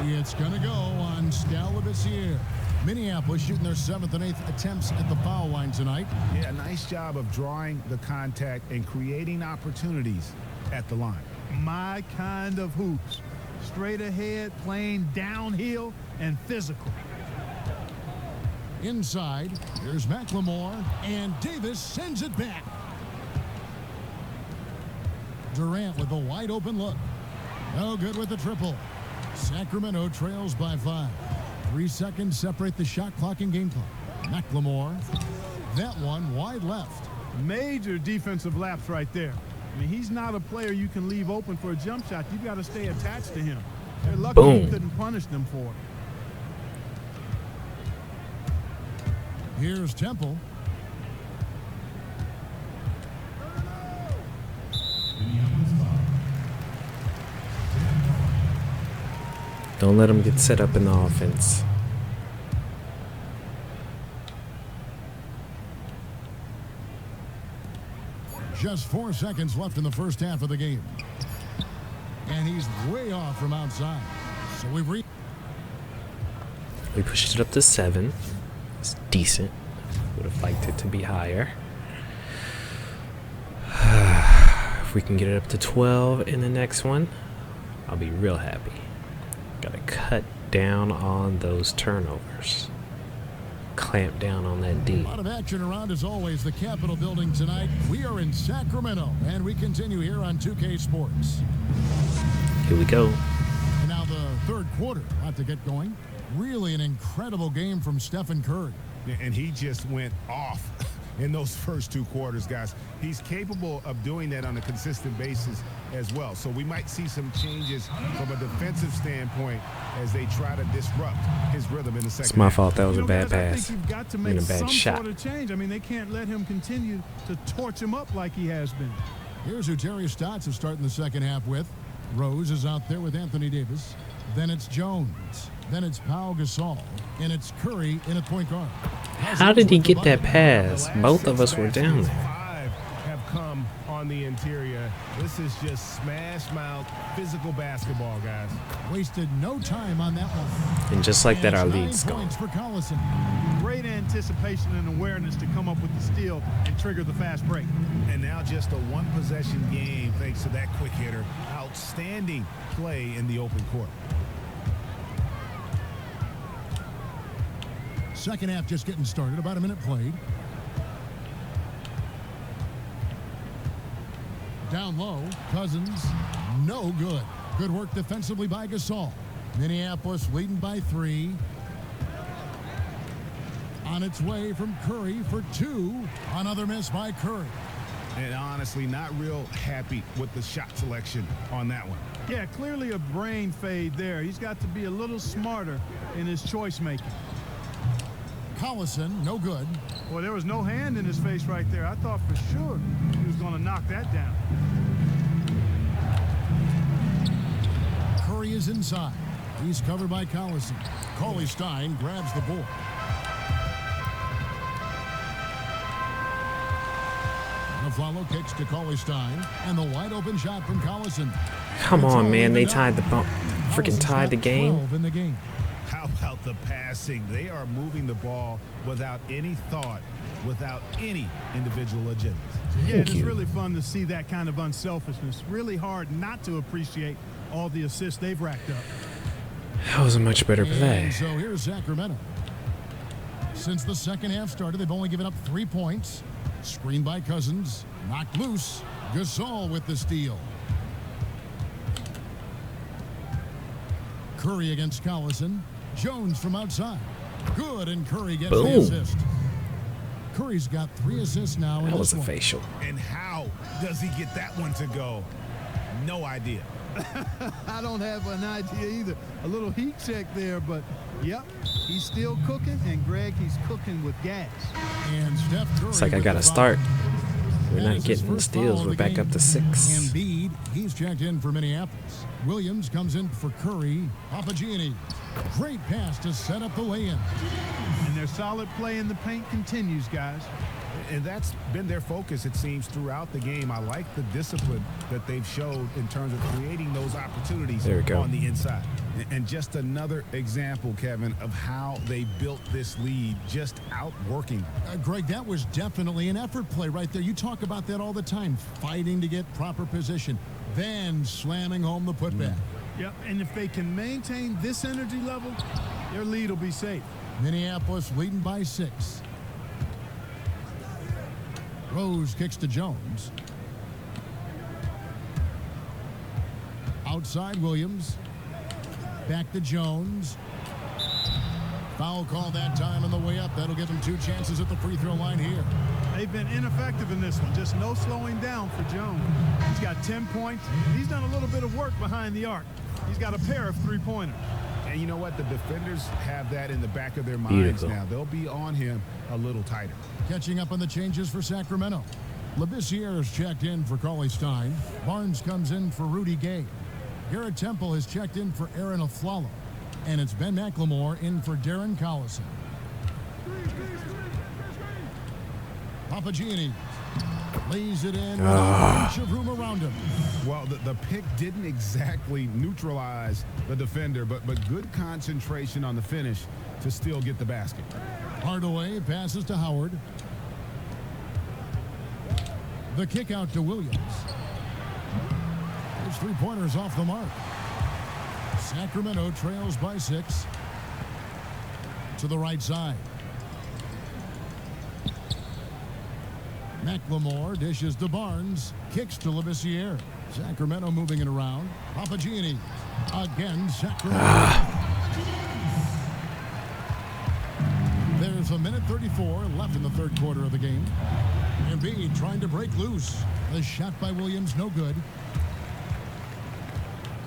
It's going to go on Scalabissiere. Minneapolis shooting their 7th and 8th attempts at the foul line tonight. Yeah, nice job of drawing the contact and creating opportunities at the line. My kind of hoops. Straight ahead, playing downhill, and physical. Inside, here's McLemore, and Davis sends it back. Durant with a wide open look. No good with the triple. Sacramento trails by 5. 3 seconds separate the shot clock and game clock. McLemore, that one wide left. Major defensive lapse right there. I mean, he's not a player you can leave open for a jump shot. You've got to stay attached to him. They're lucky you couldn't punish them for it. Here's Temple. Don't let him get set up in the offense. Just 4 seconds left in the first half of the game. And he's way off from outside. So we pushed it up to 7. It's decent. Would have liked it to be higher. If we can get it up to 12 in the next one, I'll be real happy. Gotta cut down on those turnovers. Clamp down on that D. A lot of action around as always the Capitol building tonight. We are in Sacramento and we continue here on 2K Sports. Here we go. And now the third quarter about to get going. Really an incredible game from Stephen Curry. And he just went off in those first 2 quarters, guys. He's capable of doing that on a consistent basis as well. So we might see some changes from a defensive standpoint as they try to disrupt his rhythm in the second It's my half. fault. That was a bad Guys, I pass. think you've got to I make mean, a bad some shot. sort of change. I mean, they can't let him continue to torch him up like he has been. Here's who Terry Stotts is starting the second half with. Rose is out there with Anthony Davis. Then it's Jones. Then it's Pau Gasol. And it's Curry in at point guard. How did he get that pass? Both of us were down there. 5 have come on the interior. This is just smash mouth physical basketball, guys. Wasted no time on that one. And just like that, our And it's 9 lead's gone. points for Collison. Great anticipation and awareness to come up with the steal and trigger the fast break. And now just a 1-possession game thanks to that quick hitter. Outstanding play in the open court. Second half just getting started. About a minute played. Down low. Cousins. No good. Good work defensively by Gasol. Minneapolis leading by 3. On its way from Curry for 2. Another miss by Curry. And honestly, not real happy with the shot selection on that one. Yeah, clearly a brain fade there. He's got to be a little smarter in his choice making. Collison, no good. Well, there was no hand in his face right there. I thought for sure he was going to knock that down. Curry is inside. He's covered by Collison. Cauley Stein grabs the board. Follow kicks to Cauley Stein, and the wide open shot from Collison. Come on, man. They It's all tied the freaking tied the game. 12 in the game. How about the passing? They are moving the ball without any thought, without any individual agendas. Yeah, it's you. really fun to see that kind of unselfishness. Really hard not to appreciate all the assists they've racked up. That was a much better play. And so here's Sacramento. Since the second half started, they've only given up 3 points. Screen by Cousins. Knocked loose. Gasol with the steal. Curry against Collison. Jones from outside. Good, and Curry gets the Boom. assist. Curry's got 3 assists now. That in was this a one. facial. And how does he get that one to go? No idea. I don't have an idea either. A little heat check there, but yep, he's still cooking. And Greg, he's cooking with gas. And Steph Curry. It's like I with gotta the start. foul. We're That not is his getting the first foul steals. of We're the back up game. to 6. Embiid, he's checked in for Minneapolis. Williams comes in for Curry. Papagianni. Great pass to set up the lay-in. And their solid play in the paint continues, guys. And that's been their focus, it seems, throughout the game. I like the discipline that they've showed in terms of creating those opportunities There we go. on the inside. And just another example, Kevin, of how they built this lead, just outworking. Greg, that was definitely an effort play right there. You talk about that all the time, fighting to get proper position, then slamming home the putback. Yep, and if they can maintain this energy level, their lead will be safe. Minneapolis leading by 6. Rose kicks to Jones. Outside Williams. Back to Jones. Foul call that time on the way up. That'll give him 2 chances at the free throw line here. They've been ineffective in this one. Just no slowing down for Jones. He's got 10 points. He's done a little bit of work behind the arc. He's got a pair of 3-pointers. And you know what? The defenders have that in the back of their minds Beautiful. now. They'll be on him a little tighter. Catching up on the changes for Sacramento. Labissiere is checked in for Cauley Stein. Barnes comes in for Rudy Gay. Garrett Temple is checked in for Aaron Aflalo. And it's Ben McLemore in for Darren Collison. Papagianni lays it in with a bunch of room around him. Well, the pick didn't exactly neutralize the defender, but good concentration on the finish to still get the basket. Hardaway passes to Howard. The kick out to Williams. His 3-pointers off the mark. Sacramento trails by 6. To the right side. McLemore dishes to Barnes. Kicks to Labissiere. Sacramento moving it around. Papagianni. Again, Sacramento. There's a minute 34 left in the third quarter of the game. Embiid trying to break loose. The shot by Williams, no good.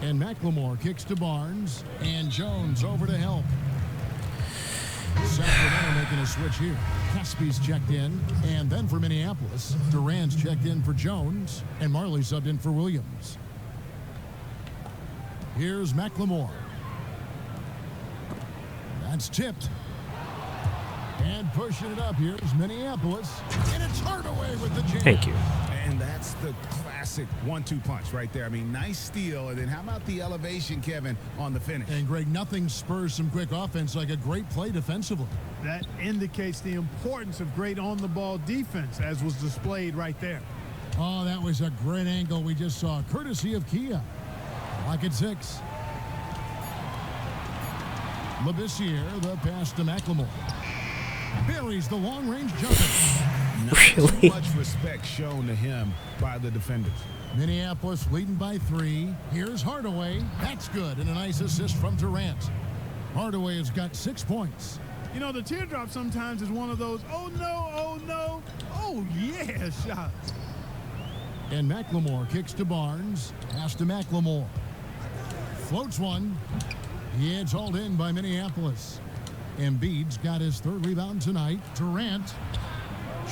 And McLemore kicks to Barnes. And Jones over to help. Sacramento making a switch here. Caspi's checked in. And then for Minneapolis, Durant's checked in for Jones. And Marley subbed in for Williams. Here's McLemore. That's tipped. And pushing it up, here's Minneapolis. And it's Hardaway with the jam. Thank you. And that's the classic 1-2 punch right there. I mean, nice steal. And then how about the elevation, Kevin, on the finish? And Greg, nothing spurs some quick offense like a great play defensively. That indicates the importance of great on-the-ball defense, as was displayed right there. Oh, that was a great angle we just saw, courtesy of Kia. Lock at 6. Labissiere, the pass to McLemore. Buries the long-range jumper. Really? Much respect shown to him by the defenders. Minneapolis leading by 3. Here's Hardaway. That's good. And a nice assist from Durant. Hardaway has got 6 points. You know, the teardrop sometimes is one of those, oh no, oh yeah shots. And McLemore kicks to Barnes. Pass to McLemore. Floats one. Yeah, it's hauled in by Minneapolis. Embiid's got his 3rd rebound tonight. Durant.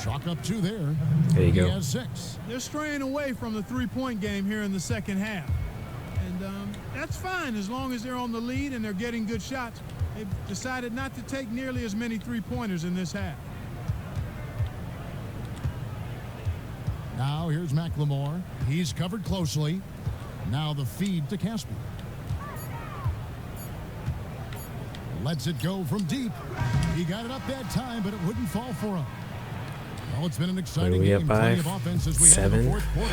Chalk up 2 there. There you go. He has 6. They're straying away from the 3-point game here in the second half. And that's fine as long as they're on the lead and they're getting good shots. They've decided not to take nearly as many 3-pointers in this half. Now here's McLemore. He's covered closely. Now the feed to Caspi. Lets it go from deep. He got it up that time, but it wouldn't fall for him. Well, it's been an exciting We game. up by Plenty of offense as we head into 7. the 4th quarter.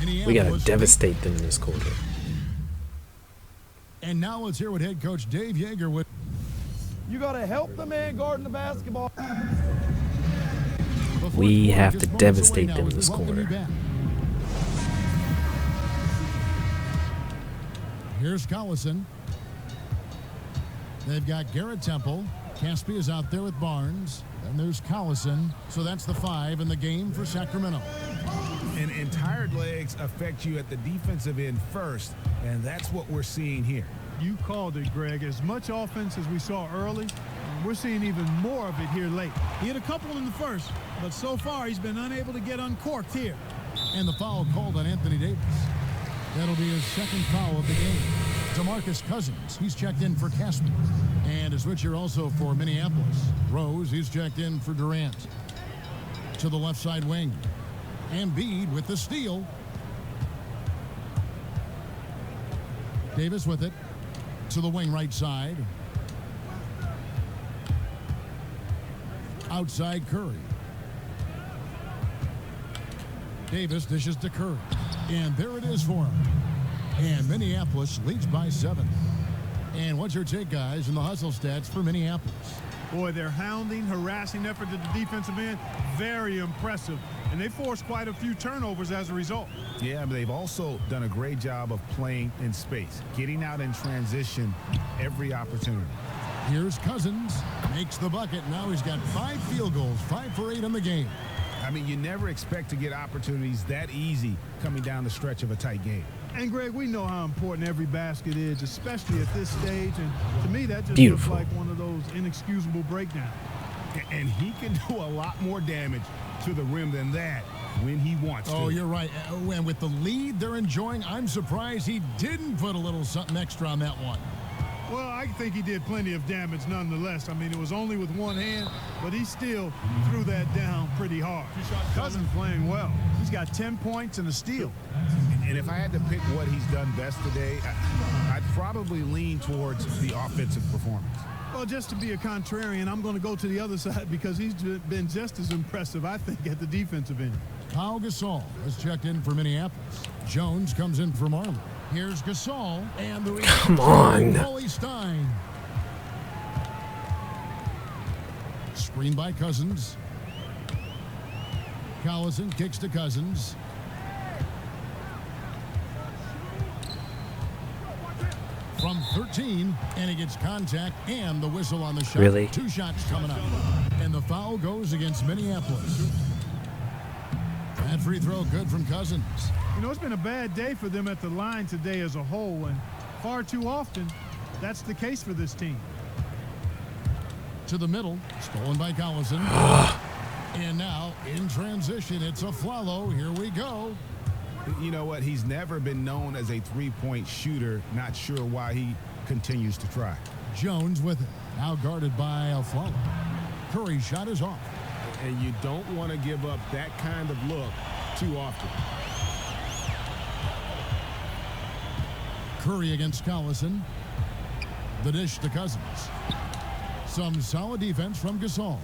We gotta Minneapolis devastate them in this quarter. And now let's hear what head coach Dave Yeager would. You got to help the man guarding the basketball. We have to devastate them this quarter. Here's Collison. They've got Garrett Temple. Caspi is out there with Barnes. Then there's Collison. So that's the 5 in the game for Sacramento. And tired legs affect you at the defensive end first, and that's what we're seeing here. You called it, Greg. As much offense as we saw early, we're seeing even more of it here late. He had a couple in the first, but so far he's been unable to get uncorked here. And the foul called on Anthony Davis. That'll be his second foul of the game. DeMarcus Cousins, he's checked in for Caspi. And a switch here also for Minneapolis. Rose, he's checked in for Durant. To the left side wing. Embiid with the steal. Davis with it. To the wing right side. Outside Curry. Davis dishes to Curry. And there it is for him. And Minneapolis leads by 7. And what's your take, guys, in the hustle stats for Minneapolis? Boy, their hounding, harassing effort at the defensive end, very impressive. And they forced quite a few turnovers as a result. Yeah, but they've also done a great job of playing in space, getting out in transition every opportunity. Here's Cousins, makes the bucket. Now he's got 5 field goals, 5 for 8 in the game. I mean, you never expect to get opportunities that easy coming down the stretch of a tight game. And, Greg, we know how important every basket is, especially at this stage. And to me, that just Beautiful. looks like one of those inexcusable breakdowns. And he can do a lot more damage to the rim than that when he wants to. Oh, you're right. And with the lead they're enjoying, I'm surprised he didn't put a little something extra on that one. Well, I think he did plenty of damage nonetheless. I mean, it was only with one hand, but he still threw that down pretty hard. Cousins playing well. He's got 10 points and a steal. And if I had to pick what he's done best today, I'd probably lean towards the offensive performance. Well, just to be a contrarian, I'm going to go to the other side because he's been just as impressive, I think, at the defensive end. Pau Gasol has checked in for Minneapolis. Jones comes in for Marley. Here's Gasol and the Come on. Wally Stein. Screen by Cousins. Collison kicks to Cousins. From 13, and he gets contact and the whistle on the shot. Really? 2 shots coming up. And the foul goes against Minneapolis. That free throw good from Cousins. You know, it's been a bad day for them at the line today as a whole, and far too often, that's the case for this team. To the middle, stolen by Collison. And now, in transition, it's a Flalo. Here we go. You know what? He's never been known as a three-point shooter. Not sure why he continues to try. Jones with it. Now guarded by Flalo. Curry's shot is off. And you don't want to give up that kind of look too often. Curry against Collison. The dish to Cousins. Some solid defense from Gasol.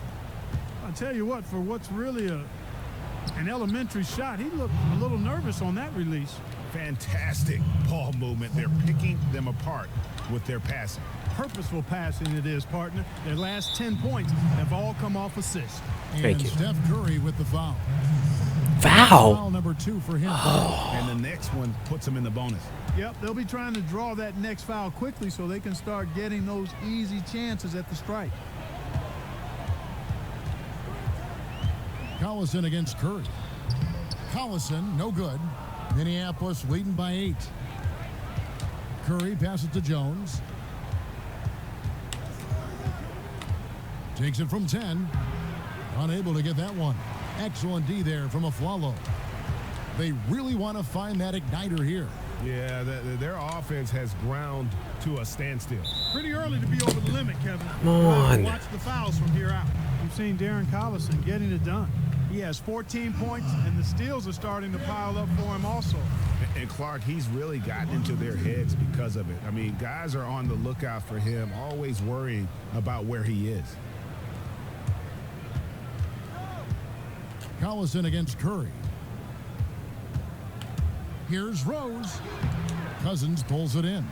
I'll tell you what, for what's really an elementary shot, he looked a little nervous on that release. Fantastic ball movement. They're picking them apart with their passing. Purposeful passing it is, partner. Their last 10 points have all come off assists. And Thank you. Steph Curry with the foul. Foul. Foul number 2 for him. And the next one puts him in the bonus. Yep, they'll be trying to draw that next foul quickly so they can start getting those easy chances at the strike. Collison against Curry. Collison, no good. Minneapolis leading by 8. Curry passes to Jones. Takes it from 10. Unable to get that one. Excellent D there from Flalo. They really want to find that igniter here. Yeah, their offense has ground to a standstill. Pretty early to be over the limit, Kevin. Come on. Watch the fouls from here out. We've seen Darren Collison getting it done. He has 14 points, and the steals are starting to pile up for him also. And Clark, he's really gotten into their heads because of it. I mean, guys are on the lookout for him, always worrying about where he is. Collison against Curry. Here's Rose. Cousins pulls it in.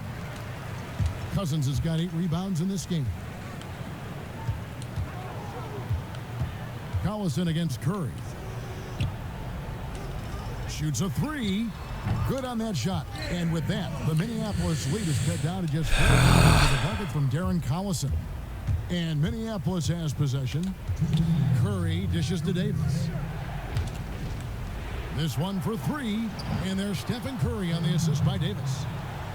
Cousins has got 8 rebounds in this game. Collison against Curry. Shoots a 3. Good on that shot. And with that, the Minneapolis lead is cut down to just 4 points with a bucket from Darren Collison. And Minneapolis has possession. Curry dishes to Davis. This one for three, and there's Stephen Curry on the assist by Davis.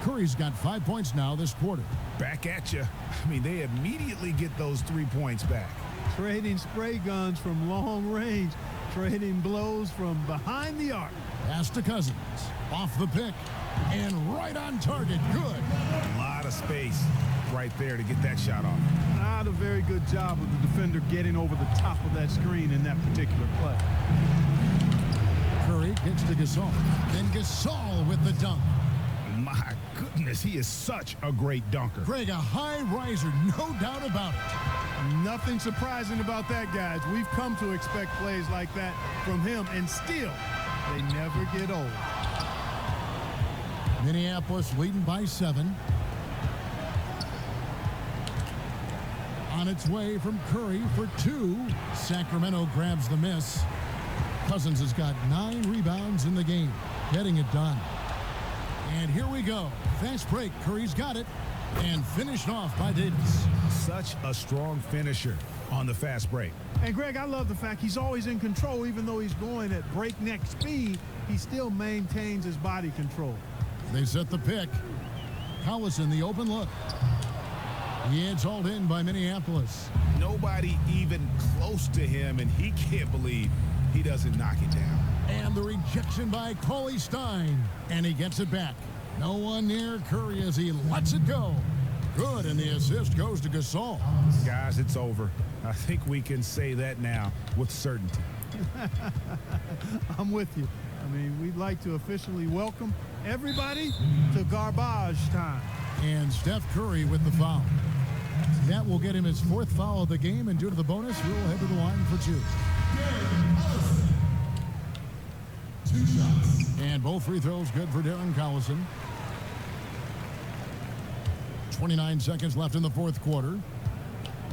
Curry's got 5 points now this quarter. Back at you. I mean, they immediately get those 3 points back. Trading spray guns from long range, trading blows from behind the arc. Pass to Cousins. Off the pick, and right on target. Good. A lot of space right there to get that shot off. Not a very good job of the defender getting over the top of that screen in that particular play. Curry kicks to Gasol. Then Gasol with the dunk. My goodness, he is such a great dunker. Greg, a high riser, no doubt about it. Nothing surprising about that, guys. We've come to expect plays like that from him, and still, they never get old. Minneapolis leading by 7. On its way from Curry for 2. Sacramento grabs the miss. Cousins has got 9 rebounds in the game, getting it done. And here we go. Fast break. Curry's got it. And finished off by Davis. Such a strong finisher on the fast break. And, Greg, I love the fact he's always in control. Even though he's going at breakneck speed, he still maintains his body control. They set the pick. Collison, the open look. It's hauled in by Minneapolis. Nobody even close to him, and he can't believe he doesn't knock it down. And the rejection by Cauley Stein. And he gets it back. No one near Curry as he lets it go. Good, and the assist goes to Gasol. Guys, it's over. I think we can say that now with certainty. I'm with you. I mean, we'd like to officially welcome everybody to garbage time. And Steph Curry with the foul. That will get him his 4th foul of the game, and due to the bonus, we will head to the line for 2. 2 shots. And both free throws good for Darren Collison. 29 seconds left in the 4th quarter.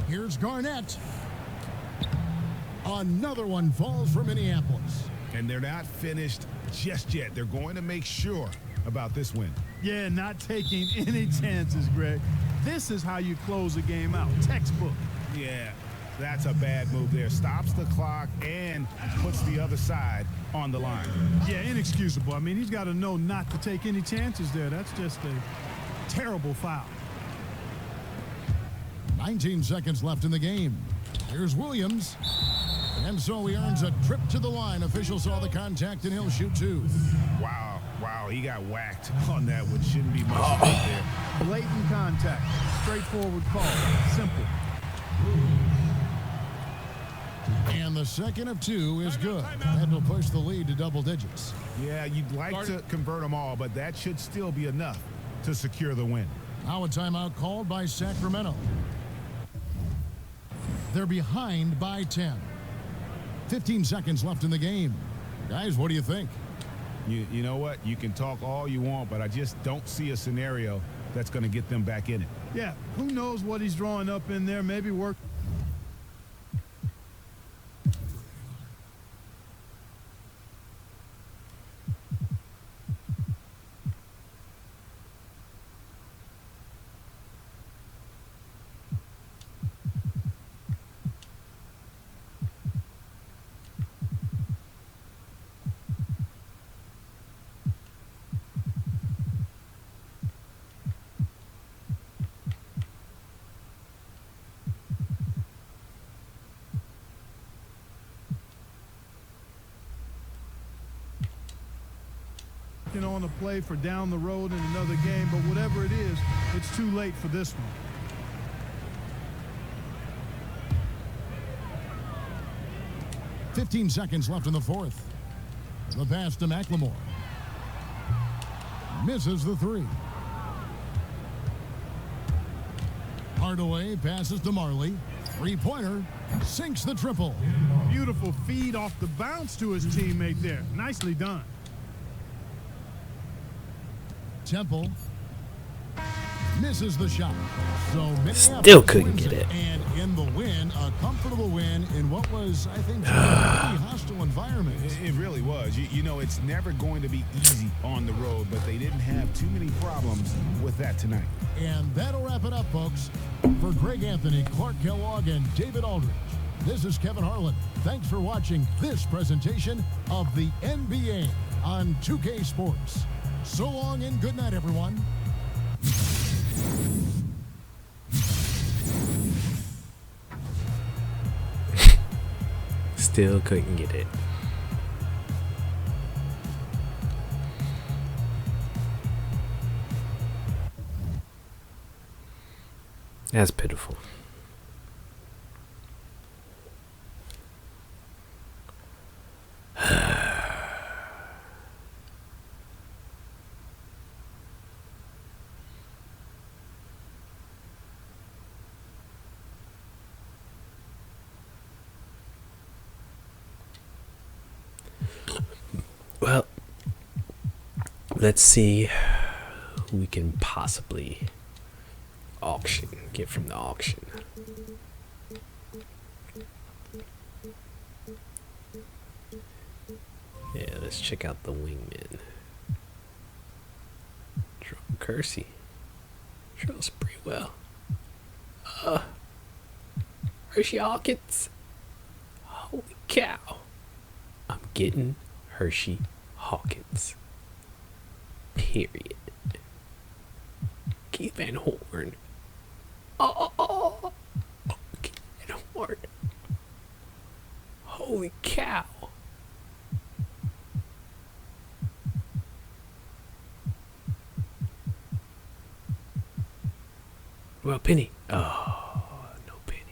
Here's Garnett. Another one falls for Minneapolis. And they're not finished just yet. They're going to make sure about this win. Yeah, not taking any chances, Greg. This is how you close a game out. Textbook. Yeah, that's a bad move there. Stops the clock and puts the other side on the line. Yeah, inexcusable. I mean, he's got to know not to take any chances there. That's just a terrible foul. 19 seconds left in the game. Here's Williams. And so he earns a trip to the line. Officials saw the contact, and he'll shoot 2. Wow, he got whacked on that, which shouldn't be much right there. Blatant contact. Straightforward call. Simple. And the second of 2 is good. And will push the lead to double digits. Yeah, you'd like to convert them all, but that should still be enough to secure the win. Now a timeout called by Sacramento. They're behind by 10. 15 seconds left in the game. Guys, what do you think? You know what? You can talk all you want, but I just don't see a scenario that's going to get them back in it. Yeah, who knows what he's drawing up in there. Maybe work. On a play for down the road in another game, but whatever it is, it's too late for this one. .15 seconds left in the 4th. The pass to McLemore. Misses the 3. Hardaway passes to Marley. 3-pointer. Sinks the triple. Beautiful feed off the bounce to his teammate there. Nicely done. misses the shot. So Minneapolis Still couldn't wins get it. And in the win, a comfortable win in what was, I think, a pretty hostile environment. It really was. You know, it's never going to be easy on the road, but they didn't have too many problems with that tonight. And that'll wrap it up, folks. For Greg Anthony, Clark Kellogg, and David Aldridge, this is Kevin Harlan. Thanks for watching this presentation of the NBA on 2K Sports. So long and good night, everyone. Still couldn't get it. That's pitiful. Well, let's see who we can possibly get from the auction. Yeah, let's check out the wingman. Kersey. Charles pretty well. Hershey Hawkins. Holy cow. I'm getting Hershey Hawkins. Period. Keith Van Horn. Oh, Keith Van Horn. Holy cow. Well, Penny. Oh, no Penny.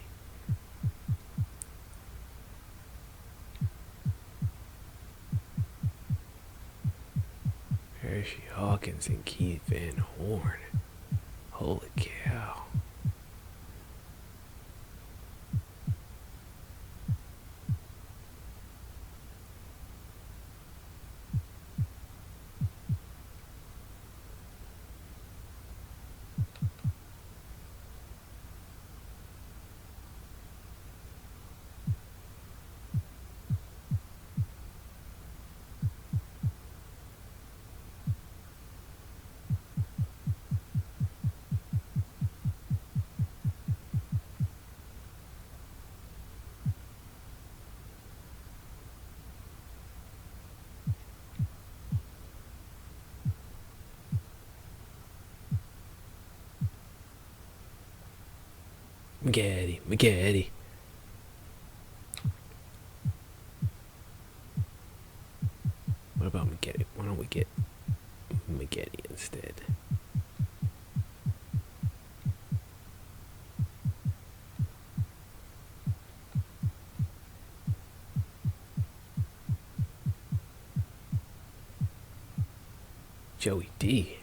Hershey Hawkins and Keith Van Horn. Holy cow. McGaddy. What about McGaddy? Why don't we get McGaddy instead? Joey D.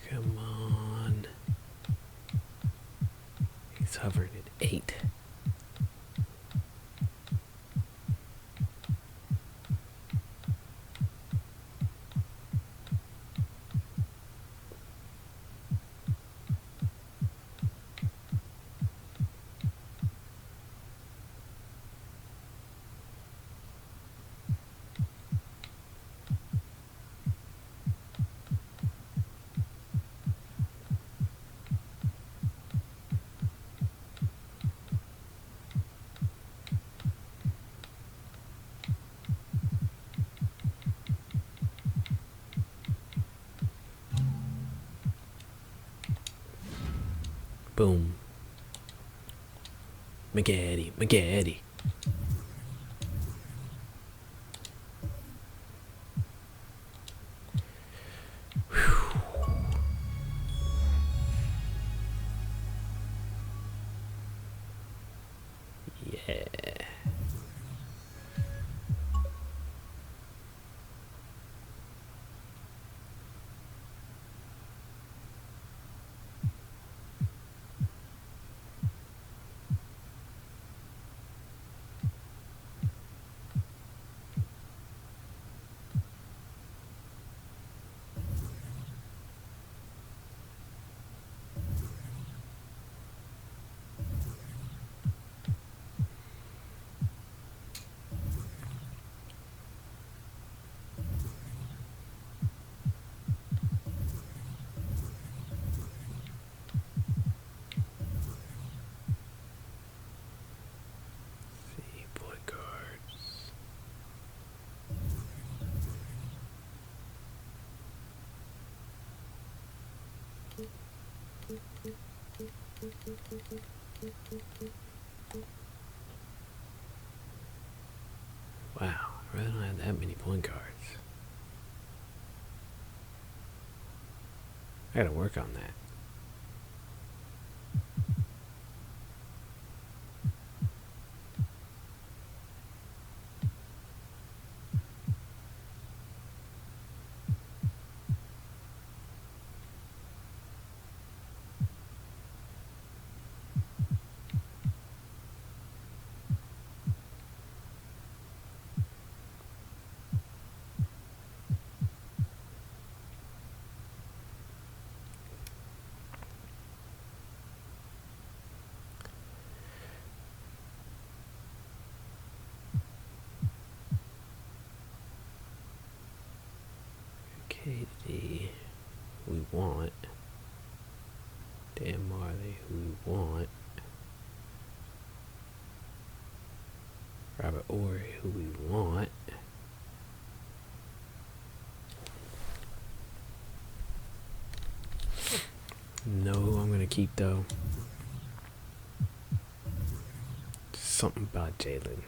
Come on. He's hovering at 8. Boom. McGaddy, McGaddy. Yeah. Wow, I really don't have that many point guards. I gotta work on that. KD, we want. Dan Marley, who we want. Robert Ory, who we want. No, I'm gonna keep though. Something about Jalen.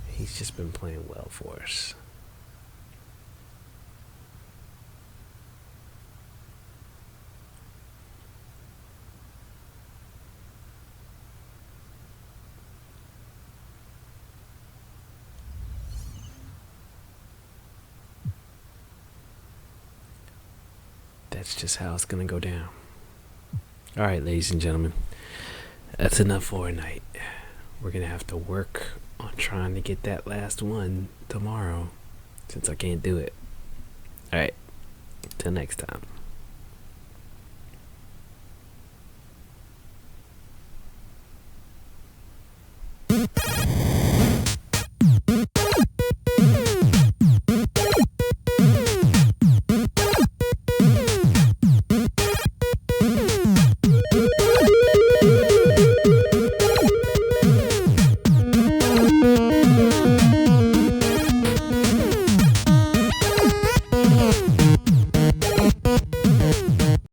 He's just been playing well for us. That's just how it's gonna go down. Alright, ladies and gentlemen, that's enough for tonight. We're gonna have to work on trying to get that last one tomorrow, since I can't do it. Alright, till next time.